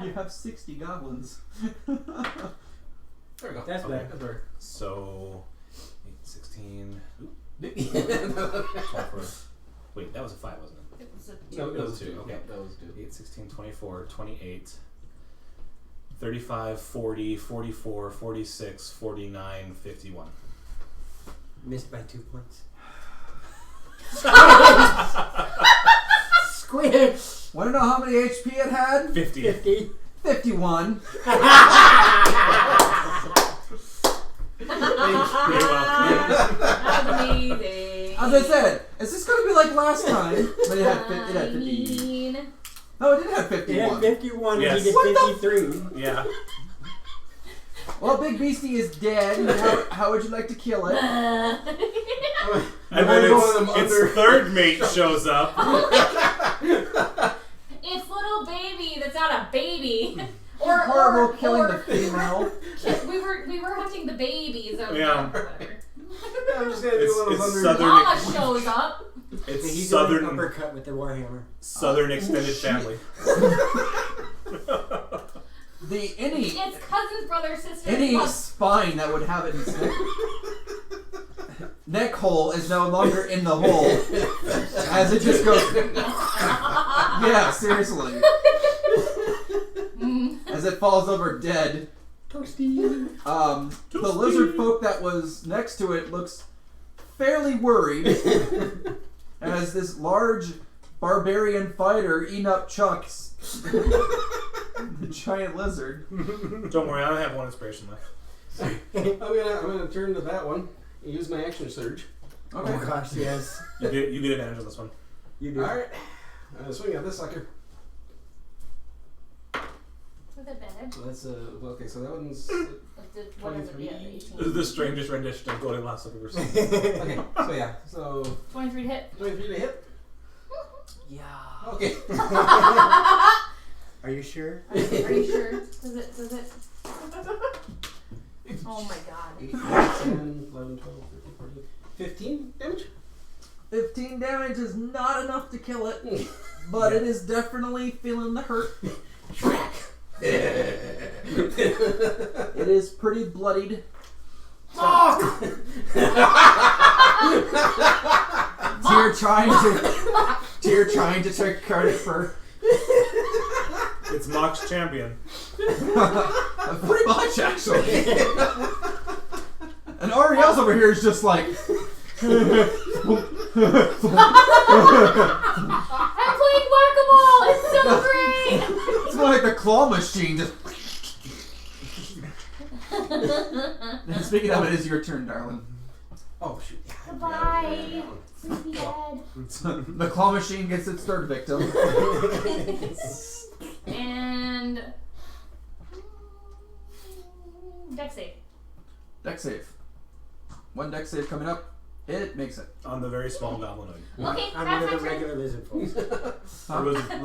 You have 60 goblins. There we go. That's Okay. bad. That's better. So, 8, 16. Oop, No, 24. Wait, that was a 5, wasn't it? It was a that was 2. Okay. That was 2. 8, 16, 24, 28, 35, 40, 44, 46, 49, 51. Missed by 2 points. Squid! Want to know how many HP it had? 50. 50. 51. You're welcome. That was amazing. As I said, is this going to be like last time? But it had 50. I mean, No, it did have He 51. had 51 Yes. and he did What the 53. Yeah. Well, Big Beastie is dead. How would you like to kill it? And then its third mate shows up. it's little baby that's not a baby. Horrible killing the female. We were hunting the babies over Yeah. whatever. I'm just going to do one of It's those southern. Mama shows up. It's He's doing an southern. uppercut with the warhammer. Southern extended family. Any It's cousins, brother, sister. any spine that would have its neck hole is no longer in the hole, as it just goes. Yeah, seriously. As it falls over dead. Toasty. The lizard folk that was next to it looks fairly worried as this large barbarian fighter eating up Chucks. The giant lizard. Don't worry, I don't have one inspiration left. I'm gonna turn to that one and use my action surge. Okay. Oh gosh, yes. You get advantage on this one. You do. Alright. Swing at this sucker. With advantage. So that's okay, so that one's What is it? 23. Yeah, the This 18. is the strangest rendition of Goldilocks I've ever seen. Okay, so yeah. So 23 to hit. 23 to hit. Yeah. Okay. Are you sure? Are you sure? Does it? Oh my god. 8, 10, 11, 12, 13, 14, 15 damage? 15 damage is not enough to kill it, but it is definitely feeling the hurt. It is pretty bloodied. Tyr trying to take credit for It's Mock's champion. pretty much actually. And Ariel's over here is just like I'm playing whack-a-mole! It's so great! it's more like the claw machine just And speaking of it, is your turn, darling. Oh shoot. Yeah, Goodbye. Sleepy dead. The claw machine gets its third victim. And deck save. Deck save. One deck save coming up. It makes it. On the very small goblinoid. Okay, I'm that's one of my the turn. regular lizard folks. Or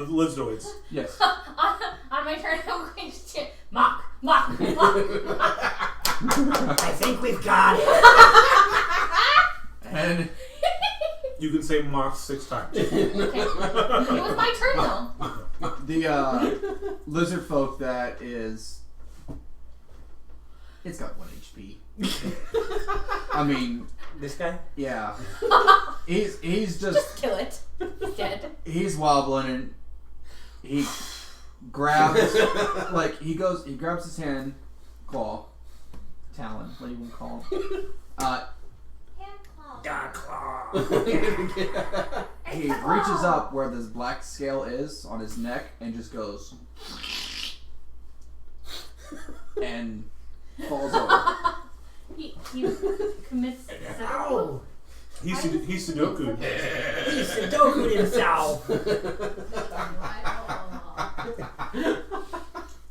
lizardoids. Yes. On my turn, I'm going to chant mock. I think we've got it. And You can say Mock 6 times. Okay. It was my turn though. the lizard folk that is. It's got 1 HP. I mean, This guy? yeah. He's just Just kill it. He's dead. he's wobbling and he grabs he grabs his hand, talon, what do you want to call him? Hand claw. Da claw. He reaches up where this black scale is on his neck and just goes and falls over. He commits suicide. Ow. He's Sudoku. He's Sudoku himself.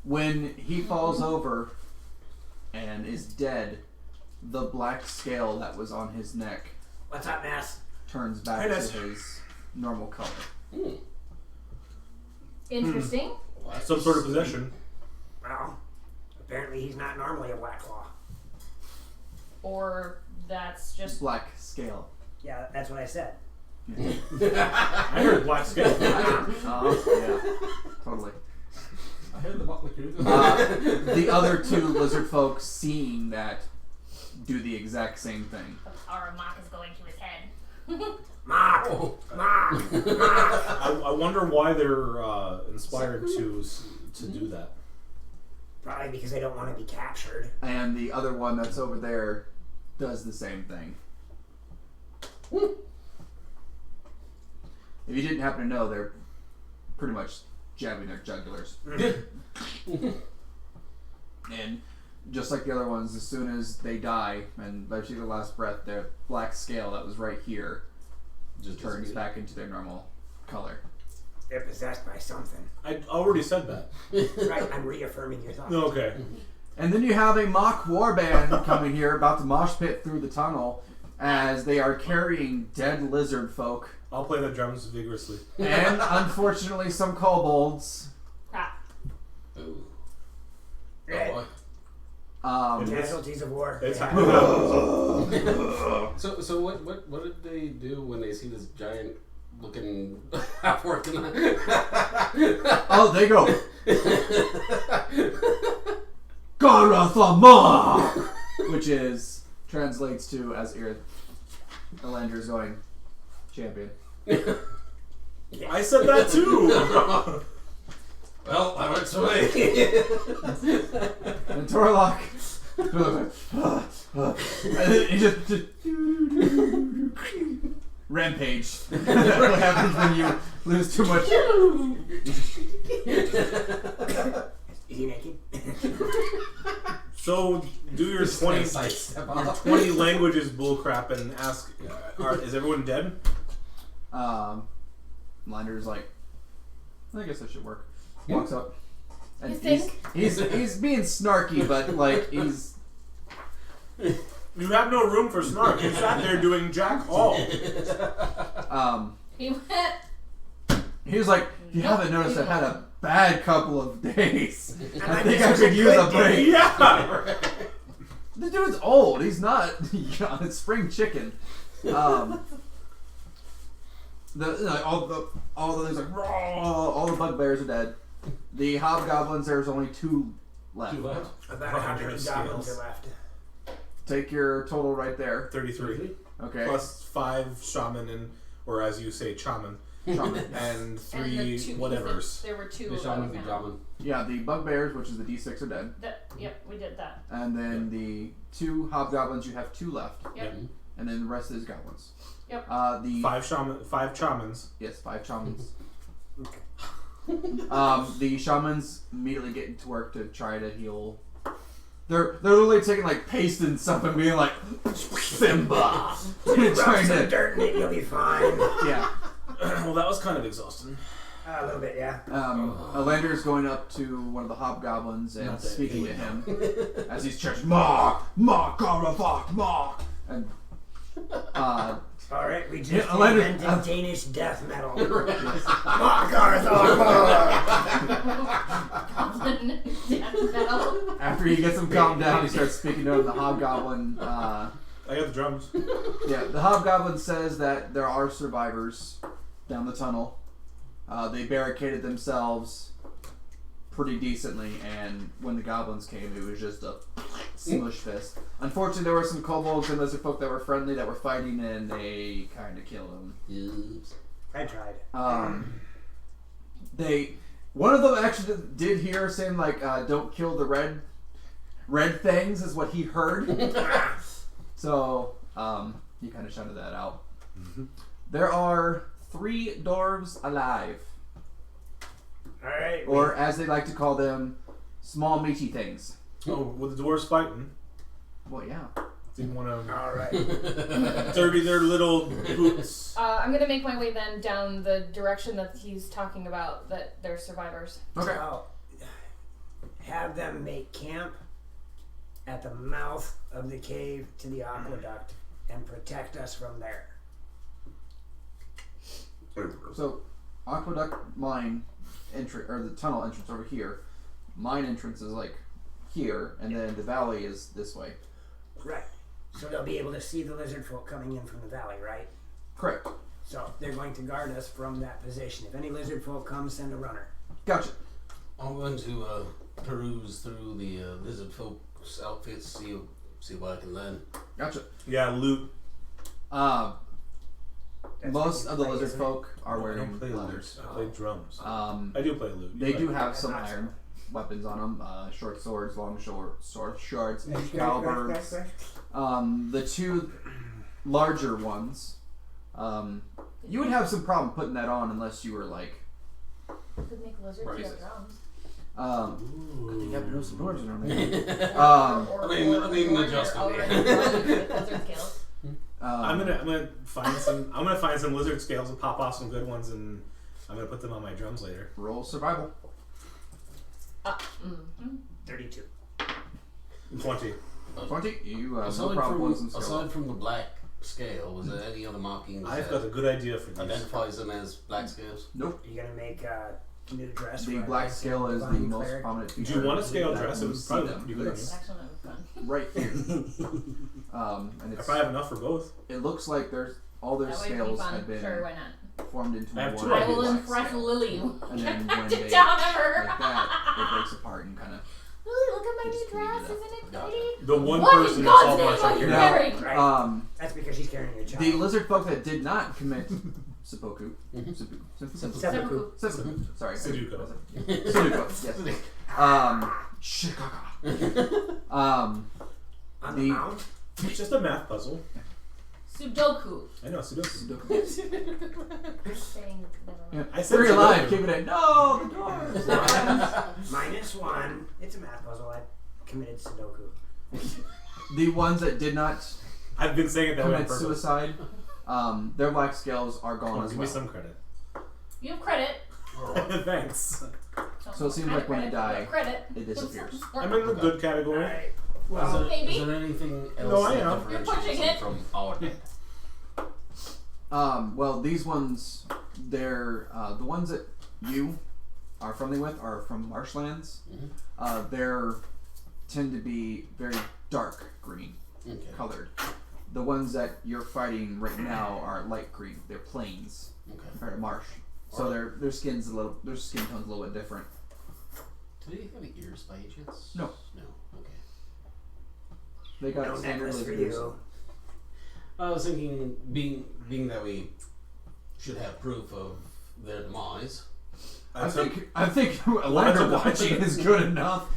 When he falls over and is dead, the black scale that was on his neck What's up, Ness? turns back Hey, to Ness. his normal color. Interesting. Some sort of possession. Well, apparently he's not normally a black claw. Or that's just Black scale. Yeah, that's what I said. I heard black scale. Yeah, totally. I heard the butler crew. The other two lizard folks seeing that do the exact same thing. the power of mock is going to his head. Mock! Mock! Mock! I wonder why they're inspired to do that. Probably because they don't want to be captured. And the other one that's over there does the same thing. If you didn't happen to know, they're pretty much jabbing their jugulars. And just like the other ones, as soon as they die and by the last breath, their black scale that was right here just turns back into their normal color. They're possessed by something. I already said that. Right, I'm reaffirming your thoughts. Okay. And then you have a mock warband coming here, about to mosh pit through the tunnel, as they are carrying dead lizard folk. I'll play the drums vigorously. And unfortunately some kobolds. Crap. Ooh. Red. Oh, Casualties of war. It's Yeah. so what did they do when they see this giant looking half-orc? Oh, they go. Garathama! Which translates to, as Elander's going, champion. I said that too! Well, I went away. And Torlock and then he just rampage. That's what happens when you lose too much. Is he naked? So do your 20 languages bullcrap and ask, is everyone dead? Lander's like, I guess that should work. Walks up. And You think? He's being snarky, but like he's. You have no room for snark. You sat there doing jack all. He went. He was like, you haven't noticed I've had a bad couple of days. I think I just could a use a good break. Yeah. The dude's old. He's not it's spring chicken. All the bugbears are dead. The hobgoblins, there's only 2 left. About 100 Scales. goblins are left. Take your total right there. 33. Okay. Plus 5 shaman or as you say, chaman. Shaman. And And 3 the 2 whatevers. There were 2 The of shaman, those the now. goblin. Yeah, the bugbears, which is the D6, are dead. Yep, we did that. And then the 2 hobgoblins, you have 2 left. Yep. And then the rest is goblins. Yep. The 5 shamans. Yes, 5 shamans. The shamans immediately get to work to try to heal. They're literally taking like paste and stuff and being like Simba, Rub trying some to dirt in it, you'll be fine. yeah. Well, that was kind of exhausting. A little bit, yeah. Alander is going up to one of the hobgoblins and Not that speaking to easy. him as he's chanting "Mark, Garafak, Mark," and Alright, we just Yeah, Alander- invented Danish death metal. Goblin death metal. after he gets him calmed down, he starts speaking to him. The hobgoblin. I got the drums. Yeah, the hobgoblin says that there are survivors down the tunnel. They barricaded themselves pretty decently, and when the goblins came, it was just a smush fist. Unfortunately, there were some kobolds and lizard folk that were friendly that were fighting, and they kind of killed them. Yes. I tried. One of them actually did hear saying like, "Don't kill the red things," is what he heard. So he kind of shouted that out. Mm-hmm. There are 3 dwarves alive, Alright. or as they like to call them, small meaty things. Oh, with the dwarves fighting. Well, yeah. Didn't want to Alright. dirty their little boots. I'm gonna make my way then down the direction that he's talking about, that they're survivors. Okay. So, have them make camp at the mouth of the cave to the aqueduct and protect us from there. So, aqueduct mine entry or the tunnel entrance over here. Mine entrance is like here, and then the valley is this way. Right. So they'll be able to see the lizard folk coming in from the valley, right? Correct. So they're going to guard us from that position. If any lizard folk come, send a runner. Gotcha. I'm going to peruse through the lizard folk's outfits, see what I can learn. Gotcha. Yeah, loot. That's Most what of you the play, lizard isn't it? folk are I wearing don't play leathers. loot. I play drums. Um, I do play loot. They do Like, have some That's iron weapons on them, short swords, long swords, calibers. The 2 larger ones, you would have some problem putting that on unless you were like, Could make lizards Right. have drums. I think you have to know some dwarves around there. Or I mean, or adjust you're them, already drunk with lizard scales. I'm gonna find some. I'm gonna find some lizard scales and pop off some good ones, and I'm gonna put them on my drums later. roll survival. 32. 20. 20. You have no Aside problem pulling some from, skill. aside from the black scale, was there any other markings I've that got a good idea for these. identifies them as black scales? Nope. Are you going to make a new dress? The for black our scale is the divine most cleric? prominent Do feature. you want a scale that dress? It you would see probably them. be good on It's you. Actually, that was fun. right here. And I it's, probably have enough for both. it looks like there's all their That would be scales fun. have been Sure, why not? formed into I have one 2 I will ideas. impress Lily. And then when Sit they down ever. like that, it breaks apart and kind of. Lily, look at my new Just clean it dress. up. Isn't it Gotcha. pretty? The one What in person in God's name Saltmarsh are I you care Now, wearing? Right. That's because she's carrying your child. the lizard folk that did not commit seppuku. Seppuku. Seppuku. Sorry. Sudoku. Sudoku. Yes. Shikaka. On the the- mount? It's just a math puzzle. Sudoku. I know, Sudoku. Saying never mind. Yeah. I said Three alive. Sudoku. Keep it in. No, the doors. -1. It's a math puzzle. I committed Sudoku. The ones that did not I've been saying it that way on commit purpose. suicide, their black scales are Come gone on, as give well. me some credit. You have credit. Thanks. So it seems like when you die, credit. it disappears. I'm in the good category. Alright. Well, maybe. is there anything else No, I that am. You're differentiates pushing them it. from our deck? Well, these ones, they're the ones that you are friendly with are from marshlands. Mhm. They're tend to be very dark green Okay. colored. The ones that you're fighting right now are light green. They're plains Okay. compared to marsh. So their skin's their skin tone's a little bit different. Do they have ears by any chance? No. No. Okay. They got No standard necklace for lizard ears. you. I was thinking, being that we should have proof of their demise. I think a ladder watching is good enough.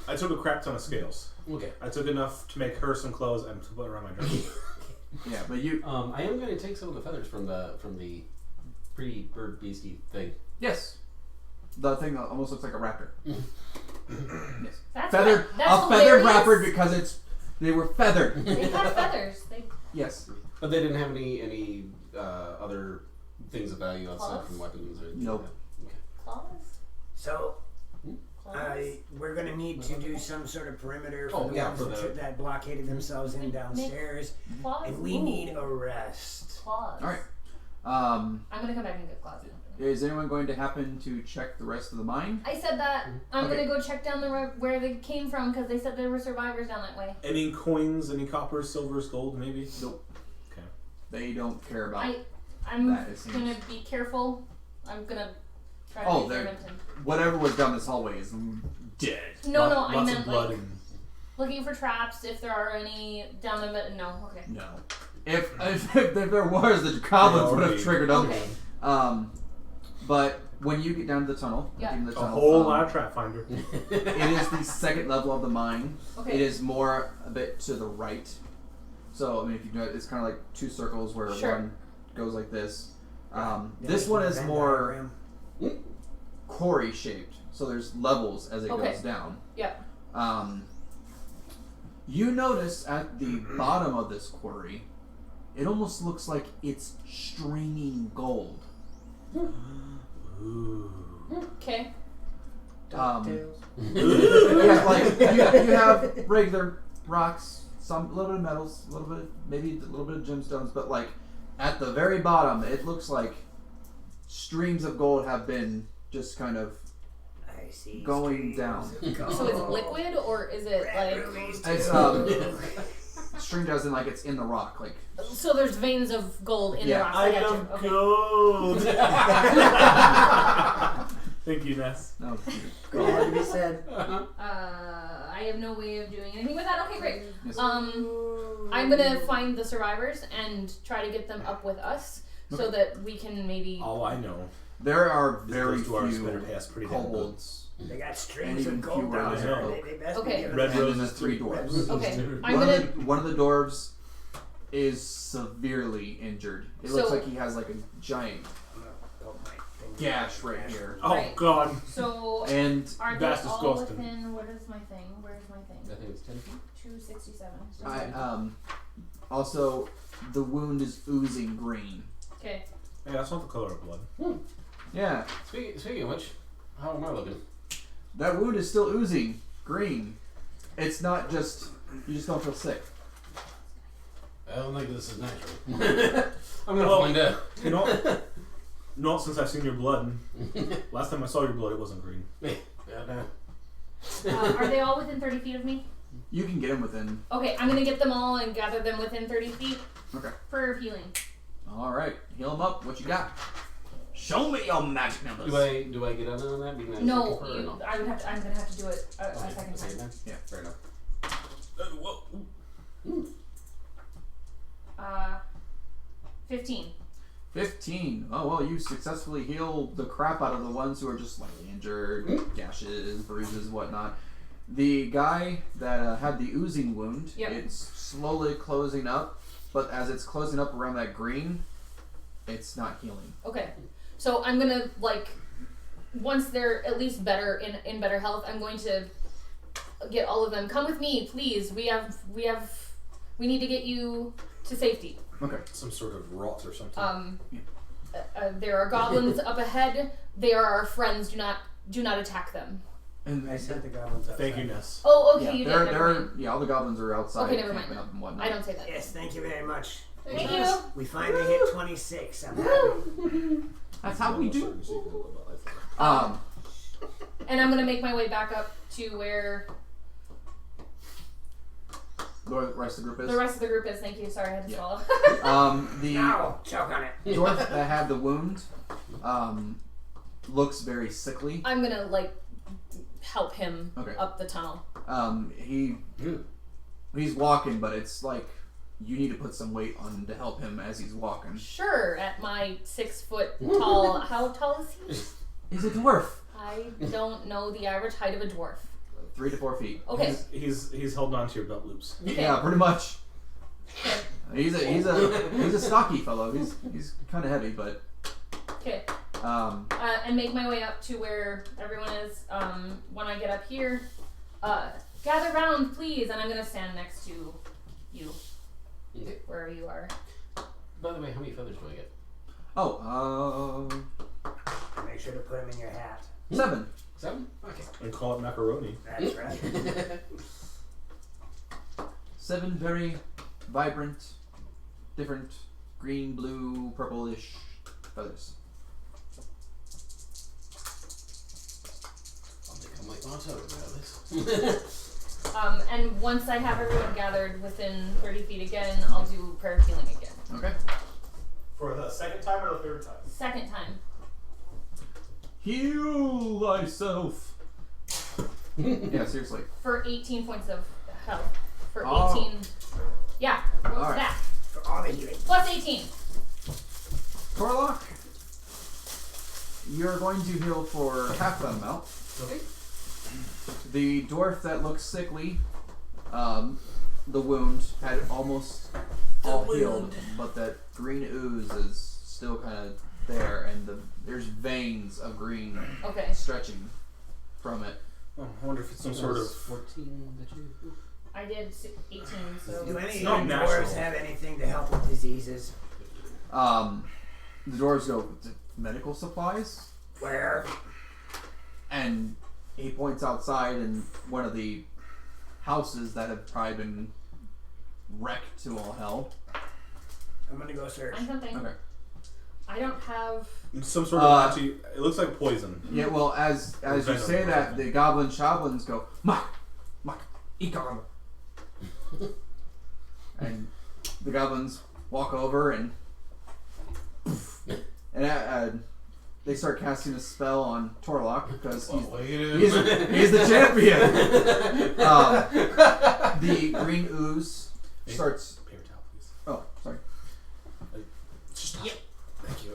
I took a crap ton of scales. Okay. I took enough to make her some clothes and to put around my dress. Yeah, but you I am going to take some of the feathers from the pretty bird beastie thing. yes, the thing that almost looks like a raptor. Yes, That's feathered that's a feathered hilarious. raptor because they were feathered. They have feathers. They Yes. But they didn't have any other things of value outside Claws? from weapons or anything. Nope. Like that. claws. So, Claws. we're going to need to do some sort of perimeter for Oh, the yeah, ones for that, the- that blockaded themselves in Make- downstairs. Claws. And we Ooh. need a rest. claws. All right. I'm gonna come back and get claws. Is anyone going to happen to check the rest of the mine? I said that I'm Okay. gonna go check down the where they came from because they said there were survivors down that way. Any coins, any copper, silvers, gold, maybe? Nope. Okay. They don't care about I'm that. It seems. gonna be careful. I'm gonna try Oh, to be they're- fermented. Whatever was down this hallway is dead. No, no, Lots I of meant blood like and looking for traps if there are any down the mid. No, okay. No. If there was, the goblins would have already- triggered them. Okay. But when you get down to the tunnel, Yeah. in the a tunnel, whole lot of trap finder. it is the second level of the mine. Okay. It is more a bit to the right. So I mean, if you do it, it's kind of like two circles where Sure. one goes like this. Yeah, This one is Venn more diagram. quarry shaped, so there's levels as it Okay. goes down. Yeah. You notice at the bottom of this quarry, it almost looks like it's streaming gold. Ooh. Okay. DuckTales. Yeah, like you have regular rocks, a little bit of metals, a little bit, maybe a little bit of gemstones, but like at the very bottom, it looks like streams of gold have been just kind of I see. going streams down. of gold. So is it liquid or is it Red like? rubies It's too. streamed as in like it's in the rock, like So there's veins of gold in Yeah. the rocks. I got you. love Okay. gold. Thank you, Ness. no. Go on to be said. I have no way of doing anything with that. Okay, great. Yes. I'm gonna find the survivors and try to get them up with us so that we can maybe. All I know There are is very those dwarves few better pay us pretty damn good. kobolds. They got And strings even of gold fewer down lizard there. folk. They best Okay. be giving Red us- And roses, then the three dwarves. Okay, I'm One, gonna. one of the dwarves is severely injured. It looks So- like he has like a giant Oh, my thing. gash right here. Oh Right. God. So And are they That's all disgusting. within? What is my thing? Where's my thing? I think it's 10 feet. 267. also the wound is oozing green. Okay. Hey, that's not the color of blood. Yeah, Speaking of which, how am I looking? that wound is still oozing green. It's not just you just don't feel sick. I don't think this is natural. I'm gonna find out. You know, not since I've seen your blood. Last time I saw your blood, it wasn't green. Yeah, no. Are they all within 30 feet of me? You can get him within. Okay, I'm gonna get them all and gather them within 30 feet Okay. for healing. All right, heal him up. What you got? Show me your magic numbers. Do I get on that? Being that No, looking for her or no? I would have to. I'm gonna have to do it a Okay, second second time. time? Yeah. Fair enough. Whoa. 15. 15. Oh well, you successfully heal the crap out of the ones who are just slightly injured, gashes, bruises, whatnot. The guy that had the oozing wound, Yep. it's slowly closing up, but as it's closing up around that green, it's not healing. Okay. So I'm gonna once they're at least better in better health, I'm going to get all of them. Come with me, please. We need to get you to safety. Okay. Some sort of rot or something. There are goblins up ahead. They are our friends. Do not attack them. And I sent the goblins outside. Thank you, Ness. Oh, okay, yeah, you did. Never mind. all the goblins are outside. Okay, never mind. camping up and whatnot. I don't say that. Yes, thank you very much. Thank you. We finally hit 26. I'm happy. That's how we do. And I'm gonna make my way back up to where The rest of the group is. the rest of the group is. Thank you. Sorry, I had to swallow. The Ow! Choke on it. dwarf that had the wound, looks very sickly. I'm gonna help him Okay. up the tunnel. He's walking, but it's like you need to put some weight on to help him as he's walking. Sure, at my 6 foot tall. How tall is he? He's a dwarf. I don't know the average height of a dwarf. 3 to 4 feet. Okay. He's holding on to your belt loops. Yeah, pretty much. He's a stocky fellow. He's kind of heavy, but. Okay. And make my way up to where everyone is. When I get up here, gather round, please, and I'm gonna stand next to you, Okay. wherever you are. By the way, how many feathers do I get? Oh, Make sure to put them in your hat. 7. 7? Okay. And call it macaroni. That's right. 7 very vibrant, different green, blue, purplish feathers. I'll become like Monto about this. And once I have everyone gathered within 30 feet again, I'll do prayer of healing again. Okay. For the second time or the third time? Second time. Heal thyself. Yeah, seriously. For 18 points of health. For 18. Oh. Yeah, what's Alright. that? For all the healing. Plus 18. Torlock, you're going to heal for half that amount. Okay. The dwarf that looks sickly, the wound had almost all healed, but that green ooze is still kind of there, and there's veins of green Okay. stretching from it. Oh, I wonder if it's some sort of. 14 that you. I did 18, so. Do any of not you natural. dwarves have anything to help with diseases? The dwarves go, medical supplies? Where? And he points outside in one of the houses that have probably been wrecked to all hell. I'm gonna go search. Find something. Okay. I don't have. Some sort of actually, it looks like poison. Yeah, well, as you Venom say or that, something. the goblins go, Mak, Ikon. And the goblins walk over and they start casting a spell on Torlock because he's the champion. The green ooze starts. Paper towel, please. Oh, sorry. Thank you.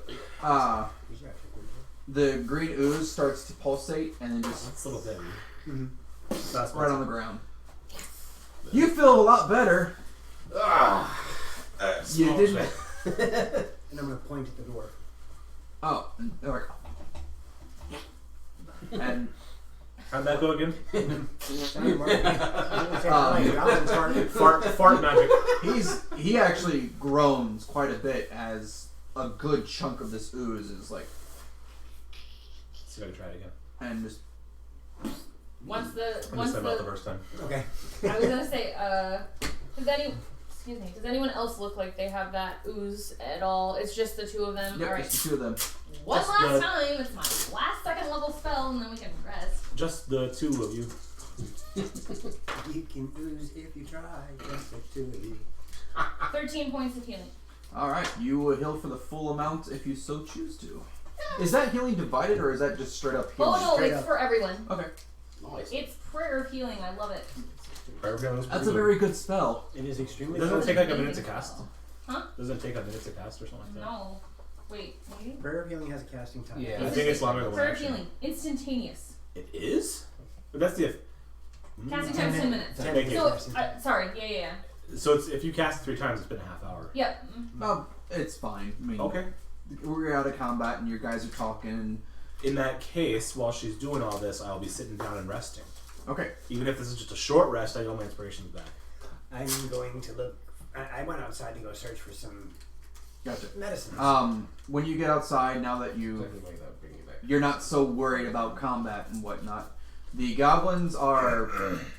The green ooze starts to pulsate and then just That's a little heavy. That's right on the ground. You feel a lot better. You didn't. And I'm going to point at the dwarf. Oh, and they're like, and How'd that go again? Sorry, Mark. Goblins aren't- Fart magic. he actually groans quite a bit as a good chunk of this ooze is like, So I gotta try it again. and just Once I missed that about the first time. Okay. I was gonna say, does anyone else look like they have that ooze at all? It's just the two of them. yep, All right. just the two of them. One Just last the- time. It's my last second level spell, and then we can rest. Just the two of you. You can ooze if you try. Just the two of you. 13 points of healing. All right, you will heal for the full amount if you so choose to. Is that healing divided or is that just straight up healing? Oh no, straight it's up. for everyone. Okay, Nice. It's prayer of healing. I love it. that's a very good spell. It is extremely Doesn't it potent. take like a minute to cast? Huh? Doesn't it take a minute to cast or something like that? No. Wait. Maybe? Prayer of Healing has a casting time. Yeah. I think it's longer than one Prayer of action. healing. Instantaneous. It is? But that's the... Casting time 10 minutes. Thank you. So, sorry. Yeah. So it's if you cast it 3 times, it's been a half hour. Yep. It's fine. I mean, Okay. we're out of combat and you guys are talking. In that case, while she's doing all this, I'll be sitting down and resting. Okay. Even if this is just a short rest, I know my inspiration's back. I'm going to look. I went outside to go search for some Gotcha. medicines. When you get outside, now that Technically, that would bring you back. you're not so worried about combat and whatnot, the goblins are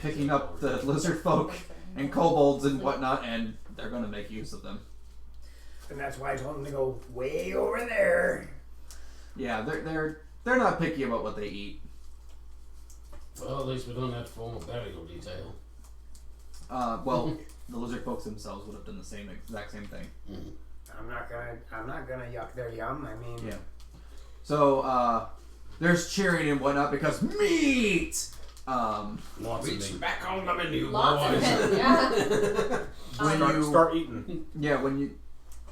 picking up the lizard folk and kobolds and whatnot, and they're going to make use of them. And that's why I told them to go way over there. Yeah, they're not picky about what they eat. Well, at least we don't have to form a burial detail. Well, the lizard folks themselves would have done the exact same thing. Mm-hmm. I'm not gonna yuck their yum. I mean, Yeah. So there's cheering and whatnot because meat. Lots of meat. Back on the menu, Lots of boys. it, yeah. When Start eating. Yeah, when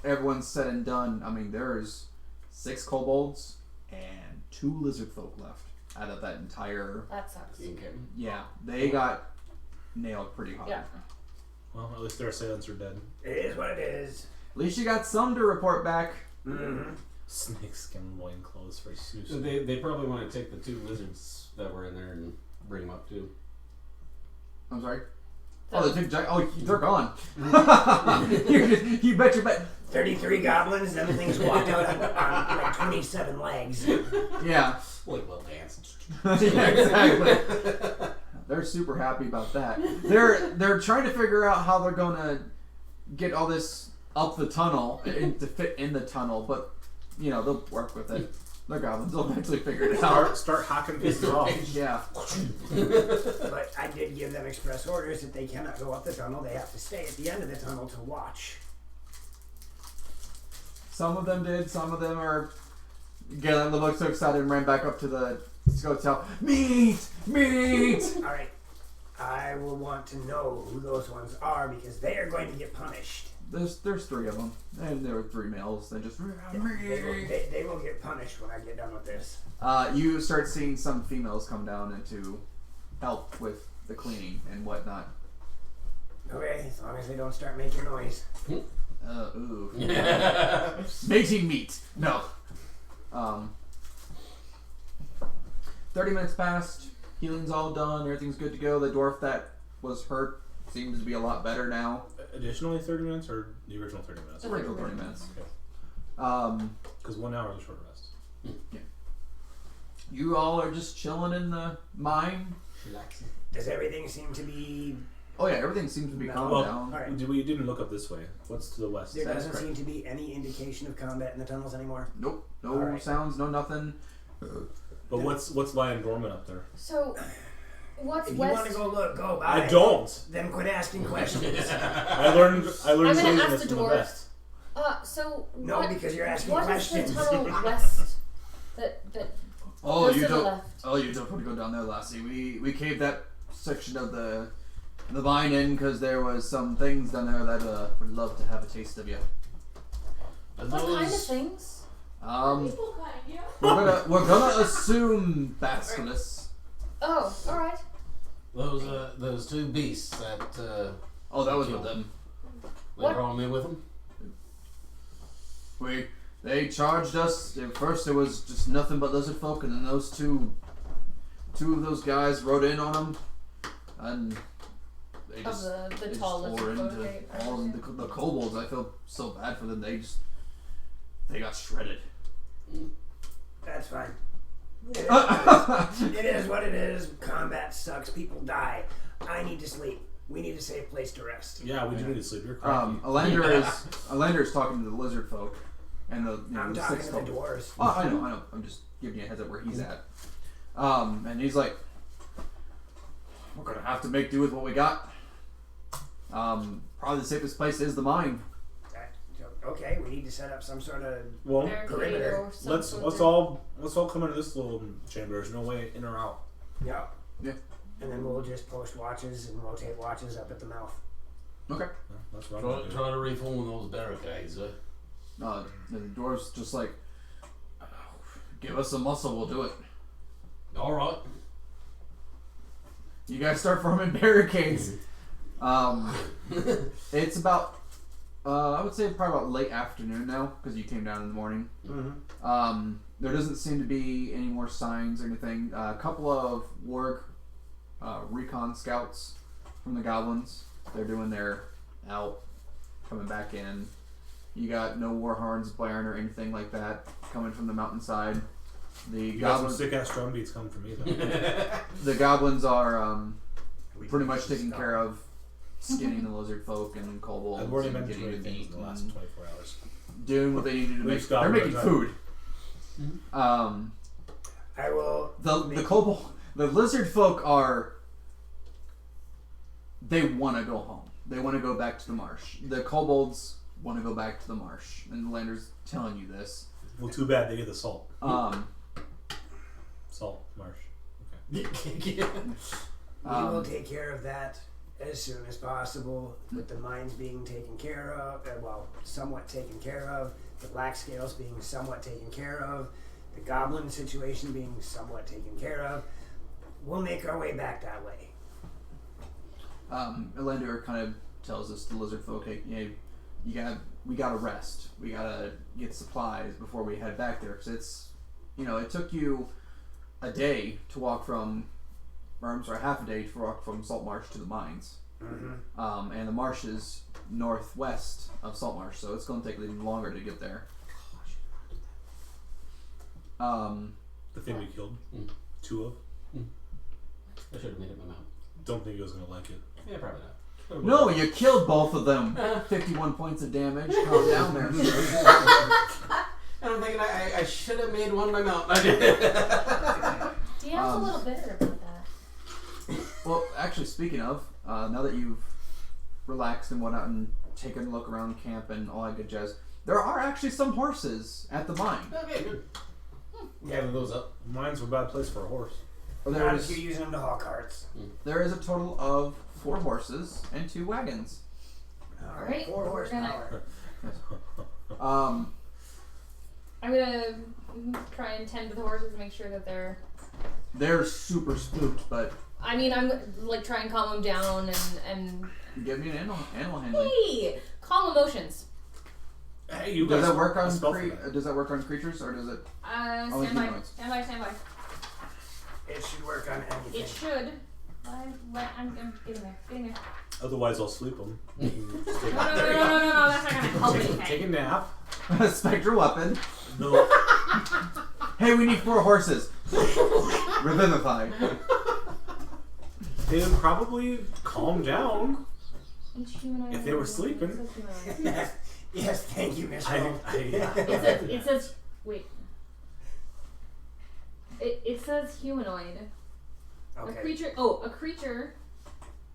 everyone's said and done, I mean, there's 6 kobolds and 2 lizard folk left out of that entire. That sucks. Okay. Yeah, they got nailed pretty hard. Yeah. Well, at least their assailants are dead. it is what it is. At least you got some to report back. Mm-hmm. Snakeskin loinclothes for So sushi. they probably want to take the 2 lizards that were in there and bring them up too. I'm sorry. Oh, they took they're gone. you bet your bet. 33 goblins. Them things walked out on like 27 legs. Yeah. Boy, well danced. Yeah, exactly. They're super happy about that. They're trying to figure out how they're gonna get all this up the tunnel and to fit in the tunnel, but you know they'll work with it. They're goblins. They'll eventually figure it out. Start hocking pieces off. Yeah. But I did give them express orders that they cannot go up the tunnel. They have to stay at the end of the tunnel to watch. Some of them did. Some of them are getting the look so excited and ran back up to the hotel. Meat! Meat! All right. I will want to know who those ones are because they are going to get punished. There's 3 of them, and there were 3 males. They just. They will get punished when I get done with this. You start seeing some females come down and to help with the cleaning and whatnot. Okay, as long as they don't start making noise. Ooh. Mating meat. No. 30 minutes passed. Healing's all done. Everything's good to go. The dwarf that was hurt seems to be a lot better now. Additionally 30 minutes or the original 30 minutes? The original 30 minutes. Okay. Because 1 hour is a short rest. Yeah. You all are just chilling in the mine. Relaxing. Does everything seem to be... Oh yeah, everything seems to be calmed Well, down. All right. We didn't look up this way. What's to the west? There That's doesn't correct. seem to be any indication of combat in the tunnels anymore. Nope. No All right. sounds. No nothing. But what's lying dormant up there? So, what's If you want west? to go look, go by. I don't. Then quit asking questions. I learned I'm gonna ask swordsmanship the from the dwarf. best. So No, what? because you're asking What is questions. the tunnel west? That Oh, goes you to the don't. left. Oh, you don't want to go down there, lassie. We caved that section of the mine in because there was some things down there that would love to have a taste of you. Are What kind of those things? People kind, yeah. We're gonna assume Basculus. Oh, all right. those 2 beasts that Oh, that was with them. they What? brought me with them? They charged us. At first, it was just nothing but lizard folk, and then those two of those guys rode in on them, and they Of just the they tall just tore lizard folk, into right? all of the kobolds. I feel so bad for them. They got shredded. That's fine. It is what it is. Combat sucks. People die. I need to sleep. We need a safe place to rest. Yeah, we do need to sleep. You're cranky. Alander is talking to the lizard folk, and I'm the talking 6 to the kobolds. dwarves. Oh, I know. I'm just giving you a heads up where he's at. And he's like, we're gonna have to make do with what we got. Probably the safest place is the mine. Okay, we need to set up some sort of Well, perimeter. Or some let's sort let's of- all come into this little chamber. There's no way in or out. Yeah. Yeah. And then we'll just post watches and rotate watches up at the mouth. Okay. Yeah, that's what I'm gonna do. Try to reform those barricades, The dwarves just like, give us some muscle, we'll do it. Alright. You guys start forming barricades. It's about, I would say probably about late afternoon now, because you came down in the morning. Mm-hmm. There doesn't seem to be any more signs or anything. A couple of warg recon scouts from the goblins. They're doing their out, coming back in. You got no war horns blaring or anything like that coming from the mountainside. The You got some goblins, sick ass drum beats coming from me though. the goblins are pretty much taking care of skinning the lizard folk and kobolds. I've already and been getting doing them things eat in the last and 24 hours. doing what they need to do to We've make. stopped They're making our food. I will. The kobold, the lizard folk are. They want to go home. They want to go back to the marsh. The kobolds want to go back to the marsh, and the lander's telling you this. Well, too bad they get the salt. Salt marsh. We will take care of that as soon as possible, with the mines being taken care of, somewhat taken care of, the black scales being somewhat taken care of, the goblin situation being somewhat taken care of. We'll make our way back that way. Elander kind of tells us, the lizard folk, hey, we gotta rest. We gotta get supplies before we head back there, because it's, it took you a day to walk from, or I'm sorry, half a day to walk from Saltmarsh to the mines. Mm-hmm. And the marsh is northwest of Saltmarsh, so it's going to take even longer to get there. The thing we killed. 2 of. I should have made it my mount. Don't think he was gonna like it. Yeah, probably not. No, you killed both of them. 51 points of damage. Calm down there. And I'm thinking I should have made one my mount. I did. DM's a little bitter about that. Well, actually, speaking of, now that you've relaxed and whatnot and taken a look around camp and all that good jazz, there are actually some horses at the mine. Okay, good. Gather those up. Mine's a bad place for a horse. Not if you're using them to haul carts. There is a total of 4 horses and 2 wagons. Alright, 4 we're horsepower. I'm gonna try and tend to the horses and make sure that They're super spooked, but I'm like try and calm them down and give me an animal handling. hey, calm emotions. Hey, you Does guys that work on spell for that. does that work on creatures, or does it? Only Stand by, humanoids. stand by. It should work on anything. It should. I'm getting there. Otherwise, I'll sleep them. No, that's not gonna help anything. Take a nap. Spectral weapon. No. Hey, we need 4 horses. Revivify. They would probably calm down. Each humanoid If they were sleeping. It says humanoid. Yes, thank you, Miss Hall. It says wait. It says humanoid. Okay. A creature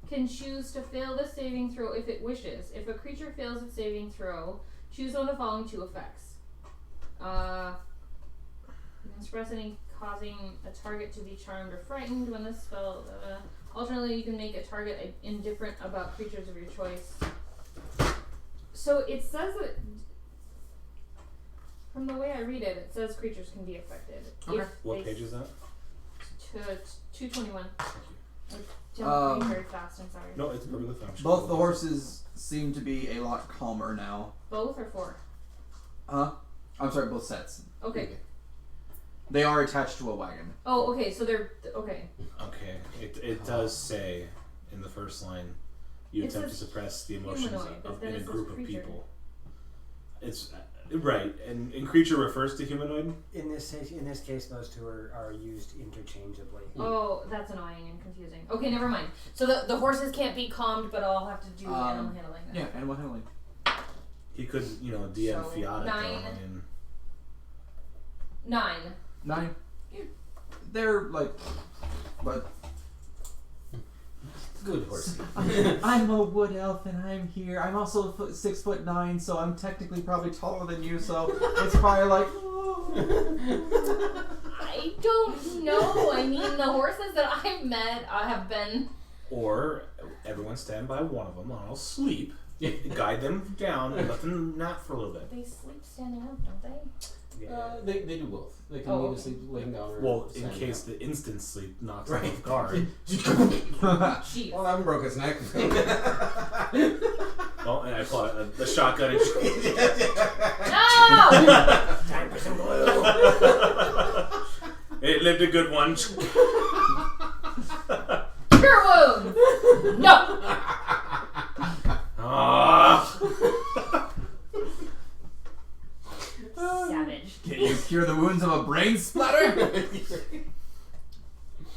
can choose to fail the saving throw if it wishes. If a creature fails its saving throw, choose one of the following 2 effects. You can express any causing a target to be charmed or frightened when this spell. Alternately, you can make a target indifferent about creatures of your choice. So it says that, from the way I read it, it says creatures can be affected. Okay. What page is that? To 221. I Um, jumped reading very fast. I'm sorry. No, it's perfectly fine. Both the horses seem to be a lot calmer now. Both or 4? I'm sorry, both sets. Okay. They are attached to a wagon. Oh, okay. So they're okay. Okay. It does say in the first line, you It attempt to says suppress the emotions humanoid, but then in a it says group of creature. people. It's right, and creature refers to humanoid. In this case, those 2 are used interchangeably. Oh, that's annoying and confusing. Okay, never mind. So the horses can't be calmed, but I'll have to do animal handling. Then. Yeah, animal handling. He could, DM So, Fiat 9. down and 9. 9. They're like, but Good horse. I'm a wood elf and I'm here. I'm also 6'9", so I'm technically probably taller than you. So it's probably like. I don't know. I mean, the horses that I've met have been. Or everyone stand by one of them, and I'll sleep, guide them down, and let them nap for a little bit. They sleep standing up, don't they? They do both. They can Oh, either sleep laying down or Well, in standing case up. the instant sleep knocks Right. off guard. Jeez. Well, I haven't broke his neck. Well, and I pull out the shotgun and just No! Time for some glue. it lived a good one. Cure wounds! No! Ah. Savage. Can you cure the wounds of a brain splatter?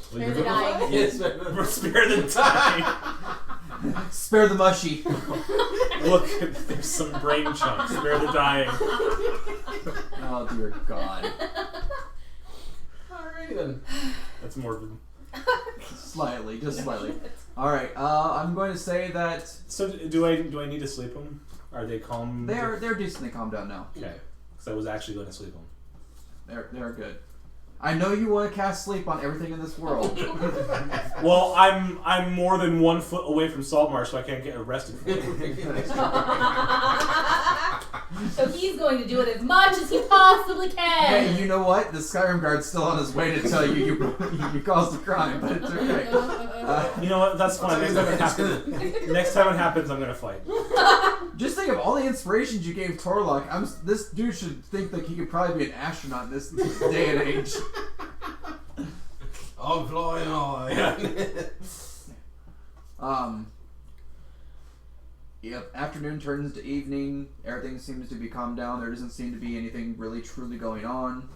Spare the dying. Yes, Spare the dying. Spare the mushy. Look, there's some brain chunks. Spare the dying. Oh dear God. Alrighty then. That's morbid. Slightly, just slightly. All right. I'm going to say that So do I need to sleep them? Are they calm? they're decently calmed down now. Okay. Because I was actually going to sleep them. They're good. I know you want to cast sleep on everything in this world. Well, I'm more than 1 foot away from Saltmarsh, so I can't get arrested for it. So he's going to do it as much as he possibly can. Hey, you know what? The Skyrim guard's still on his way to tell you you caused the crime, but it's okay. You know what? That's fine. Next time it happens, I'm gonna fight. Just think of all the inspirations you gave Torlock. This dude should think that he could probably be an astronaut in this day and age. I'm flying high. Yep. Afternoon turns to evening. Everything seems to be calmed down. There doesn't seem to be anything really truly going on.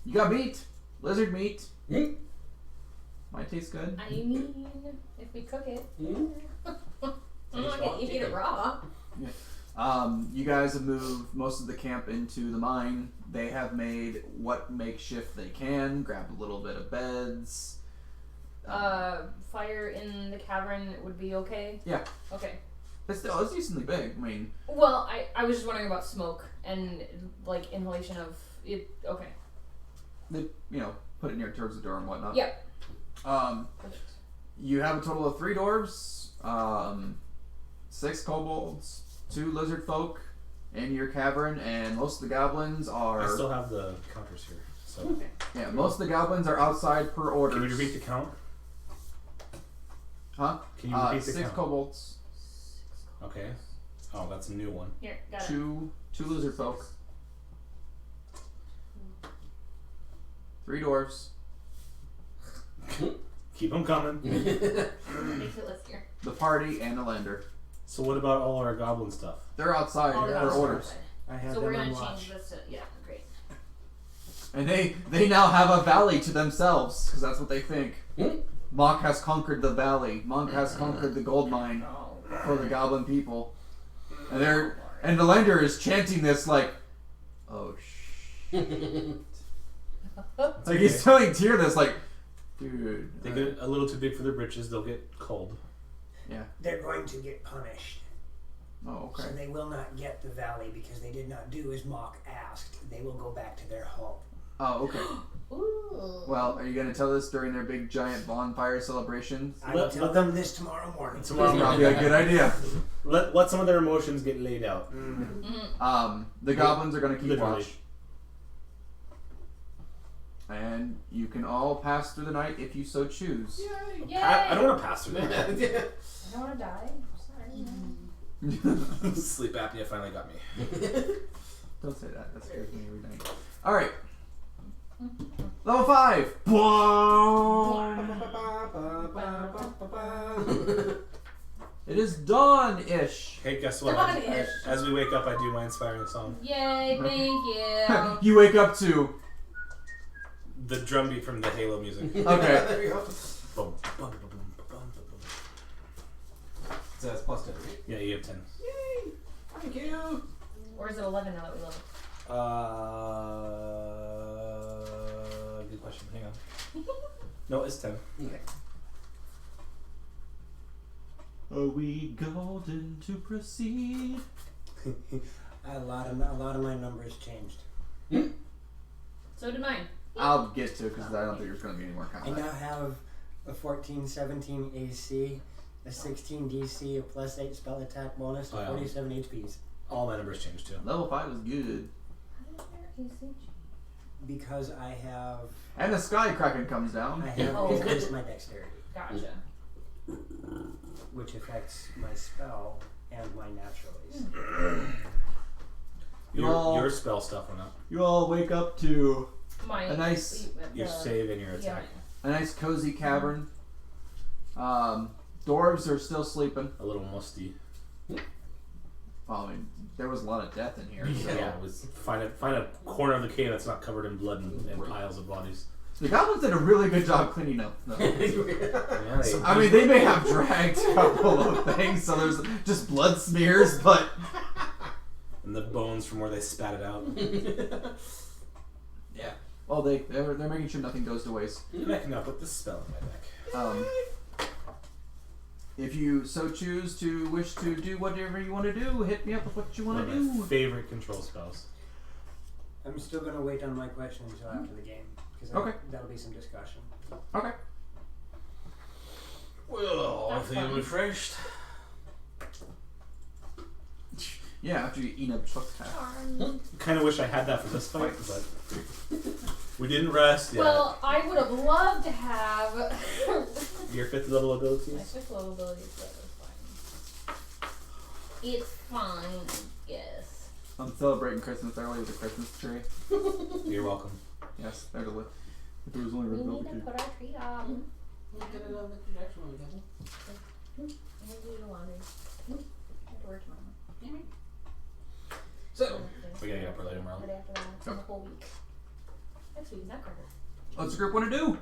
You got meat, lizard meat. Might taste good. I mean, if we cook it. I'm not gonna eat it raw. You guys have moved most of the camp into the mine. They have made what makeshift they can. Grabbed a little bit of beds. Fire in the cavern would be okay? Yeah. Okay. It's decently big. I mean, Well, I was just wondering about smoke and, like, inhalation of it. Okay. they put it near towards the door and whatnot. Yep. You have a total of 3 dwarves, 6 kobolds, 2 lizard folk in your cavern, and most of the goblins are. I still have the counters here. So Yeah, most of the goblins are outside per orders. can you repeat the count? Huh? Can you repeat the 6 count? kobolds, Okay. Oh, that's a new one. Here, got it. 2 lizard folk, 3 dwarves, Keep them coming. Makes it listier. the party, and a lander. So what about all our goblin stuff? They're outside All the per goblins are orders. outside. I have So them we're on gonna watch. change this to great. And they now have a valley to themselves, because that's what they think. Mock has conquered the valley. Monk has conquered the gold mine for the goblin people. And the lender is chanting this like, oh shit. Like he's telling Tyr this like, dude. They get a little too big for their britches. They'll get cold. They're going to get punished. Oh, okay. So they will not get the valley because they did not do as Mock asked. They will go back to their home. Oh, okay. Ooh. Well, are you gonna tell this during their big giant bonfire celebration? I will Let tell them- them this tomorrow morning. Tomorrow Probably a good idea. Let some of their emotions get laid out. The goblins are gonna keep Literally. watch. And you can all pass through the night if you so choose. Yay! I don't want to pass through that. I don't want to die. Sorry. Sleep apnea finally got me. Don't say that. That scares me every night. All right. Level 5. It is dawn-ish. Hey, guess what? Dawn-ish. As we wake up, I do my inspiring song. Yay! Thank you. You wake up to. The drum beat from the Halo music. Okay. There you go. Boom, boom, boom, boom, boom, boom. So that's plus 10, right? Yeah, you have 10. Yay! Thank you! Or is it 11 now that we level? Good question. Hang on. No, it's 10. Okay. Are we golden to proceed? A lot of my numbers changed. So did mine. I'll get to it because I don't think there's going to be any more I combat. now have a 14, 17 AC, a 16 DC, a plus 8 spell attack bonus, Oh, and yeah. 47 HPs. All my numbers changed too. Level 5 is good. How Because I have And the sky kraken comes down. increased my dexterity, Gotcha. which affects my spell and my natural AC. Your spell stuff went up. You all wake up to My a nice, Your save and your attack. a nice cozy cavern. Dwarves are still sleeping. A little musty. Well, I mean, there was a lot of death in here. So. Yeah, it was find a corner of the cave that's not covered in blood and piles of bodies. The goblins did a really good job cleaning up, though. Yeah, I mean, they may have dragged a couple of things, so there's just blood smears, but... And the bones from where they spat it out. Yeah. Well, they're making sure nothing goes to waste. And I can now put this spell in my deck. If you so choose to wish to do whatever you want to do, hit me up with what you want to One of do. my favorite control spells. I'm still going to wait on my question until after the game, because that'll be some discussion. Okay. Well, I That's feel fun. refreshed. Yeah, after you eat up truck cat. Kind of wish I had that for this fight, but we didn't rest yet. Well, I would have loved to have Your 5th level my abilities? 5th level abilities, but it's fine. It's fine, yes. I'm celebrating Christmas early with a Christmas tree. You're welcome. Yes, there's a list. If it was only We red need velvet to too. put our tree up. Look at it on the projection one, Kevin. I'm gonna do the laundry. I have to work tomorrow. So, We gotta get up early tomorrow. Right after that, it's the whole week. Next week is Nutcracker. What's the group want to do?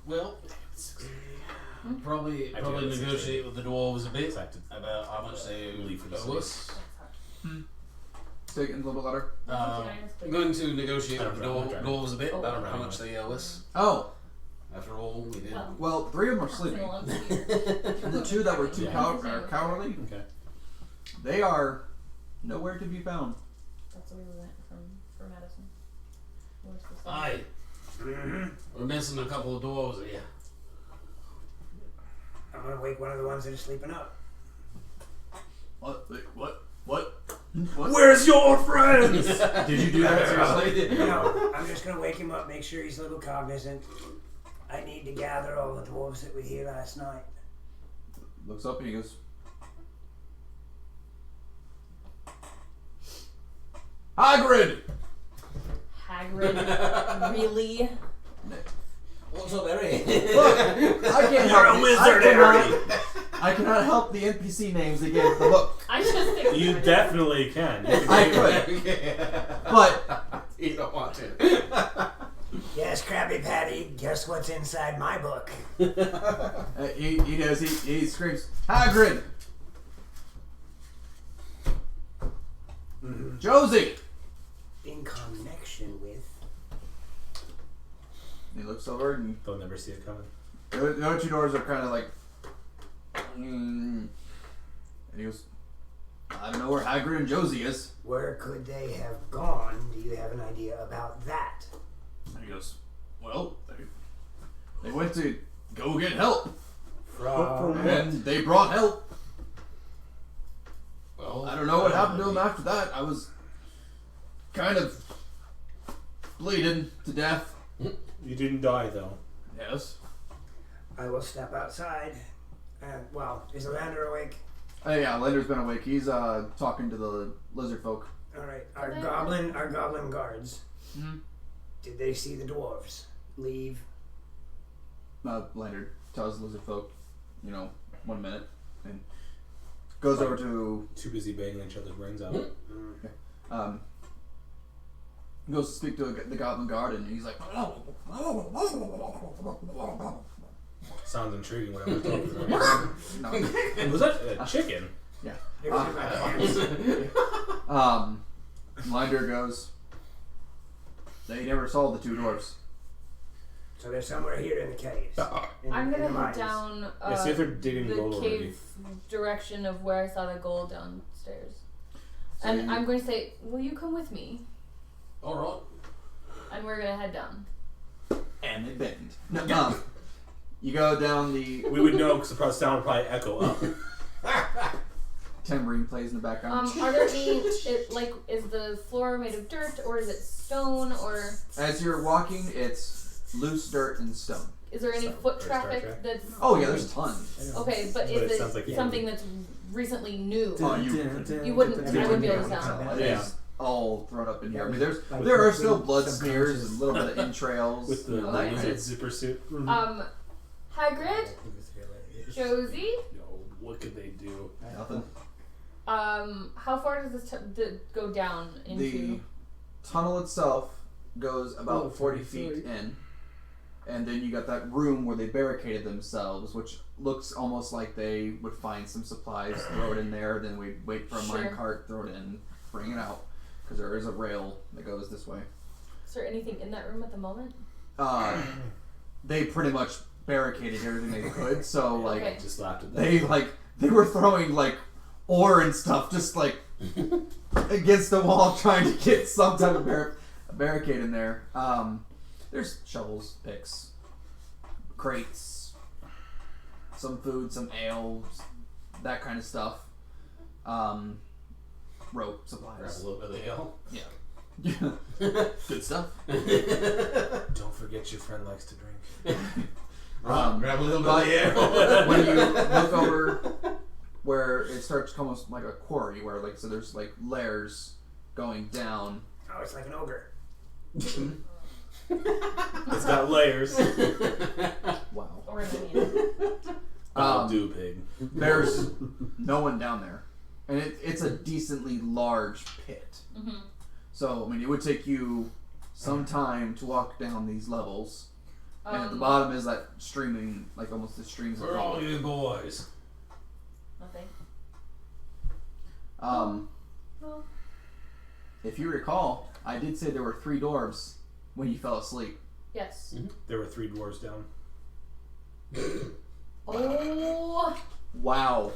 well, probably I do have a negotiate with the dwarves a bit Exactly. about how much they Leave for the owe us. Take it in a little bit later. I'm going to negotiate with the Driving. dwarves a bit Oh, about wow. how much they owe us. Oh, After all, we did. Well, well, 3 of them are sleeping. Synnal and Spear. And the 2 that were too Yeah. cowardly, Okay. they are nowhere to be found. That's where we went for medicine. Where's the stuff? Aye. We're missing a couple of dwarves here. I'm going to wake one of the ones that are sleeping up. What? Wait, what? What? Where's your friends? Did you do that seriously? No, I'm just going to wake him up, make sure he's a little cognizant. I need to gather all the dwarves that were here last night. Looks up and he goes, Hagrid! Hagrid, really? What's up, Harry? Look, I can't You're help a you. wizard, I cannot help the NPC names they gave the book. I just think You definitely can. You can I take it. could, but You don't want to. Yes, Krabby Patty, guess what's inside my book? he knows. He screams, Hagrid! Josie! In connection with... He looks over and They'll never see it coming. the other 2 doors are kind of like, and he goes, I don't know where Hagrid and Josie is. Where could they have gone? Do you have an idea about that? And he goes, well, they went to go get help, and they brought help. Well, I don't know what happened to him after that. I was kind of bleeding to death. You didn't die though. Yes. I will step outside. Well, is the lander awake? Hey, yeah, Lender's been awake. He's talking to the lizard folk. Alright, our goblin guards. Mhm. Did they see the dwarves leave? Lender tells lizard folk, 1 minute, and goes over to Too busy banging each other's brains out. goes to speak to the goblin guard, and he's like, Sounds intriguing. Whatever. Talking about. no. Was that a chicken? Yeah. They were in my pants. Lender goes, they never saw the 2 dwarfs. So they're somewhere here in the caves. I'm in gonna the head mines. down Yeah, see if they're digging the gold already. cave direction of where I saw the gold downstairs. So And you- I'm going to say, will you come with me? alright. And we're going to head down. And they bend. No, you go down the. We would know because the sound would probably echo up. tambourine plays in the background. Are there any, is the floor made of dirt, or is it stone, or... As you're walking, it's loose dirt and stone. Is there any foot traffic that's... Oh yeah, there's tons. Okay, but But is it it sounds like something that's recently new? Oh, You wouldn't be able to tell. It is all thrown up in here. I mean, there are still blood smears and a little bit of entrails. With the that kind lizard of- zipper suit. Hagrid, Josie, Yo, what could they do? Nothing. how far does this go down into? The tunnel itself goes about 40 feet in, and then you got that room where they barricaded themselves, which looks almost like they would find some supplies, throw it in there, then we'd wait for a minecart, throw it in, bring it out, because there is a rail that goes this way. Is there anything in that room at the moment? They pretty much barricaded everything they could, so like Okay. Just laughed at that. they were throwing like ore and stuff just like against the wall trying to get some type of barricade in there. There's shovels, picks, crates, some food, some ale, that kind of stuff. Rope supplies. Grab a little bit of ale. Yeah. Good stuff. Don't forget your friend likes to drink. Grab a little bit but of ale. when you look over where it starts almost like a quarry, where like so there's like layers going down. Oh, it's like an ogre. It's got layers. Wow. Or an onion? I'll do pig. There's no one down there, and it's a decently large pit. Mm-hmm. So I mean, it would take you some time to walk down these levels, and at the Um, bottom is that streaming, like almost the streams of For all lava. you boys. Nothing. Well, if you recall, I did say there were 3 dwarves when you fell asleep. Yes. There were 3 dwarves down. Oh. Wow.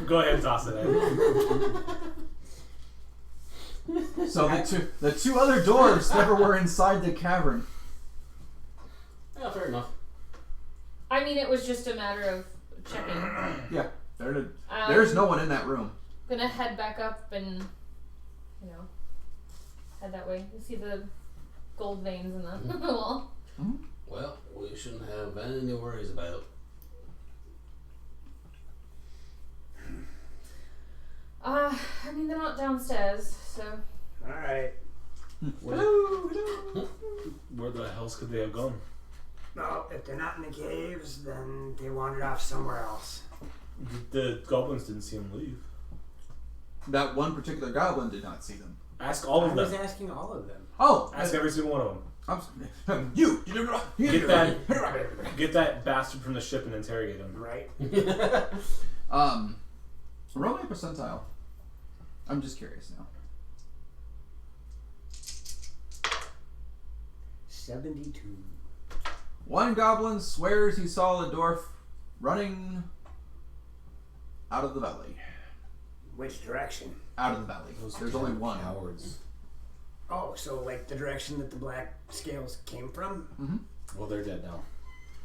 Go ahead and toss it in. So the two other dwarves never were inside the cavern. Yeah, fair enough. I mean, it was just a matter of checking. Yeah, there's no one in that room. Gonna head back up and, head that way. You see the gold veins in the wall. Well, we shouldn't have any worries about. I mean, they're not downstairs, so. Alright. Where the hells could they have gone? Well, if they're not in the caves, then they wandered off somewhere else. The goblins didn't see him leave. That one particular goblin did not see them. Ask all I of was them. asking all of them. Oh, Ask every single one of them. Get that bastard from the ship and interrogate him. Right? Roll me a percentile. I'm just curious now. 72. One goblin swears he saw a dwarf running out of the valley. Which direction? Out of the valley. There's only one. Cowards. Oh, so like the direction that the black scales came from? Mm-hmm. Well, they're dead now.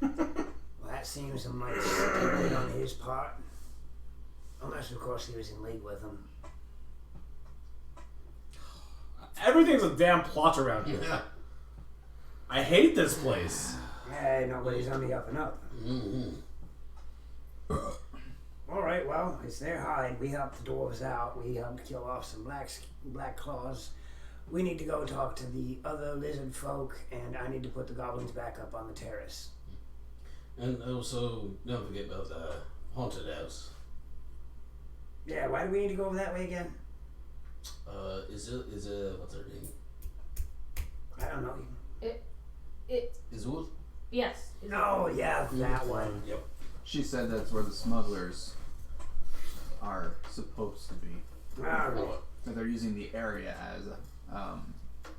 Well, that seems a mighty stupid on his part. Unless, of course, he was in league with them. Everything's a damn plot around here. Yeah. I hate this place. Hey, nobody's on the up and up. Mm-hmm. Alright, well, it's their hide. We helped the dwarves out. We helped kill off some black claws. We need to go talk to the other lizard folk, and I need to put the goblins back up on the terrace. And also, don't forget about the haunted house. Yeah, why do we need to go over that way again? Is it what's her name? I don't know. Is it? Yes. Oh, yeah, that one. Yep. She said that's where the smugglers are supposed to be. Alright. That they're using the area as a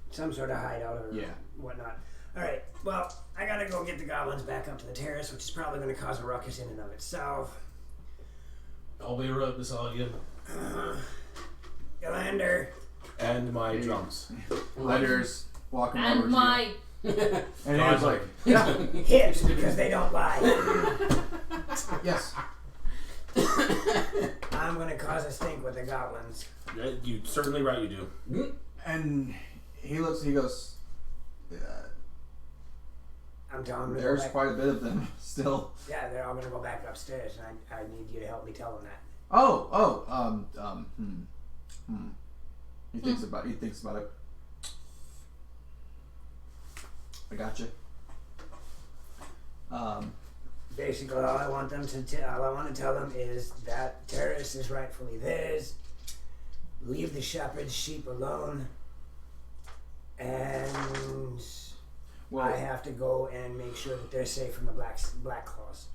Some sort of hideout or whatnot. Alright, well, I gotta go get the goblins back up to the terrace, which is probably gonna cause a ruckus in and of itself. I'll be right beside you. Yolander. And my drums. Letters walking over And to my. you. And he was like, yeah, Hips, because they don't lie. yes. I'm gonna cause a stink with the goblins. You certainly right. You do. And he looks. He goes. I'm telling them to There's go back. quite a bit of them still. Yeah, they're all gonna go back upstairs, and I need you to help me tell them that. He thinks about it. I gotcha. Basically, all I want to tell them is that terrace is rightfully theirs. Leave the shepherd's sheep alone, and I have to go and make sure that they're safe from the black claws.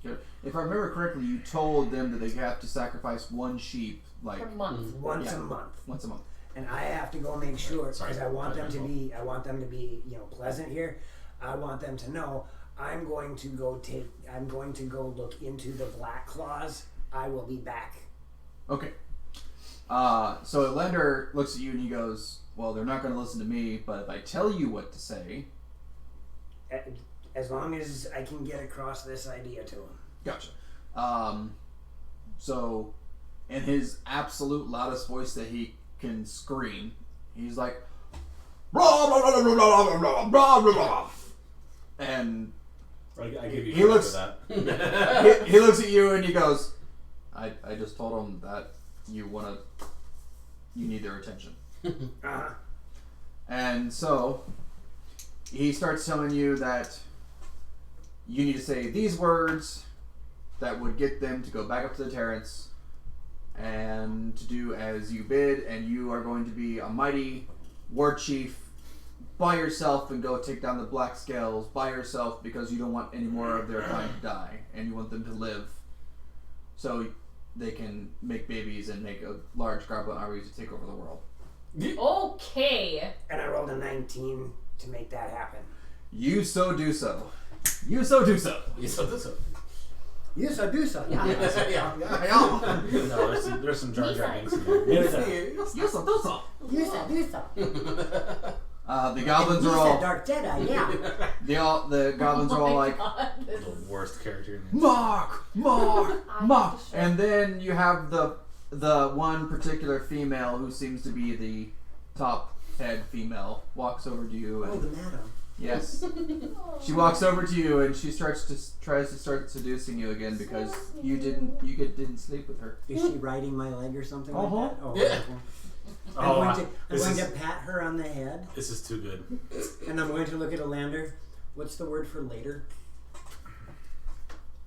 If I remember correctly, you told them that they have to sacrifice one sheep Per month. Once a month. Once a month. And I have to go make sure because I want them to be pleasant here. I want them to know I'm going to go look into the black claws. I will be back. Okay. So Lander looks at you and he goes, well, they're not going to listen to me, but if I tell you what to say... As long as I can get across this idea to them. Gotcha. So, in his absolute loudest voice that he can scream, he's like, blah, blah, blah, blah, blah, blah, blah, blah, blah. And I give you he looks for that. he looks at you and he goes, I just told him that you need their attention. And so he starts telling you that you need to say these words that would get them to go back up to the terrace and to do as you bid, and you are going to be a mighty war chief by yourself and go take down the black scales by yourself because you don't want any more of their kind to die and you want them to live so they can make babies and make a large goblin army to take over the world. Okay. And I rolled a 19 to make that happen. You so do so. You so do so. You so do so. You so do so. Yeah. No, there's some Jar Jar Binks in there. You so do so. You so do so. The goblins are all Dark Jedi, yeah. the goblins are all like, The worst character in the Mark, and then you have the one particular female who seems to be the top head female walks over to you and Oh, the madam. yes, she walks over to you and she tries to start seducing you again because you didn't sleep with her. Is she riding my leg or something Uh-huh. like that? Oh, Yeah. I'm going to pat her on the head, This is too good. and I'm going to look at Alander. What's the word for later?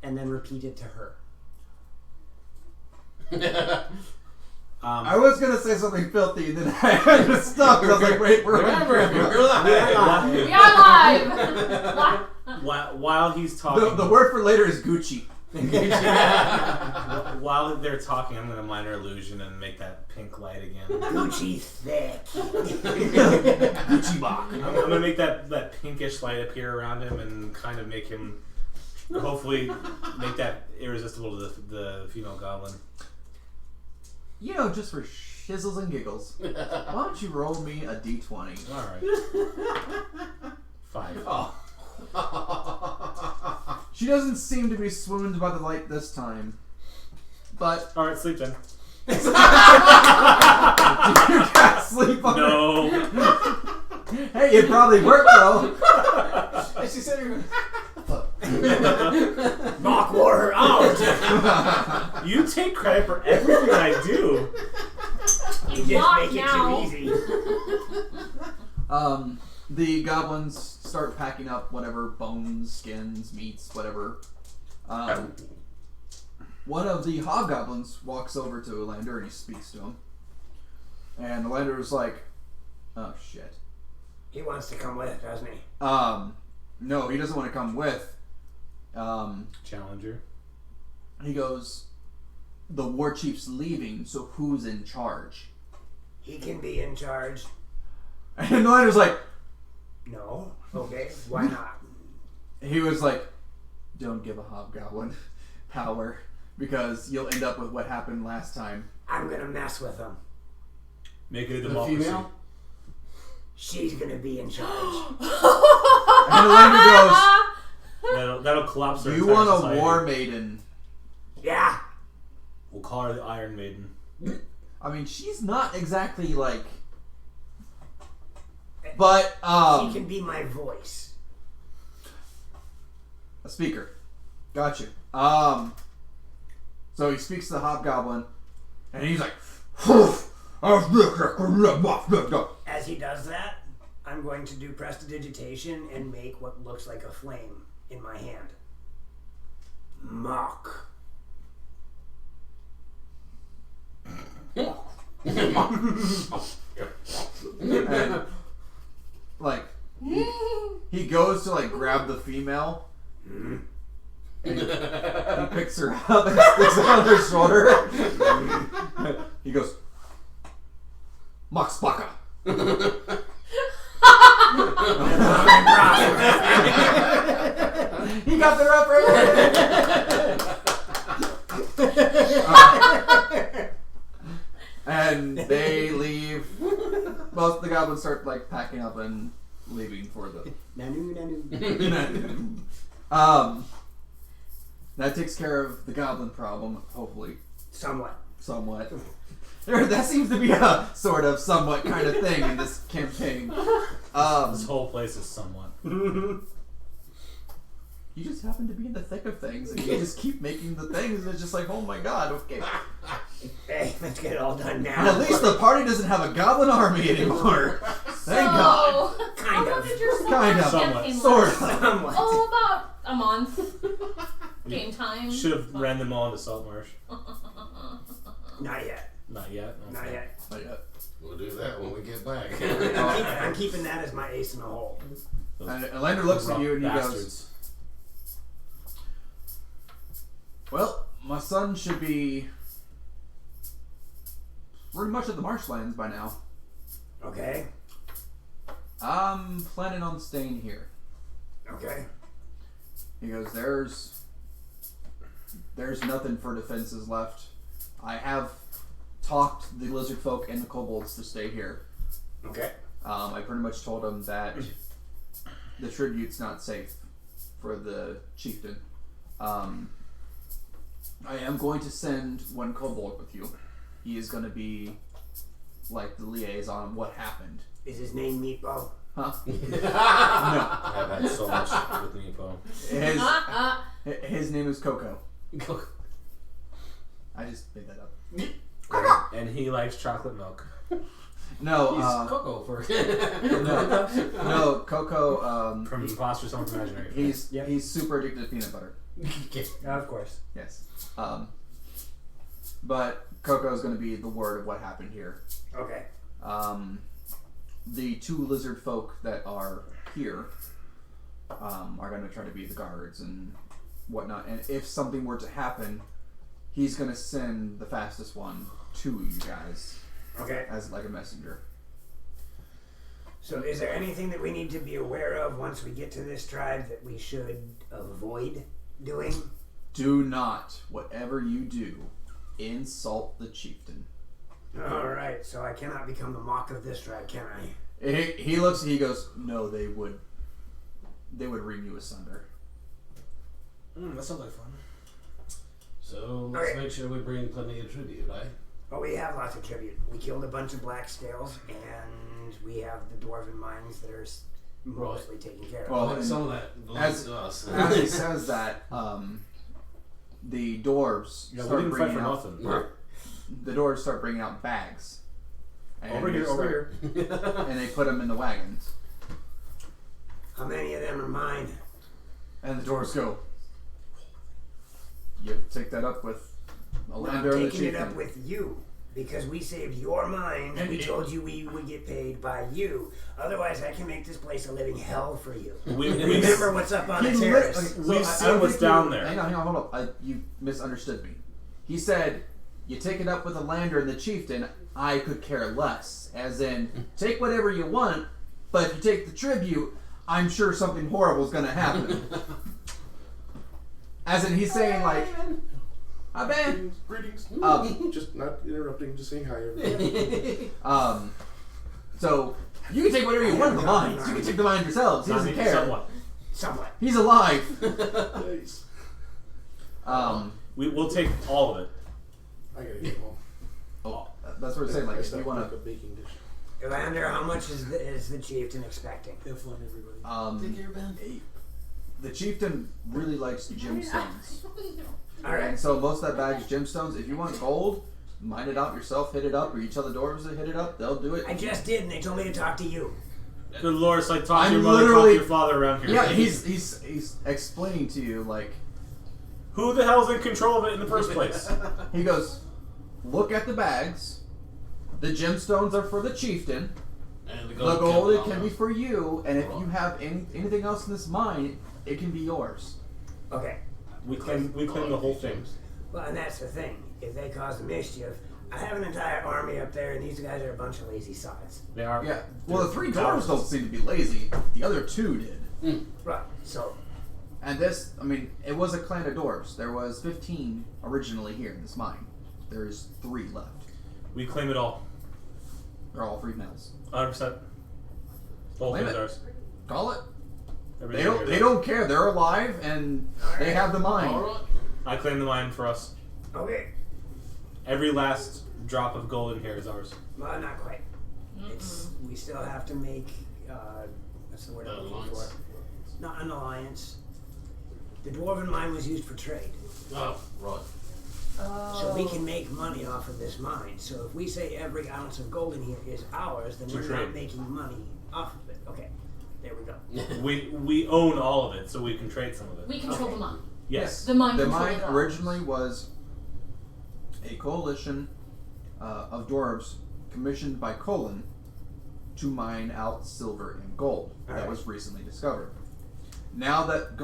And then repeat it to her. I was gonna say something filthy, and then I had to stop. I was like, "Wait, Remember, we're we're live. We are live. While he's talking, the word for later is Gucci." while they're talking, I'm gonna minor illusion and make that pink light again. Gucci thick. Gucci box. I'm gonna make that pinkish light appear around him and kind of make him, hopefully, make that irresistible to the female goblin. You know, just for shizzles and giggles, why don't you roll me a d20? All right. 5. Oh. She doesn't seem to be swooned by the light this time, but All right, sleep then. you can't sleep on No. her. Hey, it probably worked though. And she said, Knock water out. You take credit for everything I do. You just Lock make it now. too easy. The goblins start packing up whatever bones, skins, meats, whatever. One of the hobgoblins walks over to Elander and he speaks to him. And Elander's like, "Oh shit." He wants to come with, doesn't he? No, he doesn't want to come with. Challenger. He goes, "The war chief's leaving, so who's in charge?" He can be in charge. And Elander's like, No. Okay. Why not? he was like, "Don't give a hobgoblin power, because you'll end up with what happened last time." I'm gonna mess with him. Make it a the democracy. female? She's gonna be in charge. And Elander goes, That'll collapse our "You entire want a society. war maiden?" Yeah. We'll call her the Iron Maiden. I mean, she's not exactly like, but She can be my voice. a speaker. Got you. So he speaks to the hobgoblin, and he's like, As he does that, I'm going to do prestidigitation and make what looks like a flame in my hand. Mock. and like he goes to like grab the female, and he picks her up and sticks her on her shoulder. He goes, Max Baka. He got the reference. And they leave. Most of the goblins start like packing up and leaving for the. That takes care of the goblin problem, hopefully. Somewhat. That seems to be a sort of somewhat kind of thing in this campaign. This whole place is somewhat. You just happen to be in the thick of things, and you just keep making the things, and it's just like, oh my god, okay. Hey, let's get it all done now. And at least the party doesn't have a goblin army anymore. Thank God. Kind How of. did your Kind of. campaign Sort last? of. Somewhat. Oh, about a month. Game time. Should have ran them all into Saltmarsh. Not yet. Not yet. Okay. Not yet. Not yet. We'll do that when we get back. I'm keeping that as my ace in the hole. And Lander looks at you and he goes, Bastards. well, my son should be pretty much at the marshlands by now. Okay. I'm planning on staying here. Okay. He goes, there's nothing for defenses left. I have talked the lizard folk and the kobolds to stay here. Okay. I pretty much told them that the tribute's not safe for the chieftain. I am going to send one kobold with you. He is going to be like the liaison on what happened. Is his name Meatball? Huh? No. I've had so much with Nepo. His name is Coco. I just made that up. And he likes chocolate milk. No, He's Coco for no, Coco. From Imposter Someone's Imaginary. He's super addicted to peanut butter. Of course. Yes. But Coco is going to be the word of what happened here. Okay. The two lizard folk that are here are going to try to be the guards and whatnot. And if something were to happen, he's going to send the fastest one to you guys. Okay. As like a messenger. So is there anything that we need to be aware of once we get to this tribe that we should avoid doing? Do not, whatever you do, insult the chieftain. Alright, so I cannot become the mock of this tribe, can I? He looks and he goes, no, they would wring you asunder. That sounds like fun. So let's Okay. make sure we bring plenty of tribute, right? Well, we have lots of tribute. We killed a bunch of black scales, and we have the dwarven mines that are mostly taken care of. Well, Like and some of that belongs to us. As he says that, the dwarves Yeah, we start didn't fight bringing for out nothing. the dwarves start bringing out bags. And Over they here. and they put them in the wagons. How many of them are mine? And the dwarves go, you take that up with I'm Alander and the taking it chieftain. up with you. Because we saved your mine, and we told you we would get paid by you. Otherwise, I can make this place a living hell for you. Remember what's up on the terrace. We've seen what's down there. Hang on, hold up. You misunderstood me. He said, you take it up with Alander and the chieftain, I could care less. As in, take whatever you want, but if you take the tribute, I'm sure something horrible is going to happen. As in, he's saying like, hi Ben. Greetings. Just not interrupting, just saying hi everybody. So, you can take whatever you want of the mines. You can take the mines yourselves. He doesn't care. Somewhat. He's alive. Nice. We'll take all of it. I gotta get home. Oh, that's what we're saying. Like, I if stopped you want making to, a baking dish. Evander, how much is the chieftain expecting? Have fun, everybody. Take care, Ben. the chieftain really likes gemstones, All right. and so most of that bag is gemstones. If you want gold, mine it out yourself, hit it up, or you tell the dwarves to hit it up, they'll do it. I just did, and they told me to talk to you. Good lord, it's like talk to I'm your mother, talk to literally- your father around here. Yeah, he's explaining to you like Who the hell's in control of it in the first place? he goes, look at the bags. The gemstones are for the chieftain. And The gold it can be be. for you, and if you have anything else in this mine, it can be yours. Okay. We claim the whole thing. Well, and that's the thing. If they cause the mischief, I have an entire army up there, and these guys are a bunch of lazy sods. They are. Yeah. Well, the 3 dwarves don't seem to be lazy. The other 2 did. Right. So, And this, I mean, it was a clan of dwarves. There was 15 originally here in this mine. There's 3 left. We claim it all. They're all free males. 100%. The whole Claim thing's it. ours. Call it. Everything They is don't care. They're alive and they have the mine. Alright. I claim the mine for us. okay. Every last drop of gold in here is ours. Well, not quite. It's we still have to make what's the word I'm looking for? Alliance. Not an alliance. The dwarven mine was used for trade, Oh, right. so we can make money off of this mine. So if we say every ounce of gold in here is ours, then To we're trade. not making money off of it. Okay, there we go. We own all of it, so we can trade some of it. We control Okay. the mine. Yes. The mine The controls mine it all. originally was a coalition of dwarves commissioned by Colin to mine out silver and gold that Alright. was recently discovered. Now that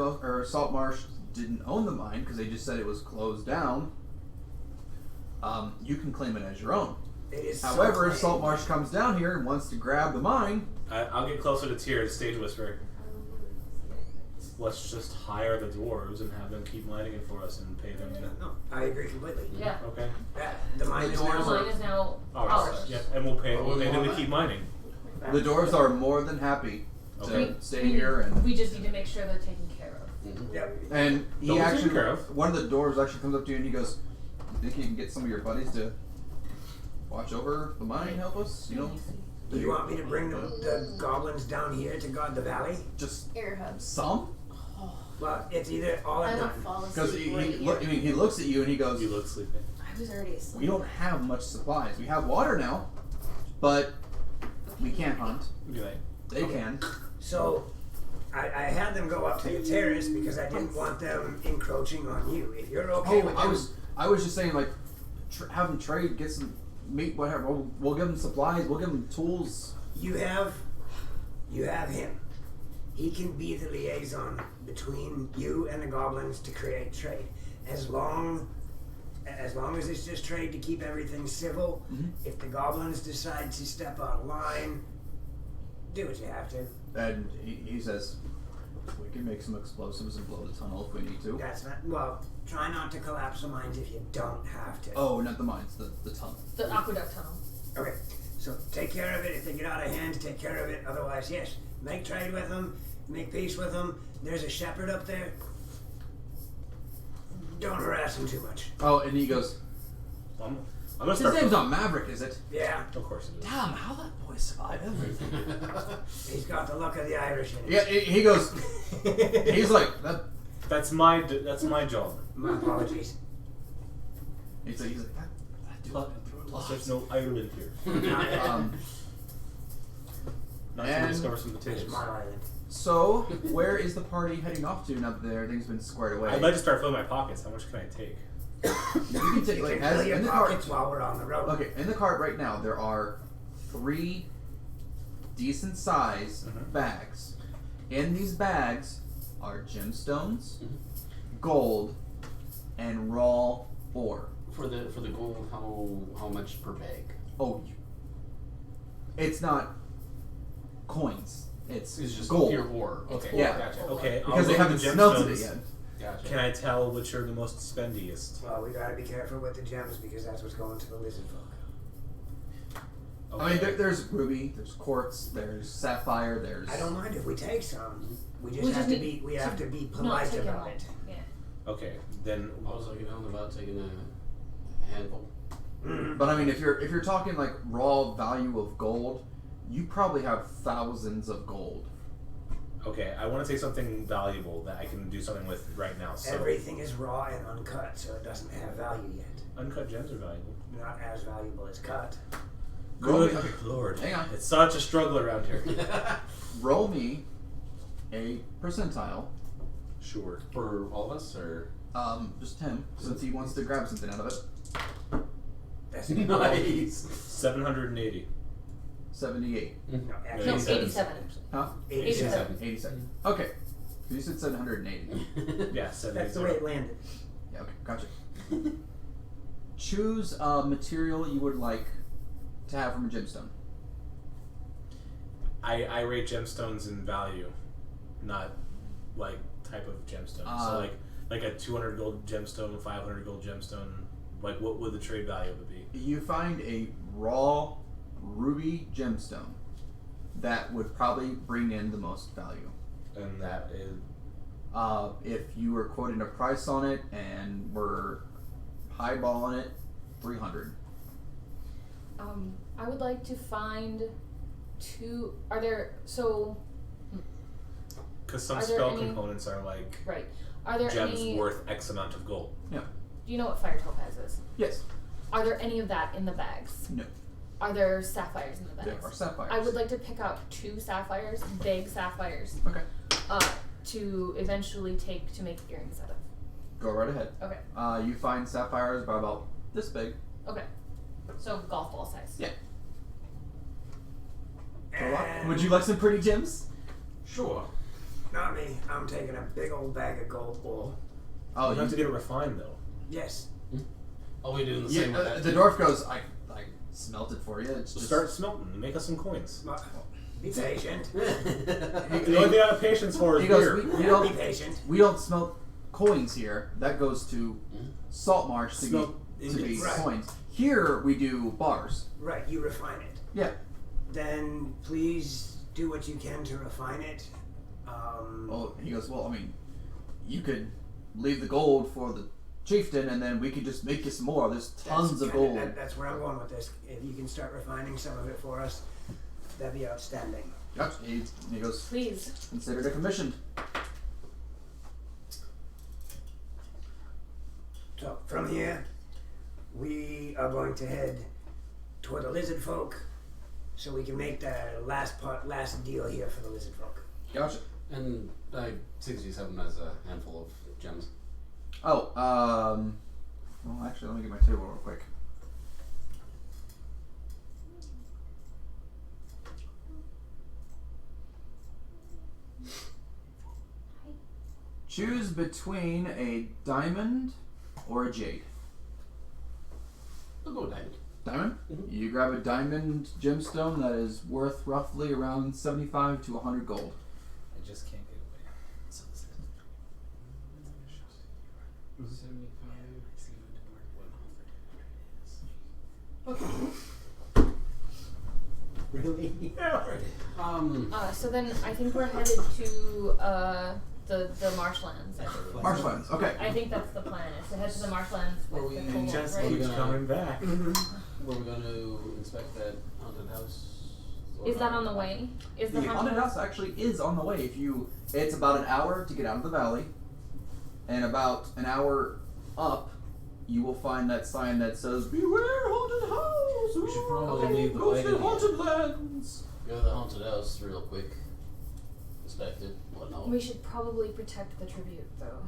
Saltmarsh didn't own the mine because they just said it was closed down, you can claim it as your own. It is. However, if so Saltmarsh comes down here and wants to grab the mine, I'll get closer to Tyr, the stage whisperer. Let's just hire the dwarves and have them keep mining it for us and pay them. No, I agree completely. Yeah. Okay. The mine is The now. mine is now ours. Yeah, and we'll pay them to keep mining. the dwarves are more than happy to Okay. stay here and. We just need to make sure they're taken care of. Yep. And he Don't actually, take care of. one of the dwarves actually comes up to you and he goes, "You think you can get some of your buddies to watch over the mine and help us? You know, Do you want me to bring the goblins down here to guard the valley? just Air hubs. some?" Well, it's either all or I would none. fall Because asleep right he looks at you and he goes, You look sleepy. I was already asleep. "We don't have much supplies. We have water now, but we can't hunt. Be like, They can." So, I had them go up to the terrace because I didn't want them encroaching on you. If you're okay with them, I was just saying like, have them trade, get some meat, whatever. We'll give them supplies. We'll give them tools. you have him. He can be the liaison between you and the goblins to create trade. As long as it's just trade to keep everything civil. Mhm. If the goblins decide to step out of line, do what you have to. And he says, "We can make some explosives and blow the tunnel if we need to." That's not well. Try not to collapse the mines if you don't have to. Oh, not the mines, the tunnel. The aqueduct tunnel. Okay, so take care of it. If they get out of hand, take care of it. Otherwise, yes, make trade with them, make peace with them. There's a shepherd up there. Don't harass him too much. Oh, and he goes, I'm gonna "His start. name's not Maverick, is it?" Yeah, Of course it is. Damn, how that boy survived everything. he's got the luck of the Irish in him. Yeah, he goes, he's like, that. That's my job. My apologies. He's like, that dude went through a Plus, lot. there's no Ireland here. Not to And- discover some It's potatoes. my island. So, where is the party heading off to now that everything's been squared away? I'd like to start filling my pockets. How much can I take? You can take, You like, can as fill your in the cart. pockets while we're on the road. Okay, in the cart right now, there are 3 decent size Mhm. bags. In these bags are gemstones, Mhm. gold, and raw ore. For the gold, how much per bag? Oh, it's not coins. It's It's just gold. pure ore. Okay, Yeah. gotcha. Okay, I'll Because they look at haven't the smelted it gemstones. yet. Gotcha. Can I tell which are the most spendiest? Well, we gotta be careful with the gems because that's what's going to the lizard folk. I mean, there's ruby, there's quartz, there's sapphire, there's. I don't mind if we take some. We just We have just to need be. We have to be Not polite taking about all. it. Yeah. Okay, then I was looking on about taking a handful. But I mean, if you're talking like raw value of gold, you probably have thousands of gold. Okay, I want to take something valuable that I can do something with right now. So Everything is raw and uncut, so it doesn't have value yet. uncut gems are valuable. Not as valuable as cut. Roll Good me, lord. hang on. It's such a struggle around here. Roll me a percentile. Sure. For all of us, or Just him, since he wants to grab something out of it. That's nice. 780. 78. No, No, actually, 87. Huh? 87. 87. Okay. You said 780. Yeah, 780. that's the way it landed. Yeah, okay, gotcha. Choose a material you would like to have from a gemstone. I rate gemstones in value, not like type of gemstone. So like a 200 gold gemstone, 500 gold gemstone. Like what would the trade value of it be? You find a raw ruby gemstone that would probably bring in the most value. And that is If you were quoting a price on it and were highballing it, 300. I would like to find two. Are there because some Are there spell any- components are like right? Are there gems any? worth X amount of gold. Do you know what fire topaz is? Yes. Are there any of that in the bags? No. Are there sapphires in the bags? There are sapphires. I would like to pick out 2 sapphires, big sapphires, Okay. to eventually take to make earrings out of. Go right ahead. Okay. You find sapphires by about this big. Okay. So golf ball size. Yeah. And Would you like some pretty gems? Sure. Not me. I'm taking a big old bag of gold wool. Oh, You have to get it refined though. Yes. Are we doing the Yeah, same with that? the dwarf goes, I smelt it for you. It's So just start smelting and make us some coins. Be patient. The only thing I have patience for is He goes, beer. we Be don't patient. we don't smelt coins here. That goes to Saltmarsh to Smelt be ingots. Right. coins. Here we do bars. Right, you refine it. Yeah. Then please do what you can to refine it. Well, he goes, well, I mean, you could leave the gold for the chieftain, and then we could just make you some more. There's tons of gold. That's where I'm going with this. If you can start refining some of it for us, that'd be outstanding. Gotcha. He goes, Please. considered a commissioned. So from here, we are going to head toward the lizardfolk, so we can make the last deal here for the lizardfolk. Gotcha. And 67 has a handful of gems. Oh, well, actually, let me get my table real quick. Choose between a diamond or a jade. I'll go with diamond. Diamond? Mhm. You grab a diamond gemstone that is worth roughly around 75 to 100 gold. I just can't get away. So this is- 75 Really? So then I think we're headed to the marshlands. I believe. Marshlands, okay. I think that's the plan. Is to head to the marshlands with Are the we kobolds, just right? keeps gonna- coming back. Were we going to inspect that haunted house? Or Is that not? on the way? Is the The haunted house actually is on the way. It's about an hour to get out of the valley, and about an hour up, you will find that sign that says "Beware haunted house." We should probably Okay. leave the Ghosts wagon in haunted lands. Go to the haunted house real quick. Inspect it, whatnot. We should probably protect the tribute, though.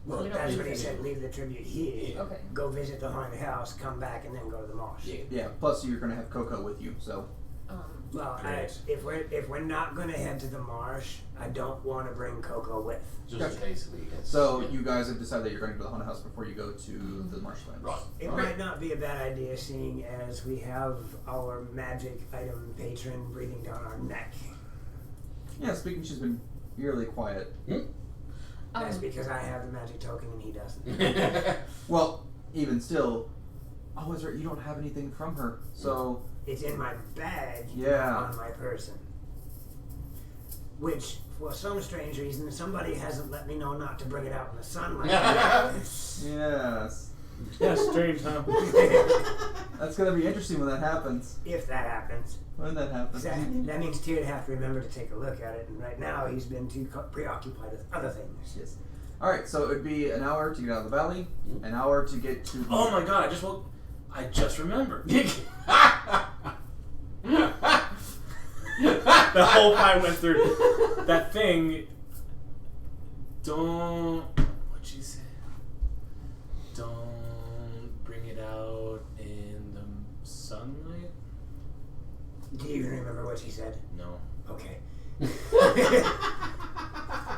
Well, We don't that's need what he to. said. Leave the tribute here. Okay. Go visit the haunted house. Come back and then go to the marsh. Yeah. Yeah. Plus, you're gonna have Coco with you, so Well, Great. if we're not gonna head to the marsh, I don't want to bring Coco with. Just basically. Yes. so you guys have decided that you're going to go to the haunted house before you go to the marshlands. Right. It Okay. might not be a bad idea, seeing as we have our magic item patron breathing down our neck. Yeah. Speaking, she's been eerily quiet. That's because I have the magic token and he doesn't. Well, even still, oh, is right. You don't have anything from her, so It's in my bag, Yeah. not on my person. Which, for some strange reason, somebody hasn't let me know not to bring it out in the sunlight. yes. Yeah, strange, huh? That's gonna be interesting when that happens. If that happens. When that happens. That means Tyr would have to remember to take a look at it, and right now he's been too preoccupied with other things. Yes. Alright, so it would be an hour to get out of the valley, an hour to get to... Oh my god, I just remembered. The whole fight went through. That thing... What'd she say? Don't bring it out in the sunlight? Do you even remember what she said? No. Okay.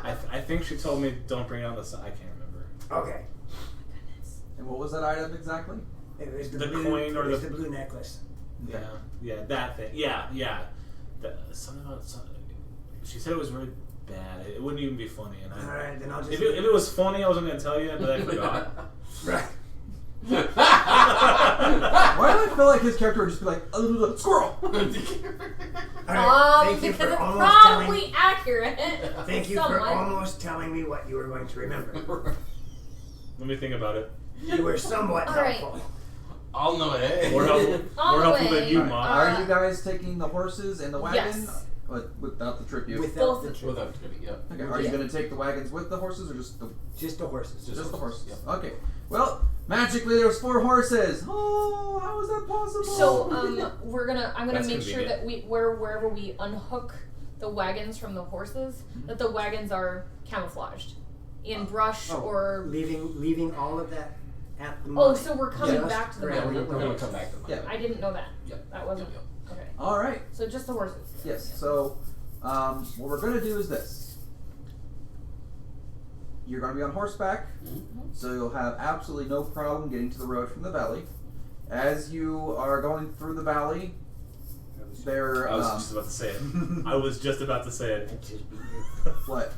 I think she told me don't bring it out in the sun. I can't remember. Okay. And what was that item exactly? It was the The blue, coin or it was the- blue necklace. Yeah, that thing. Yeah. Something about something. She said it was really bad. It wouldn't even be funny. And Alright, then I'll just... if it was funny, I wasn't going to tell you, but I forgot. Right. Why do I feel like his character would just be like, squirrel! Alright, thank you Because for it's almost probably accurate. Thank you for Somewhat. almost telling me what you were going to remember. Let me think about it. You were somewhat Alright. helpful. I'll know it. More helpful, On more the helpful than way. you, Alright, Mom. Are you guys taking the horses and the wagon? Yes. Without the tribute? Without Both the trip. Without tripping, yeah. Okay, are you going to take the wagons with the horses or just the Just the horses. Just the horses. Yep. Okay. Well, magically there was 4 horses. Oh, how is that possible? So I'm gonna That's make sure convenient. that wherever we unhook the wagons from the horses, that the wagons are camouflaged in brush or. Leaving all of that at the Oh, moment. so we're coming Just back to the Yeah, mountain. we're going to come back to the Yeah. I didn't know that. Yep. That wasn't. Yep. Okay. All right. So just the horses. Yes. So, what we're going to do is this. You're going to be on horseback, so you'll have absolutely no problem getting to the road from the valley. As you are going through the valley, there. I was just about to say it. I was just about to say it. What?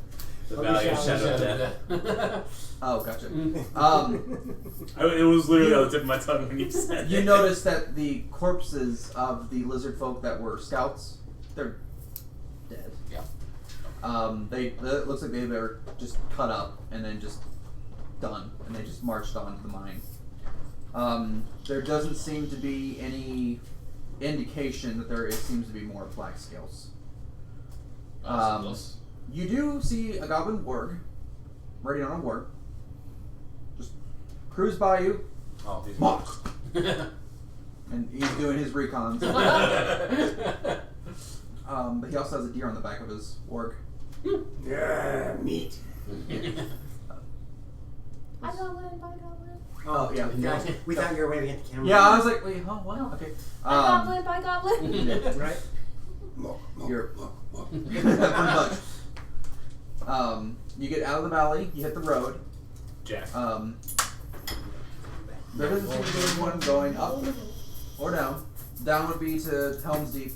The Valley of Shadow of Death. Oh, gotcha. It was literally on the tip of my tongue when you said You it. notice that the corpses of the lizard folk that were scouts, they're dead. Yeah. It looks like they were just cut up and then just done, and they just marched on to the mine. There doesn't seem to be any indication that there seems to be more black scales. You do see a goblin warg, ready on a warg. Just cruise by you. Oh, these Mock! And he's doing his recons. But he also has a deer on the back of his warg. Yeah, meat. Hi goblin, bye goblin. Oh, yeah. We thought you were waving at the camera. Yeah, I was like, wait, oh, what? Okay. Hi goblin, bye goblin. Right? You're pretty much. You get out of the valley, you hit the road. Jack. There doesn't seem to be anyone going up or down. Down would be to Helm's Deep.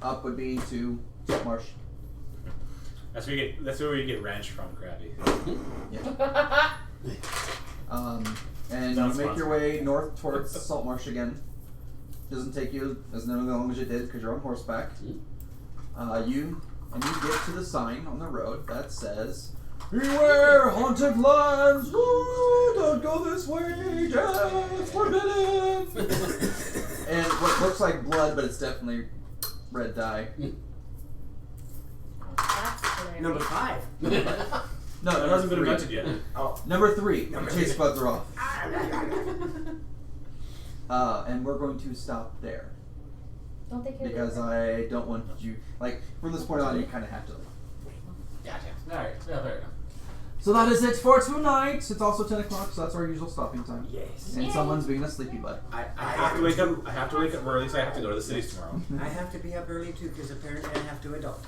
Up would be to Saltmarsh. That's where we get ranch from, Krabby. Yeah. And you Sounds make fun. your way north towards Saltmarsh again. Doesn't take you as long as it did because you're on horseback. You get to the sign on the road that says, "Beware, haunted lands! Ooh, don't go this way, death forbidden!" And what looks like blood, but it's definitely red dye. That's hilarious. Number 5. No, That number hasn't been 3. invented yet. Oh. Number 3. Number Taste 3. buds are off. And we're going to stop there Don't they care? because I don't want you, like, from this point on, you kind of have to. Gotcha. Alright, yeah, fair enough. So that is it for tonight. It's also 10 o'clock, so that's our usual stopping time. Yes. And someone's being a sleepy butt. I have to wake up. I have to wake up early, so I have to go to the cities tomorrow. I have to be up early too because apparently I have to adult.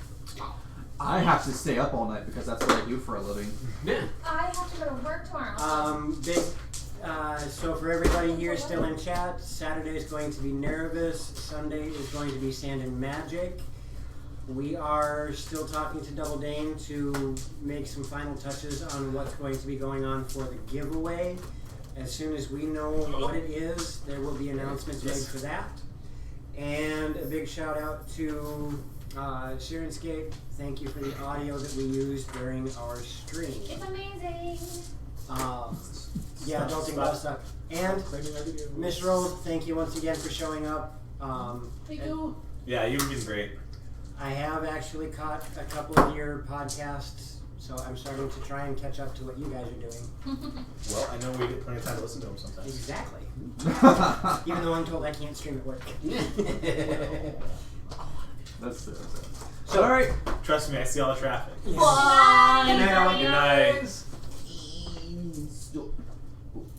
I have to stay up all night because that's what I do for a living. Yeah. I have to go to work tomorrow. So for everybody here still in chat, Saturday is going to be Nervous, Sunday is going to be Sand and Magic. We are still talking to Double Dane to make some final touches on what's going to be going on for the giveaway. As soon as we know what it is, there will be announcements made for that. And a big shout out to Syrinscape. Thank you for the audio that we used during our stream. It's amazing. Yeah, adulting does suck. And Miss Rose, thank you once again for showing up. Thank you. Yeah, you've been great. I have actually caught a couple of your podcasts, so I'm starting to try and catch up to what you guys are doing. Well, I know we get plenty of time to listen to them sometimes. Exactly. Even though I'm told I can't stream at work. That's it. So, all right. Trust me, I see all the traffic. Bye. Good night. Good night.